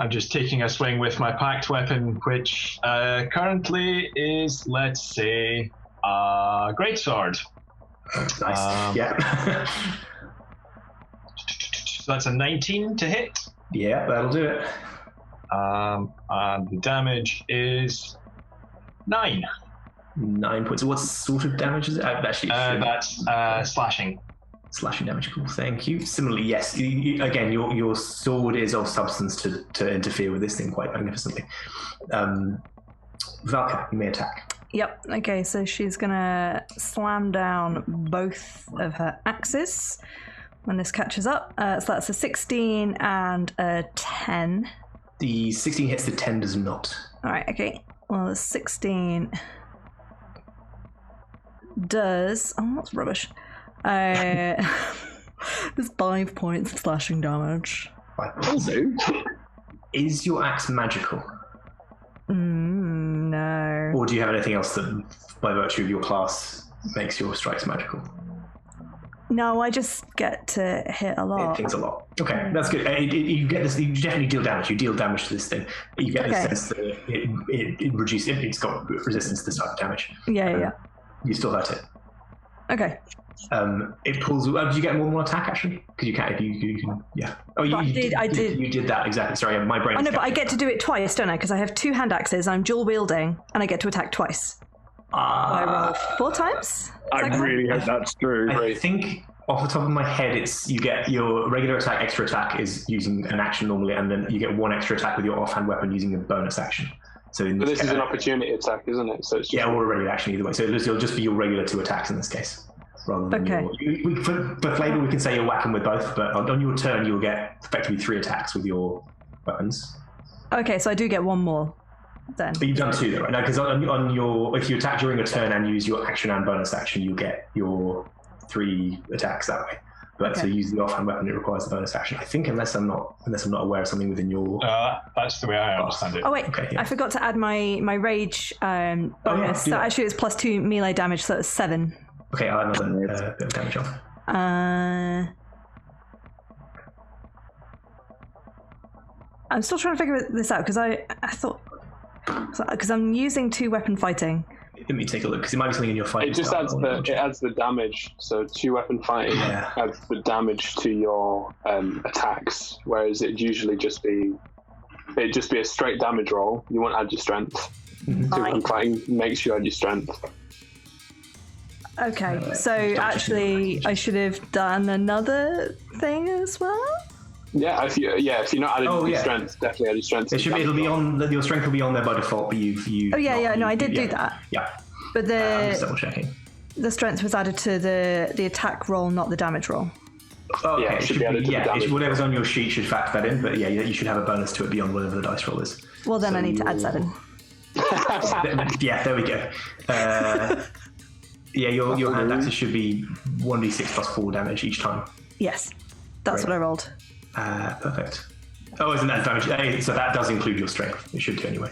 just taking a swing with my packed weapon, which currently is, let's say, a greatsword. Nice. Yeah. So that's a 19 to hit. Yeah, that'll do it. And the damage is 9. 9 points. What sort of damage is it? That's slashing. Slashing damage, cool, thank you. Similarly, yes, again, your sword is of substance to interfere with this thing quite magnificently. Valka, you may attack. Yep, okay, so she's gonna slam down both of her axes when this catches up. So that's a 16 and a 10. The 16 hits, the 10 does not. Alright, okay. Well, the 16 does... Oh, that's rubbish. There's 5 points of slashing damage. 5 points. Is your axe magical? No. Or do you have anything else that, by virtue of your class, makes your strikes magical? No, I just get to hit a lot. It things a lot. Okay, that's good. You get this. You definitely deal damage. You deal damage to this thing. You get the sense that it reduces. It's got resistance to this type of damage. Yeah. You still hurt it. Okay. It pulls. Did you get more than one attack actually? Because you can. If you can. Yeah. Oh, I did. You did that exactly. Sorry, my brain. I know, but I get to do it twice, don't I? Because I have 2 hand axes. I'm dual wielding, and I get to attack twice. I roll 4 times. I really hope that's true. I think off the top of my head, you get your regular attack, extra attack is using an action normally, and then you get 1 extra attack with your offhand weapon using a bonus action. So this is an opportunity attack, isn't it? So it's just or a regular action either way. So it'll just be your regular 2 attacks in this case. Rather than for flavor, we can say you're whacking with both, but on your turn, you'll get effectively 3 attacks with your weapons. Okay, so I do get 1 more then. But you've done 2 though, right? No, because on your if you attack during a turn and use your action and bonus action, you get your 3 attacks that way. But to use the offhand weapon, it requires the bonus action. I think unless I'm not aware of something within your. That's the way I understand it. Oh wait, I forgot to add my rage bonus. Yeah, so actually, it was +2 melee damage, so it's 7. Okay, I'll add another bit of damage on. I'm still trying to figure this out because I thought, because I'm using 2 weapon fighting. Let me take a look, because it might be something in your fight. It just adds the damage. So 2-weapon fighting adds the damage to your attacks, whereas it'd usually just be a straight damage roll. You won't add your strength. 2-weapon fighting makes you add your strength. Okay, so actually, I should have done another thing as well. Yeah, if you're not adding your strength, definitely add your strength. It'll be on. Your strength will be on there by default, but you. Oh yeah, no, I did do that. Yeah. But I'm just double checking. The strength was added to the attack roll, not the damage roll. Okay, it should be added to the damage. Whatever's on your sheet should factor that in, but you should have a bonus to it beyond whatever the dice roll is. Well, then I need to add 7. Yeah, there we go. Your hand axes should be 1d6 plus 4 damage each time. Yes, that's what I rolled. Perfect. Oh, isn't that damage? So that does include your strength. It should do anyway.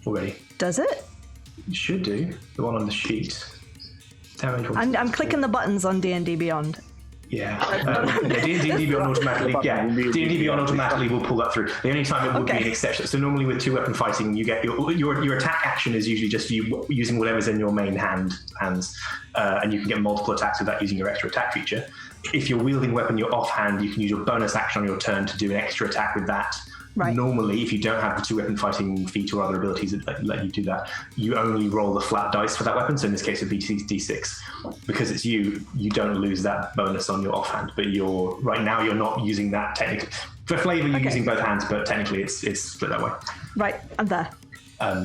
Already. Does it? It should do. The one on the sheet. Damage. I'm clicking the buttons on D&D Beyond. Yeah. D&D Beyond automatically. Yeah. D&D Beyond automatically will pull that through. The only time it would be an exception. So normally with 2-weapon fighting, you get your attack action is usually just you using whatever's in your main hands, and you can get multiple attacks without using your extra attack feature. If you're wielding a weapon, you're offhand, you can use your bonus action on your turn to do an extra attack with that. Right. Normally, if you don't have the 2-weapon fighting feat or other abilities that let you do that, you only roll the flat dice for that weapon. So in this case, it would be D6. Because it's you don't lose that bonus on your offhand. But right now you're not using that technically. For flavor, you're using both hands, but technically it's split that way. Right, I'm there.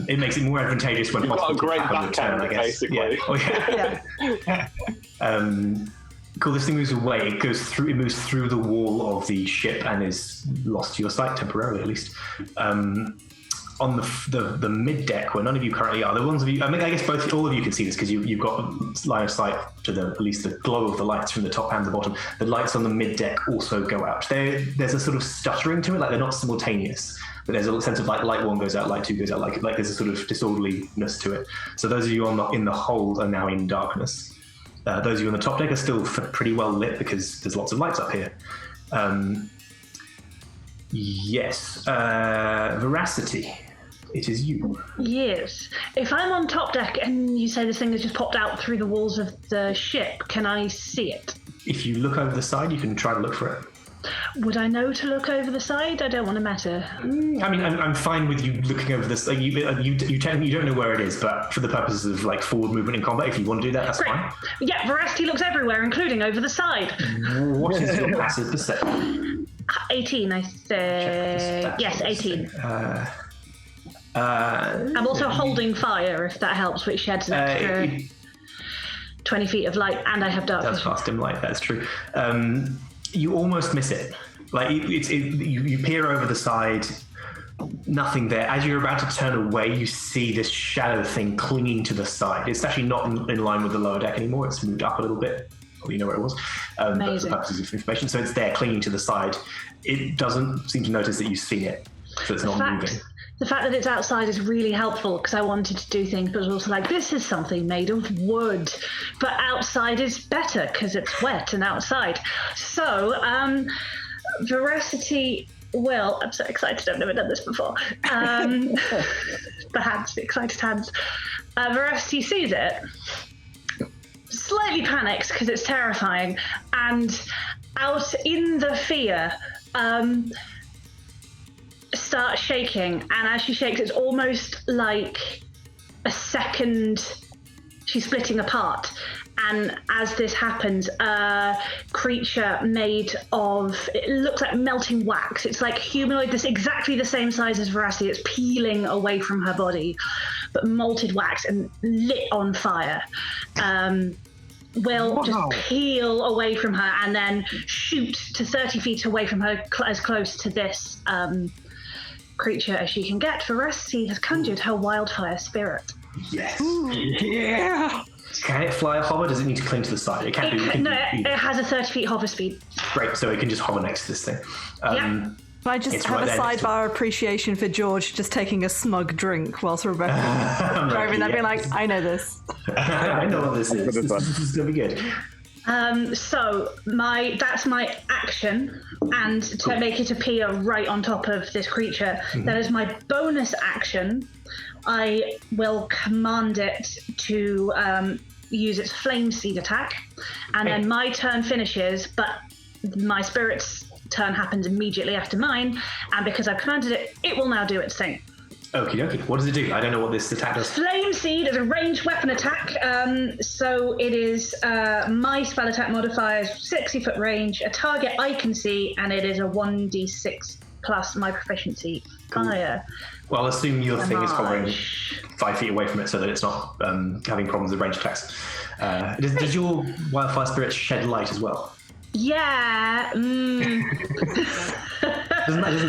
It makes it more advantageous when you've got a great backhand, I guess. Basically. Yeah. Cool. This thing moves away. It moves through the wall of the ship and is lost to your sight temporarily, at least. On the mid deck, where none of you currently are, the ones of you. I mean, I guess all of you can see this because you've got line of sight to at least the glow of the lights from the top and the bottom. The lights on the mid deck also go out. There's a sort of stuttering to it, like they're not simultaneous. But there's a sense of like light 1 goes out, light 2 goes out, like there's a sort of disorderliness to it. So those of you in the hold are now in darkness. Those of you on the top deck are still pretty well lit because there's lots of lights up here. Yes. Veracity, it is you. Yes. If I'm on top deck and you say this thing has just popped out through the walls of the ship, can I see it? If you look over the side, you can try to look for it. Would I know to look over the side? I don't want to matter. I mean, I'm fine with you looking over this. You don't know where it is, but for the purposes of like forward movement in combat, if you want to do that, that's fine. Yeah, Veracity looks everywhere, including over the side. What is your passive perception? 18, I think. Yes, 18. I'm also holding fire, if that helps, which sheds an extra 20 feet of light, and I have dark vision. That's fast dim light, that's true. You almost miss it. Like you peer over the side, nothing there. As you're about to turn away, you see this shadow thing clinging to the side. It's actually not in line with the lower deck anymore. It's moved up a little bit. Well, you know where it was. But for purposes of information, so it's there clinging to the side. It doesn't seem to notice that you've seen it, so it's not moving. The fact that it's outside is really helpful because I wanted to do things, but it's also like, this is something made of wood. But outside is better because it's wet and outside. So, Veracity will... I'm so excited, I've never done this before. The excited hands. Veracity sees it, slightly panics because it's terrifying, and out in the fear... starts shaking, and as she shakes, it's almost like a second she's splitting apart. And as this happens, a creature made of, it looks like melting wax. It's like humanoid, this exactly the same size as Veracity. It's peeling away from her body, but molted wax and lit on fire. Will just peel away from her and then shoot to 30 feet away from her, as close to this creature as she can get. Veracity has conjured her wildfire spirit. Yes. Ooh. Yeah. Can it fly or hover? Does it need to cling to the side? It has a 30 feet hover speed. Great, so it can just hover next to this thing. I just have a sidebar appreciation for George just taking a smug drink whilst Rebecca driving that, being like, I know this. I know what this is. This is going to be good. So that's my action, and to make it appear right on top of this creature. Mm-hmm. That is my bonus action, I will command it to use its flame seed attack, and then my turn finishes, but my spirit's turn happens immediately after mine, and because I've commanded it, it will now do its thing. Okie dokie. What does it do? I don't know what this attack does. Flame Seed is a ranged weapon attack, so it is my spell attack modifier, 60-foot range, a target I can see, and it is a 1d6 plus my proficiency fire. Well, I'll assume your thing is hovering 5 feet away from it so that it's not having problems with ranged attacks. Does your Wildfire Spirit shed light as well? Yeah. It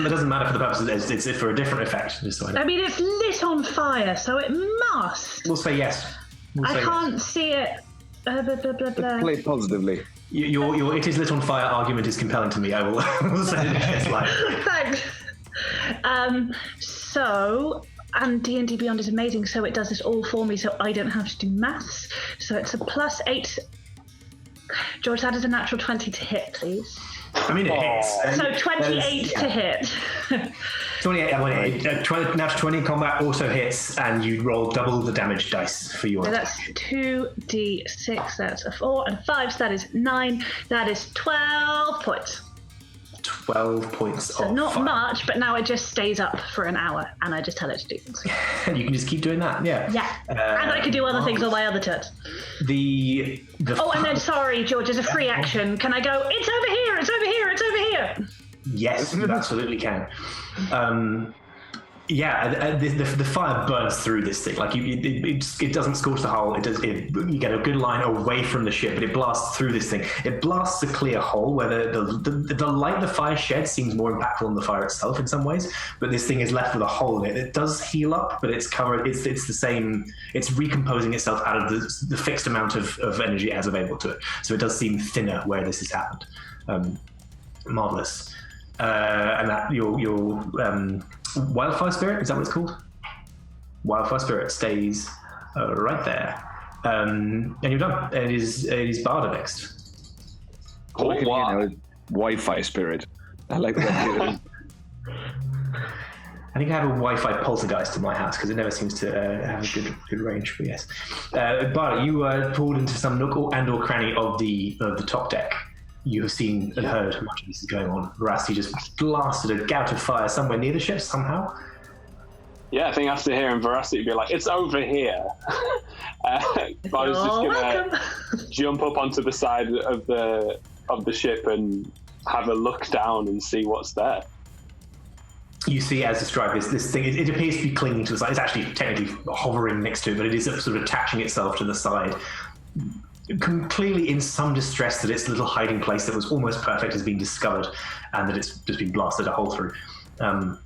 doesn't matter for the purposes. It's for a different effect. Just so I know. I mean, it's lit on fire, so it must. We'll say yes. I can't see it. Blah, blah, blah, blah. Play positively. Your it is lit on fire argument is compelling to me. I will say it's like. Thanks. And D&D Beyond is amazing, so it does this all for me, so I don't have to do maths. So it's a +8. George, that is a natural 20 to hit, please. I mean, it hits. So 28 to hit. 28. Natural 20 combat also hits, and you roll double the damage dice for your. So that's 2d6. That's a 4 and 5. So that is 9. That is 12 points. 12 points So of not fire. much, but now it just stays up for an hour, and I just tell it to do things. And you can just keep doing that. Yeah. Yeah. And I can do other things on my other turns. The And then, sorry, George, as a free action, can I go, it's over here, it's over here, it's over here? Yes, you absolutely can. The fire burns through this thing. Like it doesn't scorch the hull. You get a good line away from the ship, but it blasts through this thing. It blasts a clear hole where the light the fire sheds seems more impactful than the fire itself in some ways. But this thing is left with a hole in it. It does heal up, but it's covered. It's the same. It's recomposing itself out of the fixed amount of energy it has available to it. So it does seem thinner where this has happened. Marvelous. And that your Wildfire Spirit, is that what it's called? Wildfire Spirit stays right there. And you're done. It is Baldur next. Wi-Fi Spirit. I like that. I think I have a Wi-Fi poltergeist in my house because it never seems to have a good range. But yes, Baldur, you pulled into some nook or cranny of the top deck. You have seen and heard much of this is going on. Veracity just blasted a gout of fire somewhere near the ship somehow. Yeah, I think after hearing Veracity be like, it's over here. I was just gonna jump up onto the side of the ship and have a look down and see what's there. You see, as described, this thing, it appears to be clinging to the side. It's actually technically hovering next to it, but it is sort of attaching itself to the side. Clearly in some distress that its little hiding place that was almost perfect has been discovered and that it's just been blasted a hole through. Do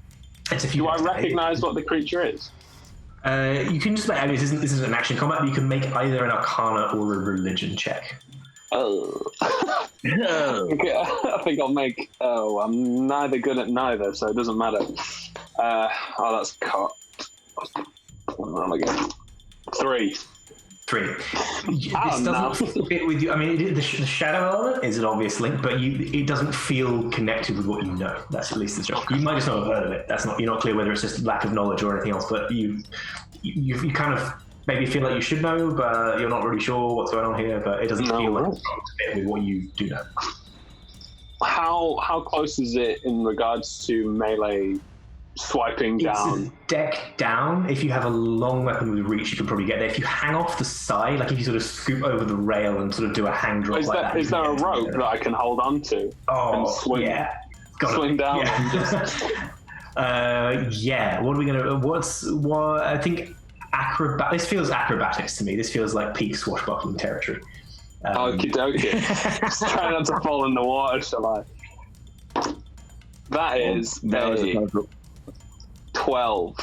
I recognise what the creature is? You can just make, this isn't an action combat, but you can make either an Arcana or a Religion check. Oh. I think I'll make... I'm neither good at neither, so it doesn't matter. That's cut. What am I getting? 3. This doesn't fit with you. I mean, the shadow element is an obvious link, but it doesn't feel connected with what you know. That's at least the joke. You might just not have heard of it. You're not clear whether it's just lack of knowledge or anything else. But you kind of maybe feel like you should know, but you're not really sure what's going on here. But it doesn't feel like it's fit with what you do know. How close is it in regards to melee? Swiping down. It's deck down. If you have a long weapon with reach, you can probably get there. If you hang off the side, like if you sort of scoop over the rail and sort of do a hang drop is there a rope that I can hold on to and swing, swing down? Yeah. What are we gonna? I think this feels acrobatics to me. This feels like peak swashbuckling territory. Okie dokie. Just try not to fall in the water, shall I? That is 12.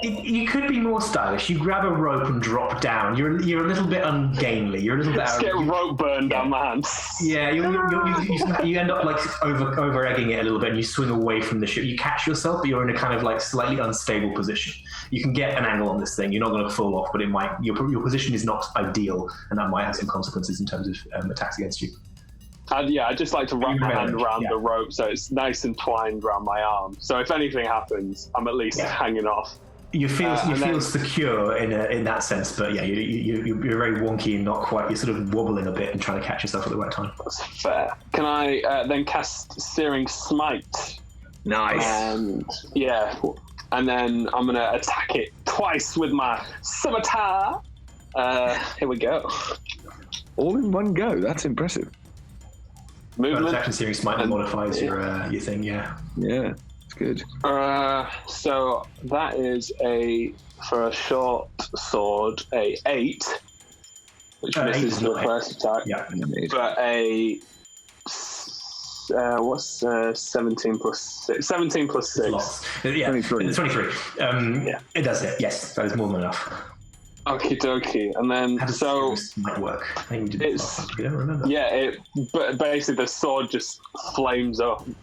You could be more stylish. You grab a rope and drop down. You're a little bit ungainly. You're a little bit. Just get rope burned down my hands. Yeah, you end up like over egging it a little bit, and you swing away from the ship. You catch yourself, but you're in a kind of like slightly unstable position. You can get an angle on this thing. You're not going to fall off, but it might. Your position is not ideal, and that might have some consequences in terms of attacks against you. I just like to wrap my hand around the rope so it's nice and twined around my arm. So if anything happens, I'm at least hanging off. You feel secure in that sense, but yeah, you're very wonky and not quite. You're sort of wobbling a bit and trying to catch yourself at the right time. That's fair. Can I then cast Searing Smite? Nice. And then I'm gonna attack it twice with my scimitar. Here we go. All in one go. That's impressive. Movement. Attack and Searing Smite modifies your thing. Yeah. Yeah, it's good. So that is for a short sword, a 8, which misses the first attack. Yeah. But what's 17 plus 6? 17 plus 6. Lots. Yeah, 23. It does it. Yes, that is more than enough. Okie dokie. And then so might work. I think we did it last time. We don't remember. Yeah, but basically the sword just flames on,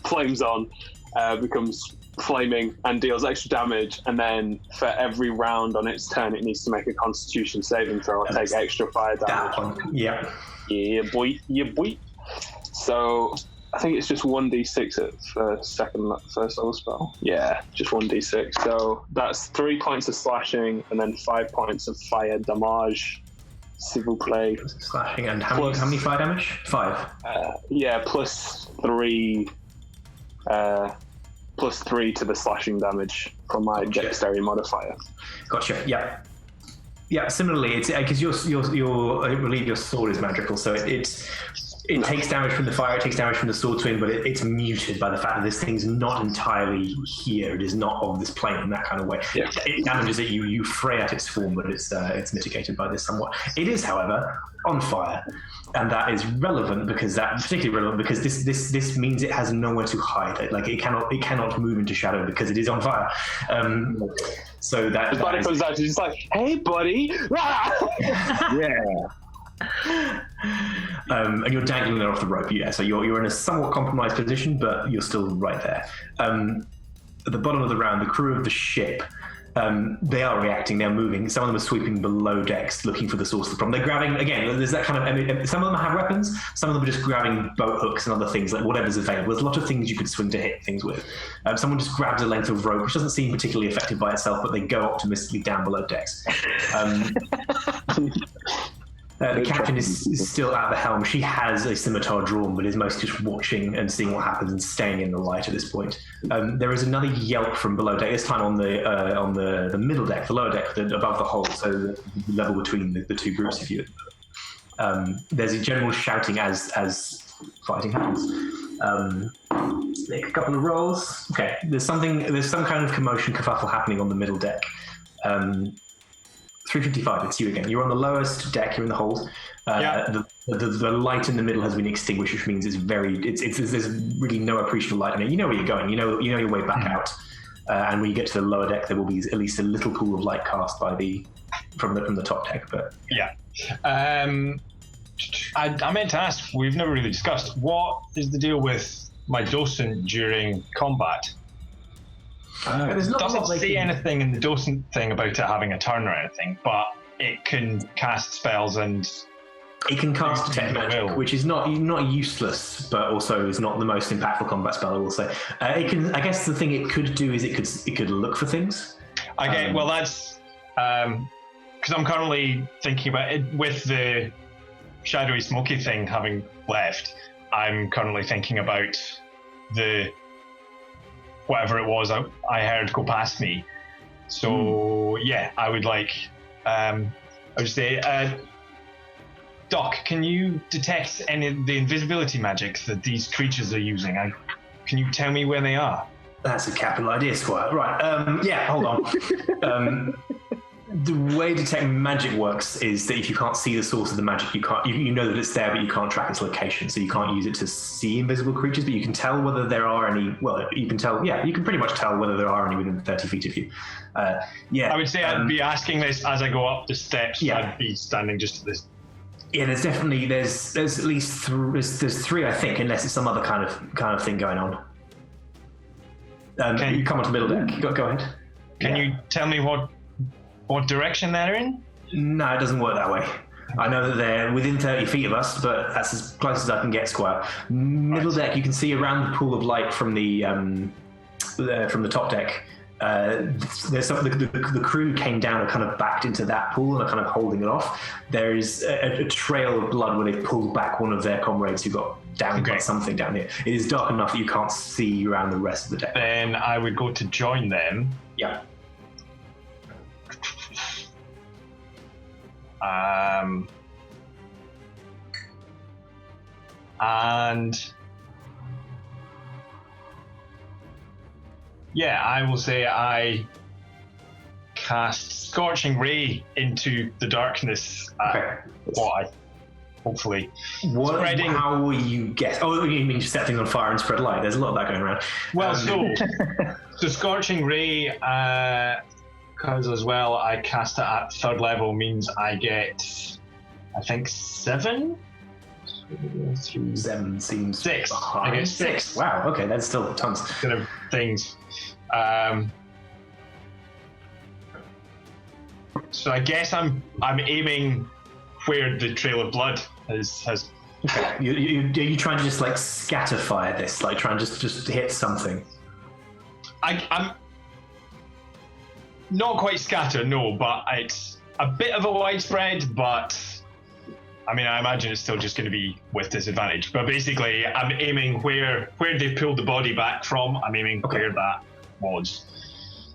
becomes flaming and deals extra damage, and then for every round on its turn it needs to make a Constitution saving throw and take extra fire damage. Yeah. Yeah, boy. So I think it's just 1d6 at first level spell. Yeah, just 1d6. So that's 3 points of slashing and then 5 points of fire damage. S'il vous plaît. Slashing and how many fire damage? 5. Plus 3. Plus 3 to the slashing damage from my dexterity modifier. Gotcha. Yeah. Yeah. Similarly, it's because I believe your sword is magical, so it takes damage from the fire, it takes damage from the sword swing, but it's muted by the fact that this thing's not entirely here. It is not on this plane in that kind of way. Yeah. It damages it, you fray at its form, but it's mitigated by this somewhat. It is, however, on fire, and that is relevant because this means it has nowhere to hide. It cannot move into shadow because it is on fire. So that his body comes out, it's just like, hey, buddy! Yeah. And you're dangling there off the rope. Yeah, so you're in a somewhat compromised position, but you're still right there. At the bottom of the round, the crew of the ship, they are reacting. They're moving. Some of them are sweeping below decks, looking for the source of the problem. They're grabbing again. There's that kind of. Some of them have weapons. Some of them are just grabbing boat hooks and other things, like whatever's available. There's a lot of things you could swing to hit things with. Someone just grabs a length of rope, which doesn't seem particularly effective by itself, but they go optimistically down below decks. The captain is still at the helm. She has a scimitar drawn, but is mostly just watching and seeing what happens and staying in the light at this point. There is another yelp from below deck, this time on the middle deck, the lower deck, above the hull, so the level between the two groups of you. There's a general shouting as fighting happens. Make a couple of rolls. Okay, there's some kind of commotion, kerfuffle happening on the middle deck. 355, it's you again. You're on the lowest deck, you're in the hold. The light in the middle has been extinguished, which means there's really no appreciable light in it. You know where you're going, you know your way back out. And when you get to the lower deck, there will be at least a little pool of light cast from the top deck. But yeah. I meant to ask, we've never really discussed, what is the deal with my docent during combat? It doesn't say anything in the docent thing about it having a turn or anything, but it can cast spells and it can cast detect magic, which is not useless, but also is not the most impactful combat spell, I will say. It can. I guess the thing it could do is it could look for things. Okay, well that's because I'm currently thinking about it with the shadowy smoky thing having left. I'm currently thinking about the whatever it was I heard go past me. So yeah, I would like I would say Doc, can you detect any of the invisibility magic that these creatures are using? Can you tell me where they are? That's a capital idea, Squire. Right, yeah, hold on. The way detect magic works is that if you can't see the source of the magic, you know that it's there, but you can't track its location, so you can't use it to see invisible creatures, but you can tell whether there are any. Well, you can pretty much tell whether there are any within 30 feet of you. Yeah. I would say I'd be asking this as I go up the steps. Yeah. I'd be standing just at this. Yeah, there's at least there's 3, I think, unless it's some other kind of thing going on. You come onto middle deck. Go ahead. Can you tell me what direction they're in? No, it doesn't work that way. I know that they're within 30 feet of us, but that's as close as I can get, Squire. Middle deck, you can see around the pool of light from the top deck. the crew came down and kind of backed into that pool and are kind of holding it off. There is a trail of blood where they've pulled back one of their comrades who got downed by something down here. It is dark enough that you can't see around the rest of the deck. Then I would go to join them. Yeah. And yeah, I will say I cast Scorching Ray into the darkness. Okay. What I hopefully spreading. How will you guess? Oh, you mean set things on fire and spread light? There's a lot of that going around. Well, so Scorching Ray, because as well I cast it at 3rd level means I get, I think 7. 7 seems 6. high. I get 6. Wow. Okay, that's still tons. Kind of things. So I guess I'm aiming where the trail of blood has. Okay. Are you trying to just like scatter fire this? Like try and just hit something? I'm not quite scatter, no, but it's a bit of a widespread, but I mean, I imagine it's still just going to be with disadvantage. But basically, I'm aiming where they pulled the body back from. I'm aiming where that was.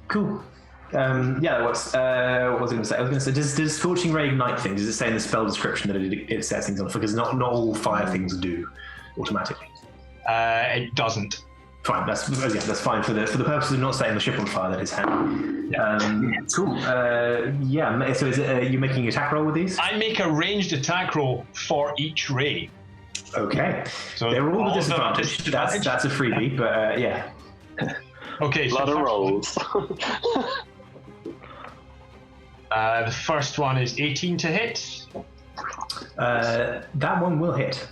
Cool. Yeah, that works. What was I going to say? Does Scorching Ray ignite things? Does it say in the spell description that it sets things on? Because not all fire things do automatically. It doesn't. Fine. That's fine for the purposes of not setting the ship on fire. That is handy. Cool. Yeah. So is it you making an attack roll with these? I make a ranged attack roll for each ray. Okay. So they're all with disadvantage. That's a freebie, but yeah. Okay. A lot of rolls. The first one is 18 to hit. That one will hit.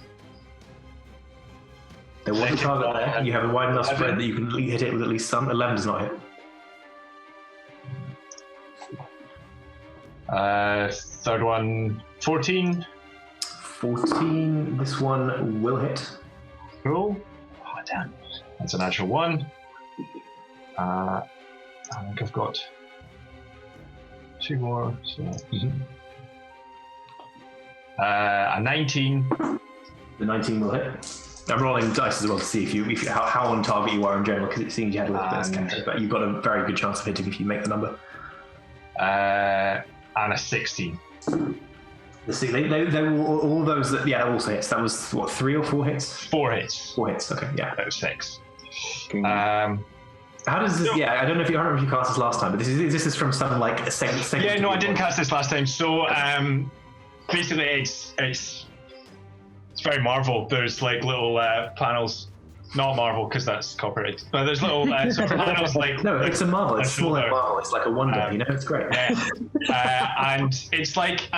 There was a target there. You have a wide enough spread that you can hit it with at least some. 11 does not hit. Third one, 14. 14. This one will hit. Cool. Oh, damn. That's a natural 1. I think I've got 2 more. So. A 19. The 19 will hit. I'm rolling dice as well to see if how on target you are in general, because it seems you had a little bit of scatter, but you've got a very good chance of hitting if you make the number. And a 16. They were all those that also hits. That was what, 3 or 4 hits? 4 hits. 4 hits. Okay, yeah. That was 6. How does this? Yeah, I don't know if you cast this last time, but this is from something like a second. Yeah, no, I didn't cast this last time. So basically, it's very Marvel. There's like little panels, not Marvel because that's copyrighted, but there's little sort of panels like. No, it's a Marvel. It's small like Marvel. It's like a wonder. It's great. Yeah. And it's like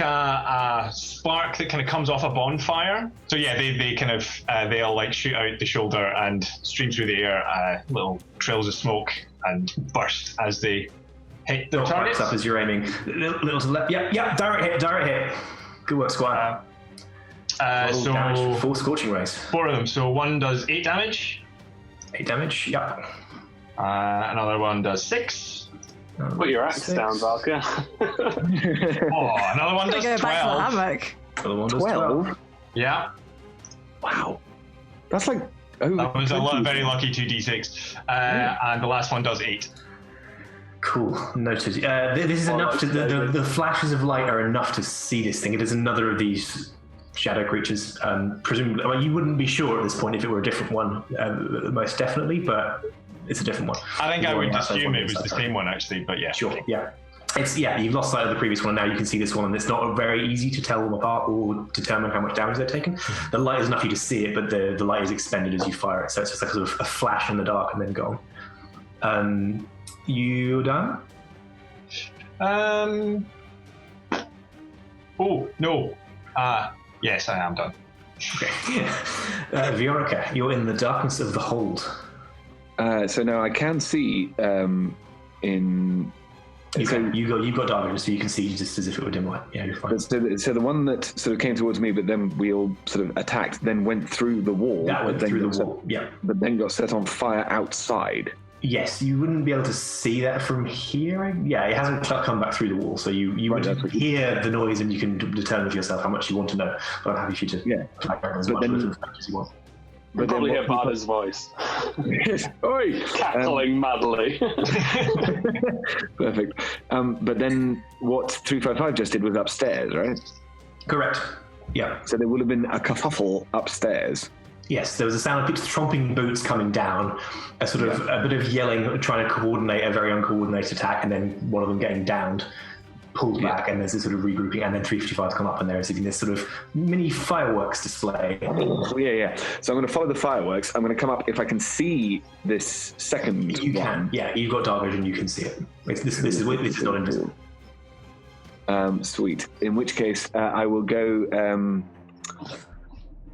a spark that kind of comes off a bonfire. So yeah, they kind of they'll like shoot out the shoulder and stream through the air, little trails of smoke and burst as they hit the targets. Up as you're aiming. Little to the left. Yeah. Direct hit. Good work, Squire. So damage for 4 scorching rays. 4 of them. So one does 8 damage. 8 damage. Yeah. Another one does 6. Put your axe down, Valka. Another one does 12. Back to the hammock. Another one does 12? Yeah. Wow. That's like... that was a very lucky 2d6. And the last one does 8. Cool. Noted. This is enough to... The flashes of light are enough to see this thing. It is another of these shadow creatures. Presumably... Well, you wouldn't be sure at this point if it were a different one, most definitely, but... It's a different one. I think I would assume it was the same one, actually, but yeah. Sure, yeah. You've lost sight of the previous one, and now you can see this one, and it's not very easy to tell them apart or determine how much damage they're taking. The light is enough for you to see it, but the light is expended as you fire it, so it's just like sort of a flash in the dark and then gone. You done? Oh, no. Yes, I am done. Okay. Viorica, you're in the darkness of the hold. So now I can see in You've got dark vision, so you can see just as if it were dim light. Yeah, you're fine. So the one that sort of came towards me, but then we all sort of attacked, then went through the wall. That went through the wall. Yeah. But then got set on fire outside. Yes, you wouldn't be able to see that from here. Yeah, it hasn't come back through the wall, so you would hear the noise, and you can determine for yourself how much you want to know. But I'm happy for you to flag as much as you want. But probably hear Barda's voice. Oi! Cackling madly. Perfect. But then what 355 just did was upstairs, right? Correct. Yeah. So there would have been a kerfuffle upstairs. Yes, there was a sound of people tromping boots coming down, a bit of yelling, trying to coordinate a very uncoordinated attack, and then one of them getting downed, pulled back, and there's this sort of regrouping, and then 355's come up, and they're sitting this sort of mini fireworks display. Yeah. So I'm going to follow the fireworks. I'm going to come up if I can see this second You can. Yeah, you've got dark vision. You can see it. This is not invisible. Sweet. In which case, I will go.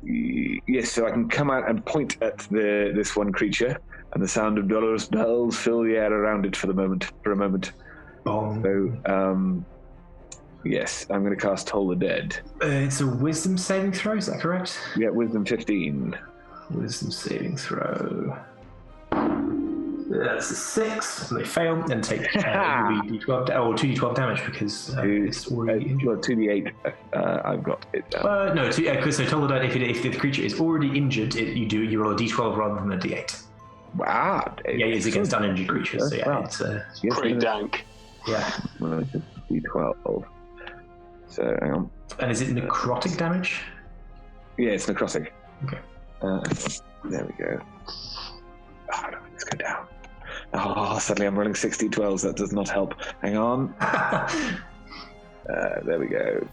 Yes, so I can come out and point at this one creature, and the sound of dolorous bells fill the air around it for a moment. Bong. So, yes, I'm going to cast Toll the Dead. It's a wisdom saving throw, is that correct? Yeah, wisdom 15. Wisdom saving throw. That's a 6. And they fail and take D12 or 2d12 damage because it's already injured. Well, 2d8. I've got it down. No, so Toll the Dead, if the creature is already injured, you roll a d12 rather than a d8. Wow. Yeah, it's against uninjured creatures, so yeah, it's pretty dank. Yeah. Well, it's d12. So, hang on. And is it necrotic damage? Yeah, it's necrotic. Okay. There we go. Oh, no, let's go down. Oh, suddenly I'm rolling 6d12s. That does not help. Hang on. There we go.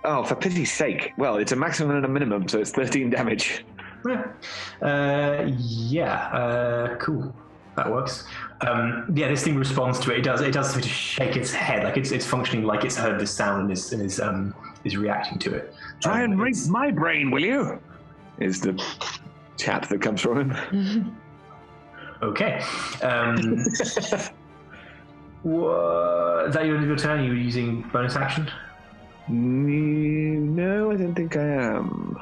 Oh, for pity's sake. Well, it's a maximum and a minimum, so it's 13 damage. Cool. That works. This thing responds to it. It does sort of shake its head, like it's functioning like it's heard this sound and is reacting to it. Try and rape my brain, will you? Is the chat that comes from him. Okay. Is that your turn? Are you using bonus action? No, I don't think I am.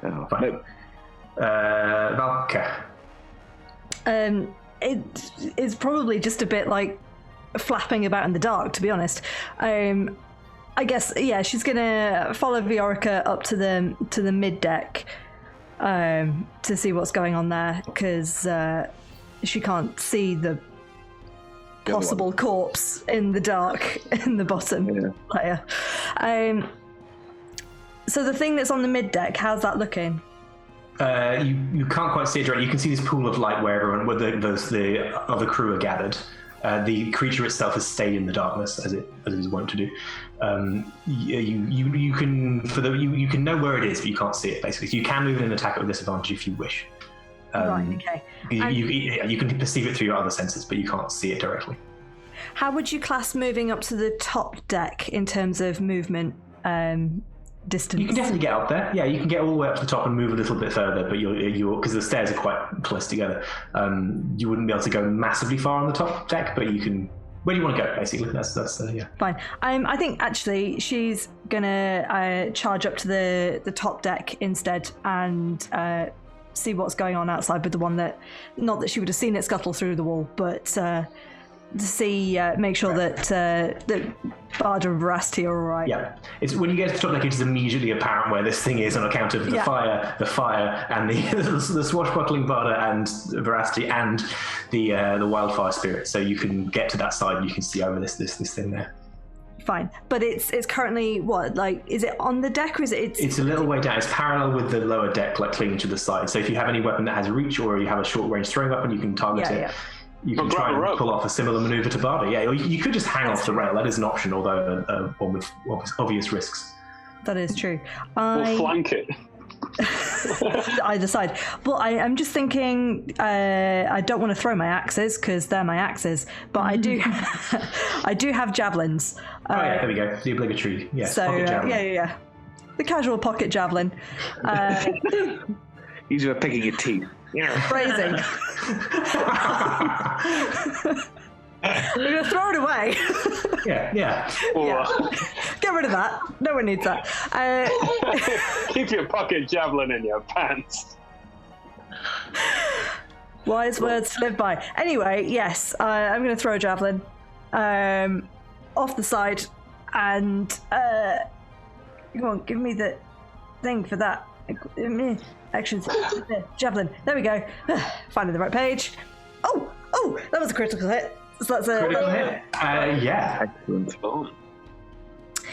Oh, fine. No. Valka. It's probably just a bit like flapping about in the dark, to be honest. I guess, yeah, she's gonna follow Viorica up to the mid deck to see what's going on there, because she can't see the possible corpse in the dark in the bottom layer. So the thing that's on the mid deck, how's that looking? You can't quite see it directly. You can see this pool of light where the other crew are gathered. The creature itself has stayed in the darkness as it is wont to do. You can know where it is, but you can't see it basically. So you can move in and attack it with disadvantage if you wish. Right. Okay. You can perceive it through your other senses, but you can't see it directly. How would you class moving up to the top deck in terms of movement distance? You can definitely get up there. Yeah, you can get all the way up to the top and move a little bit further, but you're because the stairs are quite close together. You wouldn't be able to go massively far on the top deck, but you can. Where do you want to go? Basically, that's yeah. Fine. I think actually she's gonna charge up to the top deck instead and see what's going on outside with the one that, not that she would have seen it scuttle through the wall, but to see, make sure that Baldur and Veracity are all right. Yeah, it's when you get to the top deck, it is immediately apparent where this thing is on account of the fire, and the swashbuckling Baldur and Veracity and the wildfire spirit. So you can get to that side, and you can see over this thing there. Fine, but it's currently what, like, is it on the deck or is it? It's a little way down. It's parallel with the lower deck, like clinging to the side. So if you have any weapon that has reach, or you have a short range throwing weapon, you can target it. Yeah. You can try and pull off a similar maneuver to Baldur. Yeah, or you could just hang off the rail. That is an option, although one with obvious risks. That is true. We'll flank it. Either side. Well, I'm just thinking. I don't want to throw my axes because they're my axes, but I do. I do have javelins. There we go. The obligatory. Yeah. So the casual pocket javelin. Easier picking your teeth. Phrasing. We're going to throw it away. Yeah. Get rid of that. No one needs that. Keep your pocket javelin in your pants. Wise words to live by. Anyway, yes, I'm going to throw a javelin off the side, and come on, give me the thing for that. Actions. Javelin. There we go. Finding the right page. Oh, that was a critical hit. So that's a critical hit. Yeah. Excellent.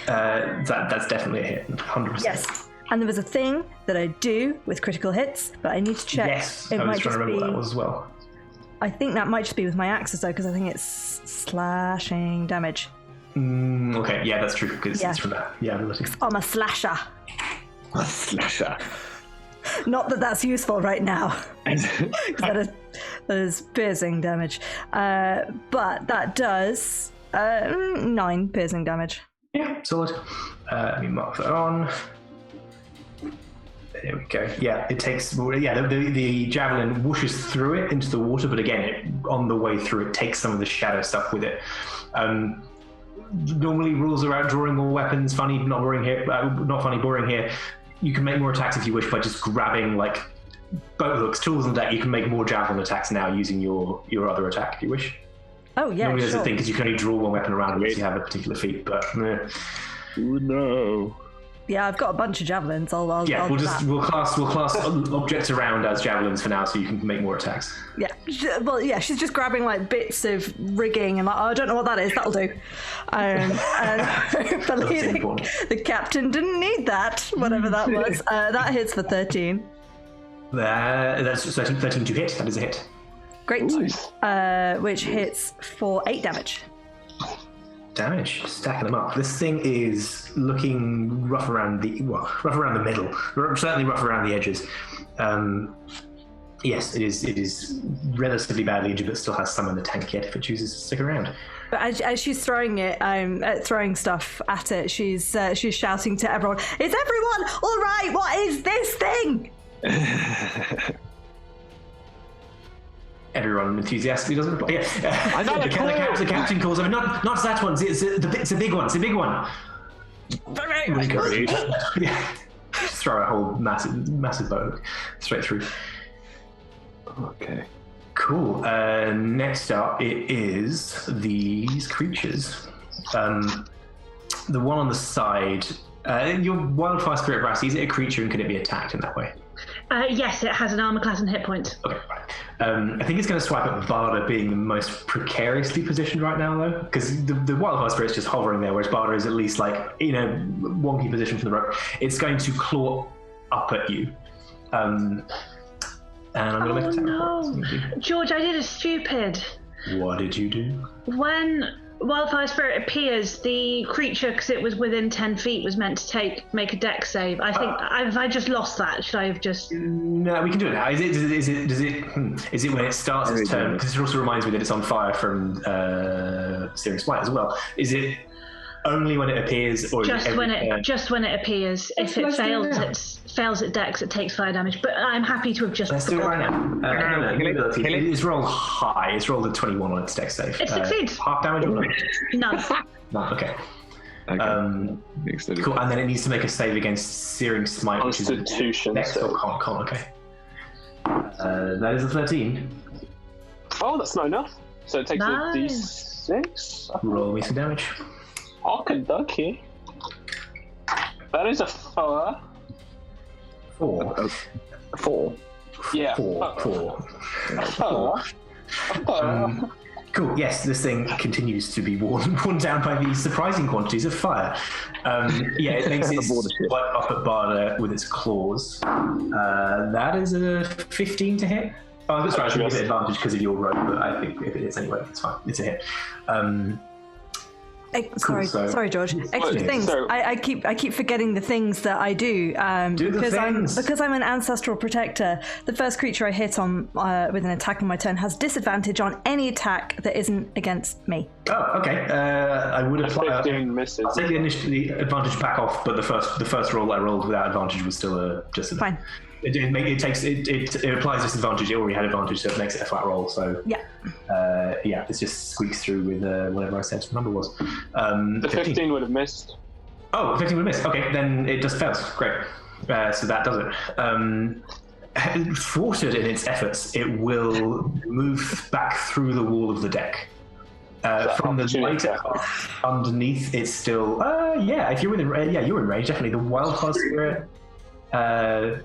That's definitely a hit. 100%. Yes. And there was a thing that I do with critical hits, but I need to check. Yes, I was trying to remember what that was as well. I think that might just be with my axes though, because I think it's slashing damage. Okay, yeah, that's true, because it's from that. Yeah, ability. I'm a slasher. A slasher. Not that that's useful right now. that is piercing damage. But that does 9 piercing damage. Yeah, solid. Let me mark that on. There we go. Yeah, it takes. Yeah, the javelin whooshes through it into the water, but again, on the way through, it takes some of the shadow stuff with it. Normally, rules are out drawing more weapons. Funny, not boring here. Not funny, boring here. You can make more attacks if you wish by just grabbing like boat hooks, tools, and that. You can make more javelin attacks now using your other attack if you wish. Oh yeah, normally sure. there's a thing because you can only draw one weapon around unless you have a particular feat. But Oh no. Yeah, I've got a bunch of javelins. I'll we'll class objects around as javelins for now, so you can make more attacks. Yeah, well, yeah, she's just grabbing like bits of rigging and like, oh, I don't know what that is. That'll do. And hopefully the captain didn't need that, whatever that was. That hits for 13. That's 13 to hit. That is a hit. Great. Which hits for 8 damage. Damage, stacking them up. This thing is looking rough around the middle, certainly rough around the edges. Yes, it is relatively badly injured, but still has some in the tank yet if it chooses to stick around. But as she's throwing it, throwing stuff at it, she's shouting to everyone, "Is everyone all right? What is this thing?" Everyone enthusiastically doesn't reply. Yeah. The captain calls over. Not that one. It's a big one. It's a big one. Yeah. Just throw a whole massive boat straight through. Okay. Cool. Next up, it is these creatures. The one on the side. Your wildfire spirit Brassy, is it a creature and can it be attacked in that way? Yes, it has an armor class and hit points. Okay, right. I think it's going to swipe at Baldur being the most precariously positioned right now, though, because the wildfire spirit's just hovering there, whereas Baldur is at least like wonky position from the rope. It's going to claw up at you, and I'm going to make an attack. George, I did a stupid. What did you do? When Wildfire Spirit appears, the creature, because it was within 10 feet, was meant to make a dex save. I think have I just lost that? Should I have just? No, we can do it now. Is it when it starts its turn? Because it also reminds me that it's on fire from Searing Spite as well. Is it only when it appears, or just when it appears? If it fails at dex, it takes fire damage. But I'm happy to have just. Let's do it right now. It's rolled high. It's rolled a 21 on its dex save. It succeeds. Half damage or no? None. Okay. Cool. And then it needs to make a save against Searing Smite, which is Constitution. Dex or con. Okay. That is a 13. Oh, that's not enough. So it takes a d6. Roll me some damage. Okie. That is a 4. 4. 4. Yeah. 4. 4. Cool. Yes, this thing continues to be worn down by these surprising quantities of fire. It makes its swipe up at Baldur with its claws. That is a 15 to hit. Oh, that's right. I should give it advantage because of your rope, but I think if it is anyway, it's fine. It's a hit. Sorry, George. Extra things. So, I keep forgetting the things that I do. Because I'm an ancestral protector. The first creature I hit on with an attack on my turn has disadvantage on any attack that isn't against me. Oh, okay. I would apply. 15 misses. I'll take the advantage back off, but the first roll I rolled without advantage was still a disadvantage. Fine. It applies disadvantage. It already had advantage, so it makes it a flat roll. So Yeah. It just squeaks through with whatever I said the number was. The 15 would have missed. Oh, 15 would miss. Okay, then it just fails. Great. So that does it. Thwarted in its efforts, it will move back through the wall of the deck. From the light underneath, it's still. If you're within, you're in range. Definitely, the wildfire spirit. I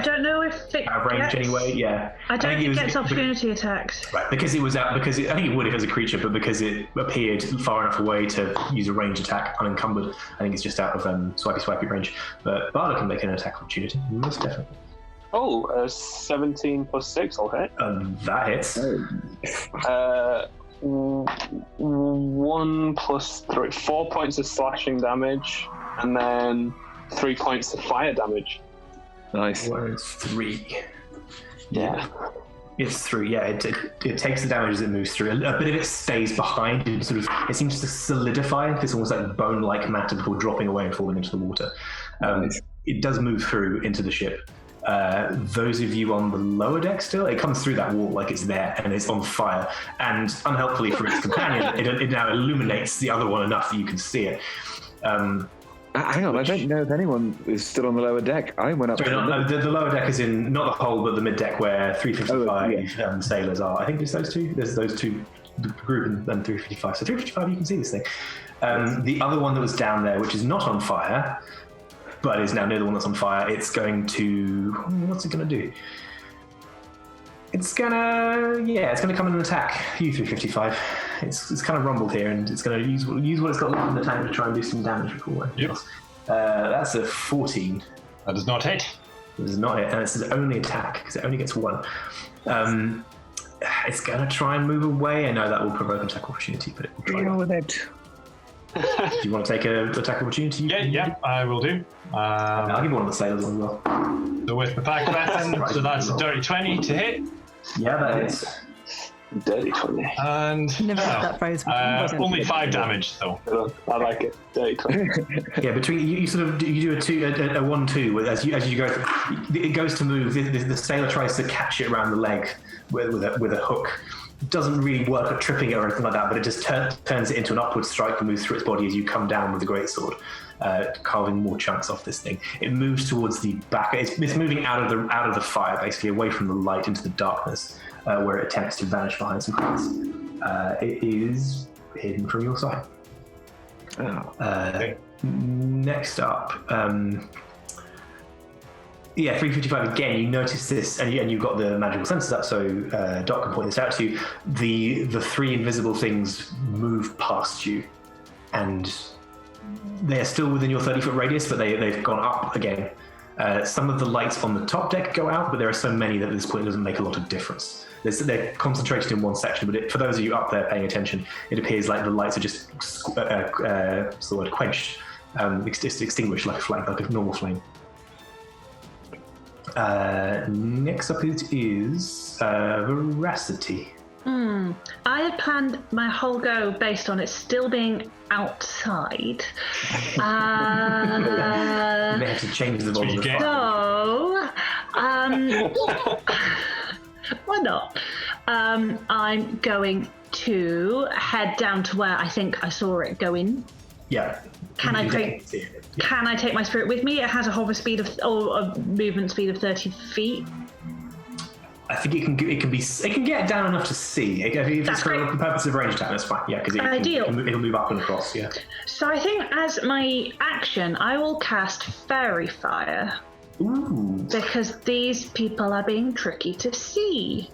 don't know if it Out of range gets, anyway. Yeah. I don't think it gets opportunity attacks. Right, because it was out. Because I think it would if it was a creature, but because it appeared far enough away to use a range attack unencumbered, I think it's just out of swipey range. But Baldur can make an attack opportunity, most definitely. 17 plus 6, I'll hit. That hits. 1 plus 3, 4 points of slashing damage, and then 3 points of fire damage. Nice. It's 3. Yeah. It's 3. Yeah, it takes the damage as it moves through. A bit of it stays behind. It seems to solidify. It's almost like bone-like matter before dropping away and falling into the water. It does move through into the ship. Those of you on the lower deck still, it comes through that wall like it's there and it's on fire. And unhelpfully for its companion, it now illuminates the other one enough that you can see it. Hang on, I don't know if anyone is still on the lower deck. I went up. Sorry, the lower deck is in not the hull, but the mid deck where 355 sailors are. I think it's those two. There's those two, the group and 355. So 355, you can see this thing. The other one that was down there, which is not on fire, but is now near the one that's on fire. It's going to. What's it going to do? It's gonna come in and attack you 355. It's kind of rumbled here, and it's gonna use what it's got left in the tank to try and do some damage before. Yep. That's a 14. That does not hit. It does not hit, and it's his only attack because it only gets 1. It's gonna try and move away. I know that will provoke an attack opportunity, but it will try. Deal with it. Do you want to take an attack opportunity? Yeah, I will do. I'll give one of the sailors one as well. So with the pack weapon, so that's a dirty 20 to hit. Yeah, that is. Dirty 20. And Never heard that phrase before. only 5 damage though. I like it. Dirty 20. Yeah, between you do a 1-2 as you go through, it goes to move. The sailor tries to catch it around the leg with a hook. It doesn't really work at tripping it or anything like that, but it just turns it into an upward strike and moves through its body as you come down with the greatsword, carving more chunks off this thing. It moves towards the back. It's moving out of the fire, basically away from the light into the darkness, where it attempts to vanish behind some clouds. It is hidden from your sight. Okay. Next up, 355 again. You notice this, and you've got the magical sensors up, so Doc can point this out to you. The 3 invisible things move past you, and they're still within your 30-foot radius, but they've gone up again. Some of the lights on the top deck go out, but there are so many that at this point it doesn't make a lot of difference. They're concentrated in one section, but for those of you up there paying attention, it appears like the lights are just quenched, extinguished like a flame, like a normal flame. Next up is Veracity. I had planned my whole go based on it still being outside. They have to change the volume of the fire. So, why not? I'm going to head down to where I think I saw it go in. Yeah. Can I take my spirit with me? It has a hover speed or a movement speed of 30 feet. I think it can get down enough to see. If it's for the purpose of range attack, that's fine. Yeah, because it'll move up and across. Yeah. So I think as my action, I will cast Fairy Fire. Ooh. Because these people are being tricky to see.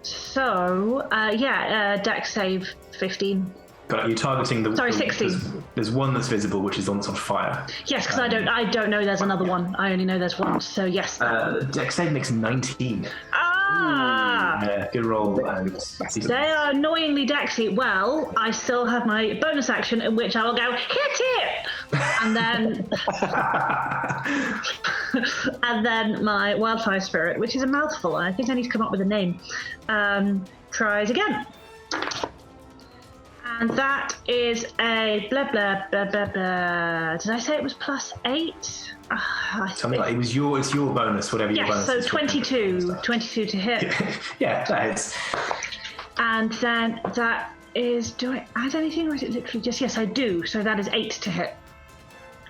So Dex save 15. Got it. You're targeting the. Sorry, 16. There's one that's visible, which is on fire. Yes, because I don't know there's another one. I only know there's one. So yes. Dex save makes 19. Ah! Good roll. They are annoyingly Dexy. Well, I still have my bonus action in which I will go hit it, and then my wildfire spirit, which is a mouthful. I think I need to come up with a name. Tries again. And that is a blah blah blah blah blah. Did I say it was +8? Something like it's your bonus, whatever your bonus. Yes, so is. 22 to hit. Yeah, that hits. And then that is, do I add anything or is it literally just, yes I do, so that is 8 to hit.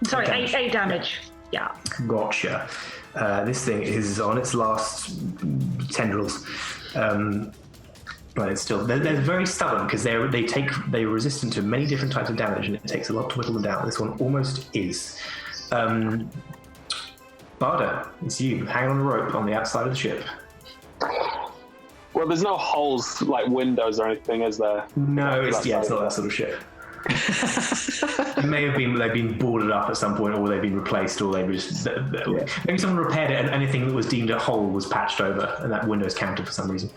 Sorry, Damage. 8 damage. Yeah. Gotcha. This thing is on its last tendrils. But it's still they're very stubborn because they're resistant to many different types of damage, and it takes a lot to whittle them down. This one almost is. Baldur, it's you hanging on a rope on the outside of the ship. Well, there's no holes like windows or anything, is there? No, it's not that sort of ship. They've been boarded up at some point, or they've been replaced, or maybe someone repaired it, and anything that was deemed a hole was patched over, and that window's counted for some reason.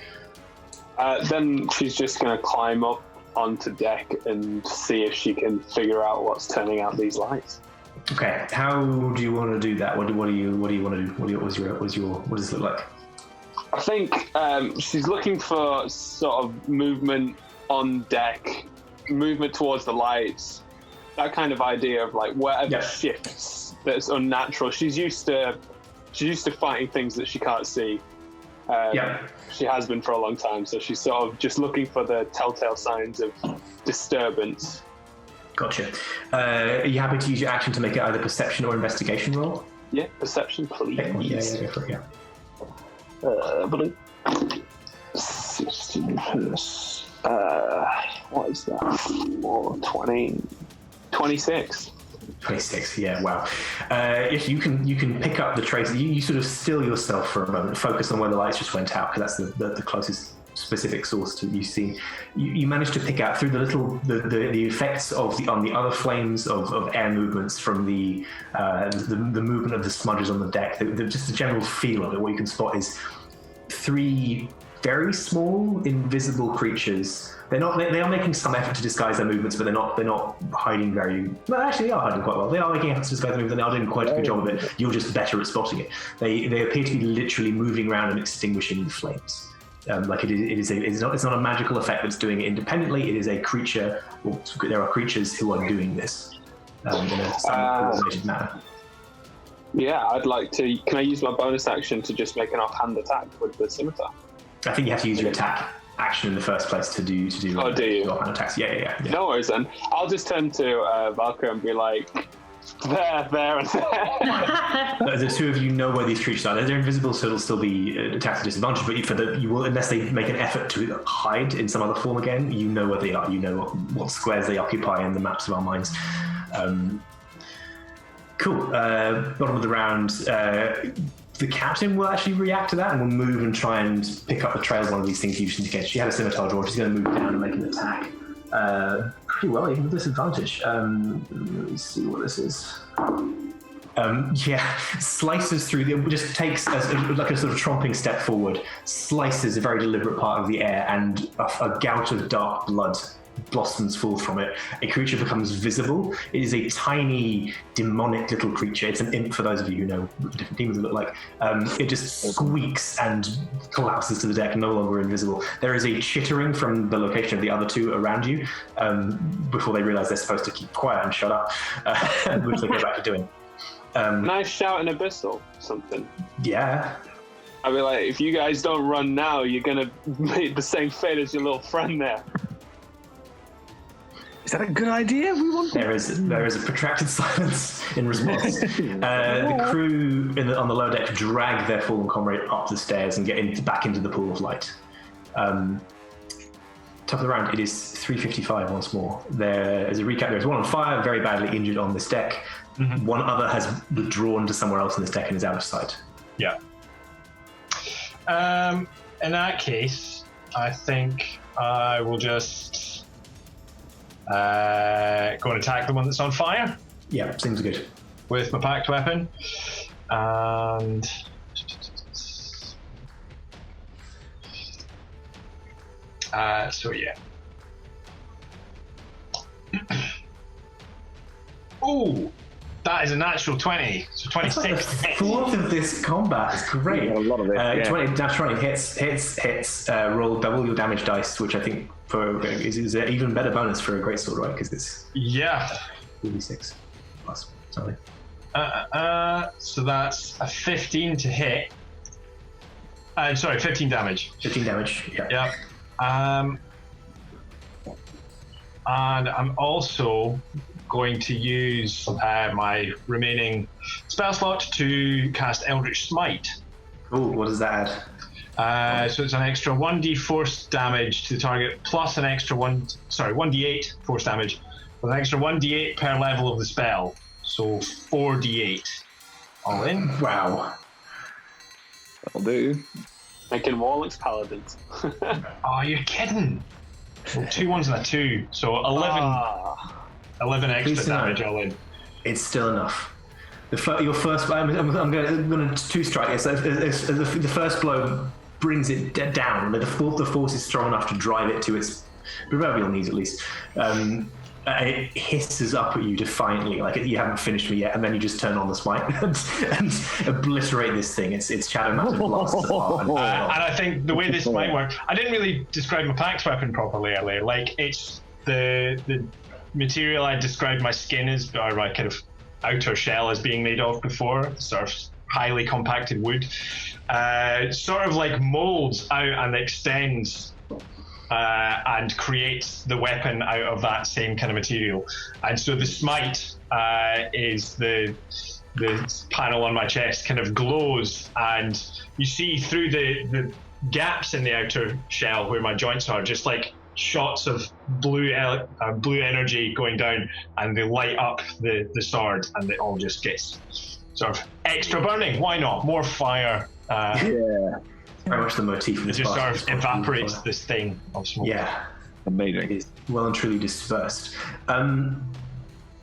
Then she's just going to climb up onto deck and see if she can figure out what's turning out these lights. Okay, how do you want to do that? What do you want to do? What does it look like? I think she's looking for sort of movement on deck, movement towards the lights, that kind of idea of like whatever shifts that's unnatural. She's used to fighting things that she can't see. She has been for a long time, so she's sort of just looking for the telltale signs of disturbance. Gotcha. Are you happy to use your action to make it either perception or investigation roll? Yeah, perception, please. Yeah, go for it, Blue. 16 plus, what is that? More 20, 26. 26, yeah, wow. If you can pick up the traces, you sort of still yourself for a moment, focus on where the lights just went out, because that's the closest specific source to you see. You manage to pick out through the effects on the other flames of air movements from the movement of the smudges on the deck, just the general feel of it. What you can spot is 3 very small, invisible creatures. They are making some effort to disguise their movements, but they're not hiding very well. Actually, they are hiding quite well. They are making efforts to disguise their movements, and they are doing quite a good job of it. You're just better at spotting it. They appear to be literally moving around and extinguishing the flames. It's not a magical effect that's doing it independently. It is a creature. Well, there are creatures who are doing this in a somewhat coordinated manner. Yeah, I'd like to. Can I use my bonus action to just make an offhand attack with the scimitar? I think you have to use your attack action in the first place to do. Oh, do you? Offhand attacks. Yeah. No worries then. I'll just turn to Valkyrie and be like, there, and there. The two of you know where these creatures are. They're invisible, so it'll still be attacked at disadvantage. But you will, unless they make an effort to hide in some other form again, you know where they are. You know what squares they occupy in the maps of our minds. Cool. Bottom of the round. The captain will actually react to that and will move and try and pick up the trails of one of these things you just indicated. She had a scimitar drawn. She's going to move down and make an attack. Pretty well, even with disadvantage. Let me see what this is. Slices through. It just takes like a sort of tromping step forward, slices a very deliberate part of the air, and a gout of dark blood blossoms forth from it. A creature becomes visible. It is a tiny, demonic little creature. It's an imp, for those of you who know what the different demons look like. It just squeaks and collapses to the deck, no longer invisible. There is a chittering from the location of the other two around you before they realize they're supposed to keep quiet and shut up, which they go back to doing. Can I shout an abyssal something? Yeah. I'll be like, if you guys don't run now, you're going to meet the same fate as your little friend there. Is that a good idea? There is a protracted silence in response. The crew on the lower deck drag their fallen comrade up the stairs and get back into the pool of light. Top of the round, it is 3:55 once more. As a recap, there's one on fire, very badly injured on this deck. Mm-hmm. One other has withdrawn to somewhere else on this deck and is out of sight. Yeah. In that case, I think I will just go and attack the one that's on fire. Yeah, seems good. With my packed weapon. And so yeah. Ooh, That is a natural 20. So 26 the fourth of this combat is great. A lot of it. 20 dash 20 hits. Roll double your damage dice, which I think is an even better bonus for a greatsword, right? Because it's 46 plus something. So that's a 15 to hit. 15 damage. 15 damage. Yeah. And I'm also going to use my remaining spell slot to cast Eldritch Smite. Cool. What does that add? So it's an extra 1d force damage to the target, plus an extra 1d8 force damage, with an extra 1d8 per level of the spell. So 4d8. All in. Wow. That'll do. Making Warlocks Paladins. Oh, you're kidding. Well, 2 1s and a 2, so 11 extra damage all in. It's still enough. Your first, I'm going to two strike it. So the first blow brings it down. The force is strong enough to drive it to its proverbial knees, at least. It hisses up at you defiantly, like you haven't finished me yet, and then you just turn on the smite and obliterate this thing. It's shadow matter blasts apart. And I think the way this might work, I didn't really describe my pax weapon properly earlier. Like, it's the material I described my skin as, or my kind of outer shell as being made of before, sort of highly compacted wood, sort of like molds out and extends and creates the weapon out of that same kind of material. And so the smite is the panel on my chest kind of glows, and you see through the gaps in the outer shell where my joints are, just like shots of blue energy going down, and they light up the sword, and it all just gets sort of extra burning. Why not? More fire. Very much the motif of it this. It just sort of evaporates this thing of smoke. Yeah. Amazing. It is well and truly dispersed.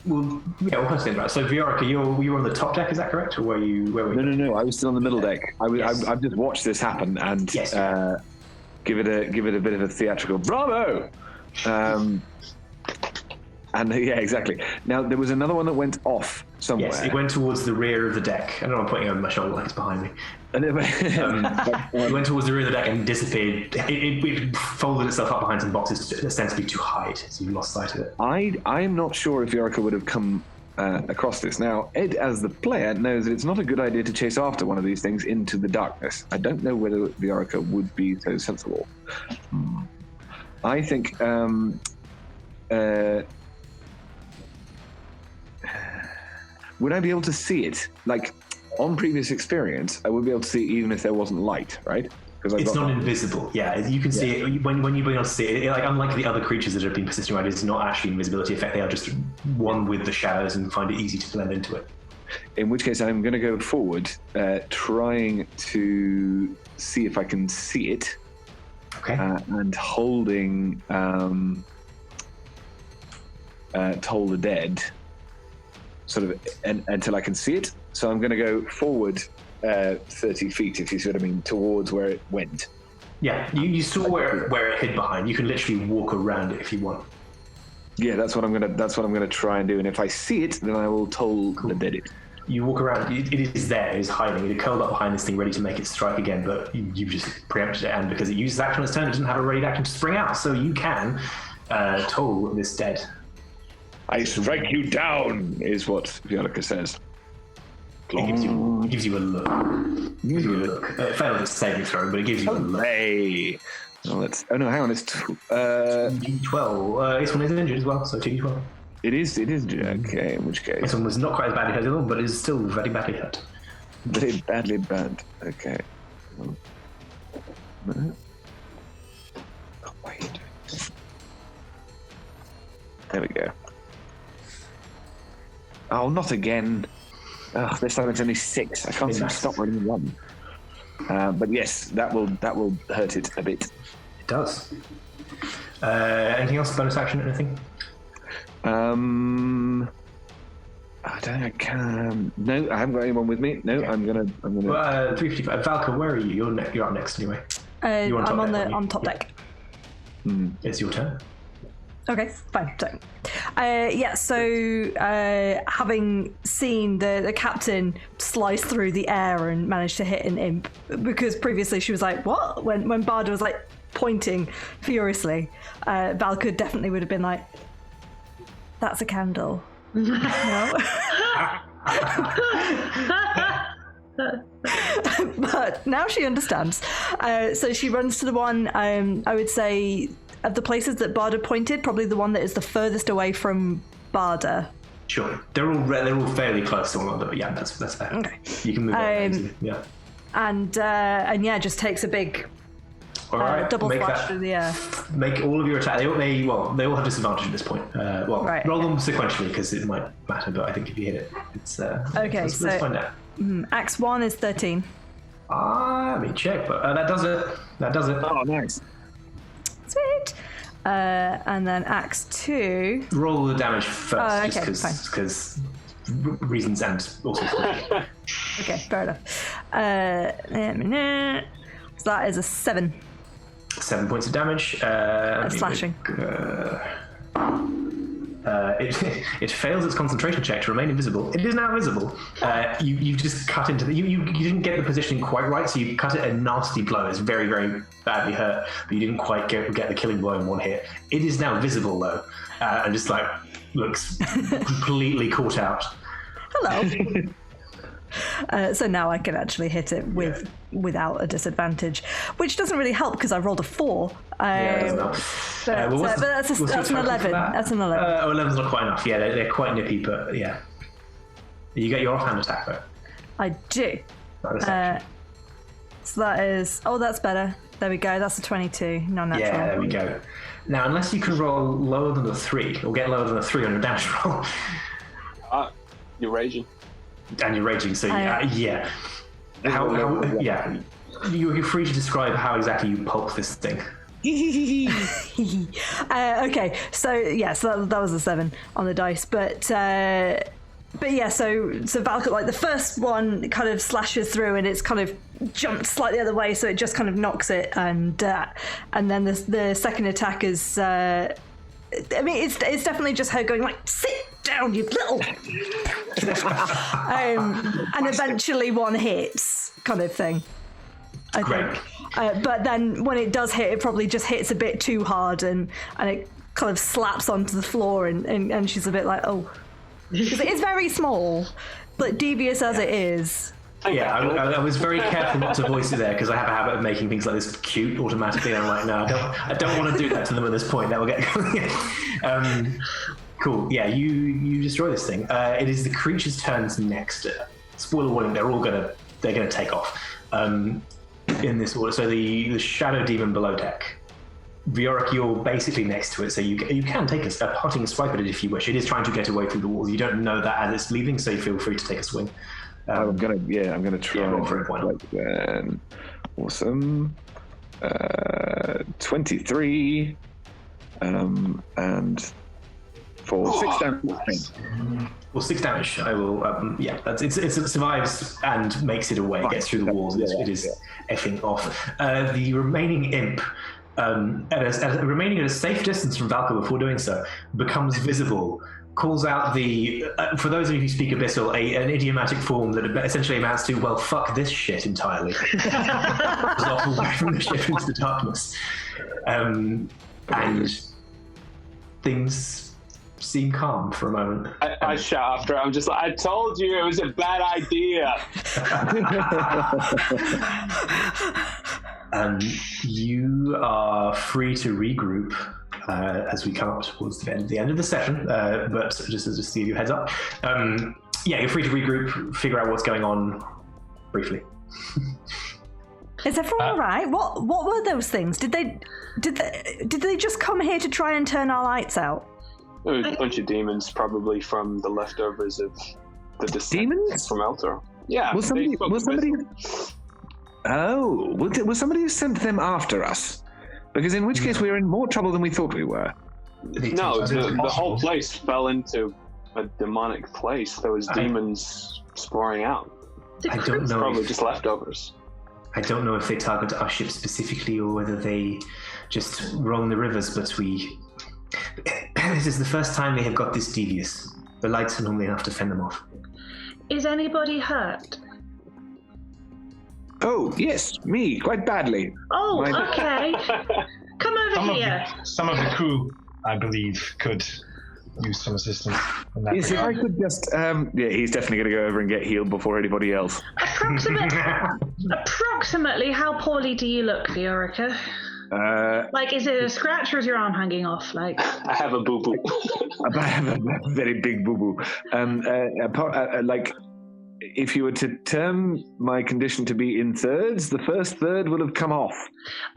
We'll have to think about it. So, Viorica, you were on the top deck, is that correct? Or were you? No. I was still on the middle deck. I've just watched this happen and give it a bit of a theatrical bravo. And yeah, exactly. Now there was another one that went off somewhere. Yes, it went towards the rear of the deck. I don't know, I'm putting it over my shoulder like it's behind me. It went towards the rear of the deck and disappeared. It folded itself up behind some boxes, ostensibly to hide, so you lost sight of it. I'm not sure if Viorica would have come across this. Now, Ed, as the player, knows that it's not a good idea to chase after one of these things into the darkness. I don't know whether Viorica would be so sensible. I think would I be able to see it? Like, on previous experience, I would be able to see it even if there wasn't light, right? Because it's not invisible. Yeah, you can see it when you've been able to see it. Like, unlike the other creatures that have been persisting around, it's not actually an invisibility effect. They are just one with the shadows and find it easy to blend into it. In which case, I'm going to go forward, trying to see if I can see it. Okay. And holding Toll the Dead, sort of, until I can see it. So I'm going to go forward 30 feet, if you see what I mean, towards where it went. Yeah, you saw where it hid behind. You can literally walk around it if you want. Yeah, that's what I'm gonna try and do. And if I see it, then I will Toll the Dead it. You walk around. It is there. It is hiding. It curled up behind this thing, ready to make it strike again. But you just preempted it, and because it uses action on its turn, it doesn't have a ready action to spring out. So you can Toll this dead. I strike you down, is what Viorica says. It gives you a look. It failed its saving throw, but it gives you a look. Hey. Oh, no, hang on. It's 2d12. This one is injured as well, so 2d12. It is. Okay, in which case. This one was not quite as badly hurt as the other one, but it is still very badly hurt. Very badly burned. Okay. Oh, wait. There we go. Oh, not again. Oh, this time it's only 6. I can't seem to stop running 1. But yes, that will hurt it a bit. It does. Anything else? Bonus action? Anything? I don't know. I can. No, I haven't got anyone with me. No, okay. I'm gonna. 355. Valka, where are you? You're up next anyway. I'm on top deck. It's your turn. Okay, fine. So, having seen the captain slice through the air and manage to hit an imp, because previously she was like, what? When Baldur was like pointing furiously, Valka definitely would have been like, that's a candle. No? But now she understands. So she runs to the one, I would say, of the places that Baldur pointed, probably the one that is the furthest away from Baldur. Sure. They're all fairly close to one another, but yeah, that's fair. Okay. You can move on easily, yeah. And just takes a big double slash through the air. Make all of your attack. They all have disadvantage at this point. Right, roll them sequentially because it might matter, but I think if you hit it, it's okay. Let's find out. Axe 1 is 13. Let me check, but that does it. Oh, nice. Sweet. And then Axe 2. Roll the damage first, okay, just because reasons and also. Okay, fair enough. So that is a 7. 7 points of damage. Slashing. It fails its concentration check to remain invisible. It is now visible. You just cut into the. You didn't get the positioning quite right, so you cut it a nasty blow. It's very, very badly hurt, but you didn't quite get the killing blow in one hit. It is now visible though, and just like looks completely caught out. Hello. So now I can actually hit it without a disadvantage, which doesn't really help because I rolled a 4. That's an 11. That's an 11. 11's not quite enough. Yeah, they're quite nippy, but yeah. You get your offhand attack though. I do. So that is. Oh, that's better. There we go. That's a 22. Non-natural. Yeah, there we go. Now, unless you can roll lower than a 3 or get lower than a 3 on your damage roll. You're raging. And you're raging, so yeah. You're free to describe how exactly you pulp this thing. Okay, so that was a 7 on the dice, but yeah, so Valka, like the first one kind of slashes through and it's kind of jumped slightly the other way, so it just kind of knocks it, and then the second attack is. It's definitely just her going like, sit down, you little. And eventually one hits, kind of thing. I think. But then when it does hit, it probably just hits a bit too hard, and it kind of slaps onto the floor, and she's a bit like, oh, because it is very small, but devious as it is. Yeah, I was very careful not to voice it there because I have a habit of making things like this cute automatically. And I'm like, no, I don't want to do that to them at this point. That will get cool. Yeah, you destroy this thing. It is the creature's turns next. Spoiler warning: they're gonna take off in this order. So the shadow demon below deck. Viorik, you're basically next to it, so you can take a parting swipe at it if you wish. It is trying to get away through the walls. You don't know that as it's leaving, so you feel free to take a swing. I'm gonna try. Awesome. 23, and for 6 damage. Well, 6 damage. I will. It survives and makes it away. Gets through the walls. It is effing off. The remaining imp. Remaining at a safe distance from Valka before doing so, becomes visible, calls out for those of you who speak Abyssal, an idiomatic form that essentially amounts to, well, fuck this shit entirely. Goes off away from the ship into the darkness. And things seem calm for a moment. I shout after her. I'm just like, I told you it was a bad idea. You are free to regroup as we come up towards the end of the session, but just to give you a heads up. You're free to regroup, figure out what's going on briefly. Is everyone all right? What were those things? Did they just come here to try and turn our lights out? There was a bunch of demons, probably from the leftovers of the descendants from Elturel. Yeah. Was somebody? Oh, was somebody who sent them after us? Because in which case we were in more trouble than we thought we were. No, the whole place fell into a demonic place. There was demons sprawling out. I don't know. Probably just leftovers. I don't know if they target our ship specifically or whether they just roam the rivers, but This is the first time they have got this devious. The lights are normally enough to fend them off. Is anybody hurt? Oh, yes, me, quite badly. Oh, okay. Come over here. Some of the crew, I believe, could use some assistance. In that Yes, if I could just, yeah, he's definitely going to go over and get healed before anybody else. Approximately how poorly do you look, Viorica? Like, is it a scratch or is your arm hanging off? Like, I have a boo-boo. I have a very big boo-boo. Like, if you were to term my condition to be in thirds, the first third will have come off.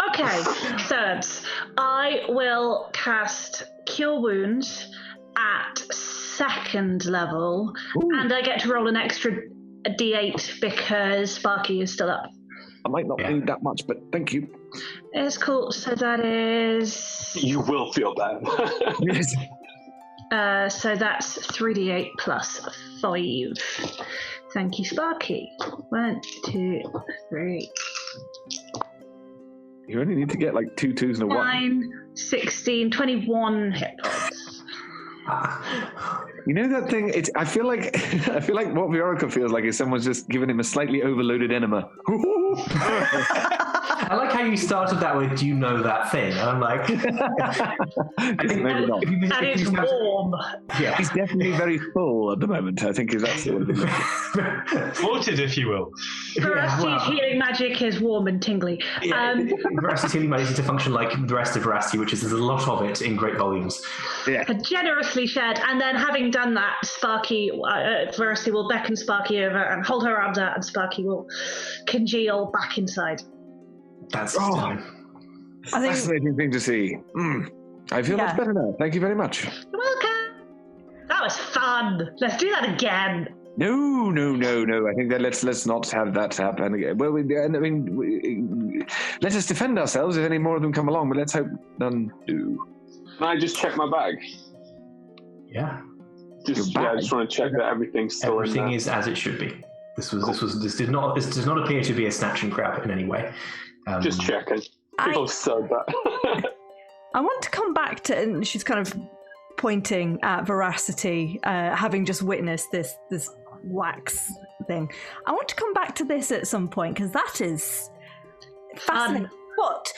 okay, thirds. I will cast Cure Wounds at 2nd level, and I get to roll an extra d8 because Sparky is still up. I might not need that much, but thank you. It's cool. So that is... You will feel bad. Yes. So that's 3d8 plus 5. Thank you, Sparky. 1, 2, 3. You only need to get like 2 2s and a 1. 9, 16, 21 hit points. You know that thing? I feel like what Viorica feels like is someone's just given him a slightly overloaded enema. I like how you started that with, do you know that thing? And I'm like... Maybe not. And it's warm. Yeah. He's definitely very full at the moment, I think is that's what it is. Floated, if you will. Veracity's healing magic is warm and tingly. Veracity's healing magic is to function like the rest of Veracity, which is there's a lot of it in great volumes. Yeah. Generously shared, and then having done that, Sparky, Veracity will beckon Sparky over and hold her arms out, and Sparky will congeal back inside. That's fascinating thing to see. I feel much better now. Thank you very much. You're welcome. That was fun. Let's do that again. No. I think that let's not have that happen again. Well, let us defend ourselves if any more of them come along, but let's hope none do. Can I just check my bag? Yeah. I just want to check that everything's still in there. Everything is as it should be. This does not appear to be a snatch and grab in any way. Just checking. People said that. I want to come back to, and she's kind of pointing at Veracity, having just witnessed this wax thing. I want to come back to this at some point because that is fascinating. But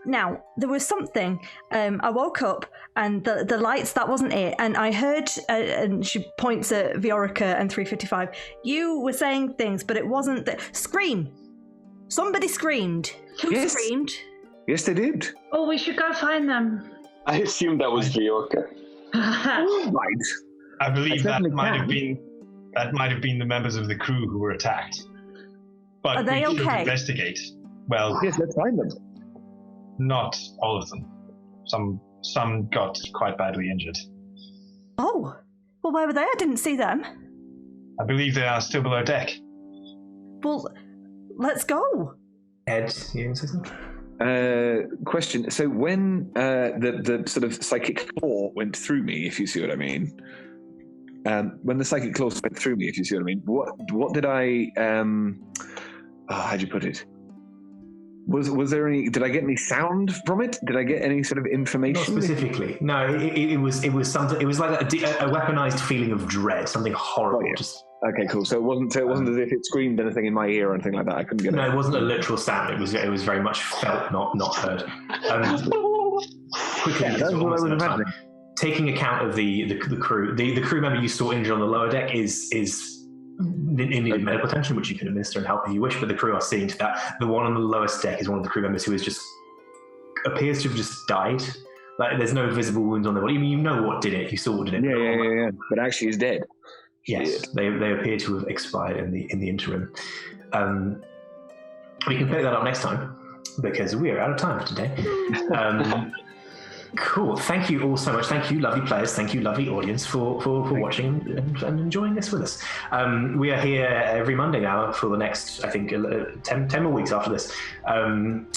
now there was something. I woke up and the lights, that wasn't it. And I heard, and she points at Viorica and 355. You were saying things, but it wasn't that. Scream. Somebody screamed. Who screamed? Yes, they did. Oh, we should go find them. I assumed that was Viorica. Right. I believe that might have been the members of the crew who were attacked. But are they we should okay? Investigate. Well, yes, let's find them. Not all of them. Some got quite badly injured. Oh, well, where were they? I didn't see them. I believe they are still below deck. Well, let's go. Ed, you going to say something? Question. So when the sort of psychic claw went through me, if you see what I mean, when the psychic claw went through me, if you see what I mean, what did I? How'd you put it? Was there any? Did I get any sound from it? Did I get any sort of information? Not specifically. No, it was something. It was like a weaponized feeling of dread, something horrible. Oh, yeah. Just. Okay, cool. So it wasn't as if it screamed anything in my ear or anything like that. I couldn't get it. No, it wasn't a literal sound. It was very much felt, not heard. Quickly, that's what I was imagining. Taking account of the crew, the crew member you saw injured on the lower deck is in need of medical attention, which you can administer and help if you wish. But the crew are seeing to that. The one on the lowest deck is one of the crew members who appears to have just died. Like there's no visible wounds on their body. I mean, you know what did it. You saw what did it. Yeah. But actually, he's dead. Yes, they appear to have expired in the interim. We can pick that up next time because we are out of time for today. Cool. Thank you all so much. Thank you, lovely players. Thank you, lovely audience, for watching and enjoying this with us. We are here every Monday now for the next, I think, 10 more weeks after this,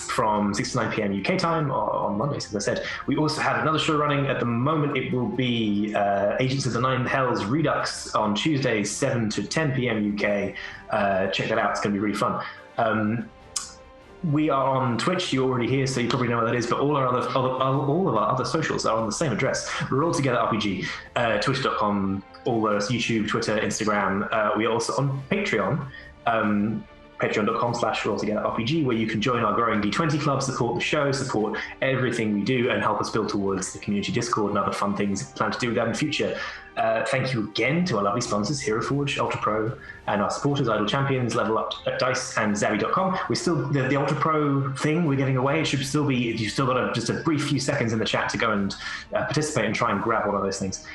from 6 to 9 p.m. UK time on Mondays, as I said. We also have another show running at the moment. It will be Agents of the Nine Hells Redux on Tuesdays, 7 to 10 p.m. UK. Check that out. It's going to be really fun. we are on Twitch. You're already here, so you probably know what that is. But all of our other socials are on the same address. We're all together RPG. Twitch.com, all those YouTube, Twitter, Instagram. We are also on Patreon. Patreon.com/RollTogetherRPG, where you can join our growing D20 club, support the show, support everything we do, and help us build towards the community Discord and other fun things we plan to do with that in the future. Thank you again to our lovely sponsors, Hero Forge, Ultra Pro, and our supporters, Idle Champions, Level Up at Dice, and Zabby.com. We're still the Ultra Pro thing we're giving away. It should still be. You've still got just a brief few seconds in the chat to go and participate and try and grab one of those things.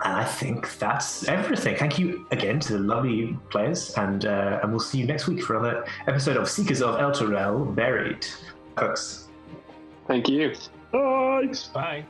And I think that's everything. Thank you again to the lovely players, and we'll see you next week for another episode of Seekers of Elturel Buried. Folks. Thank you. Thanks. Bye.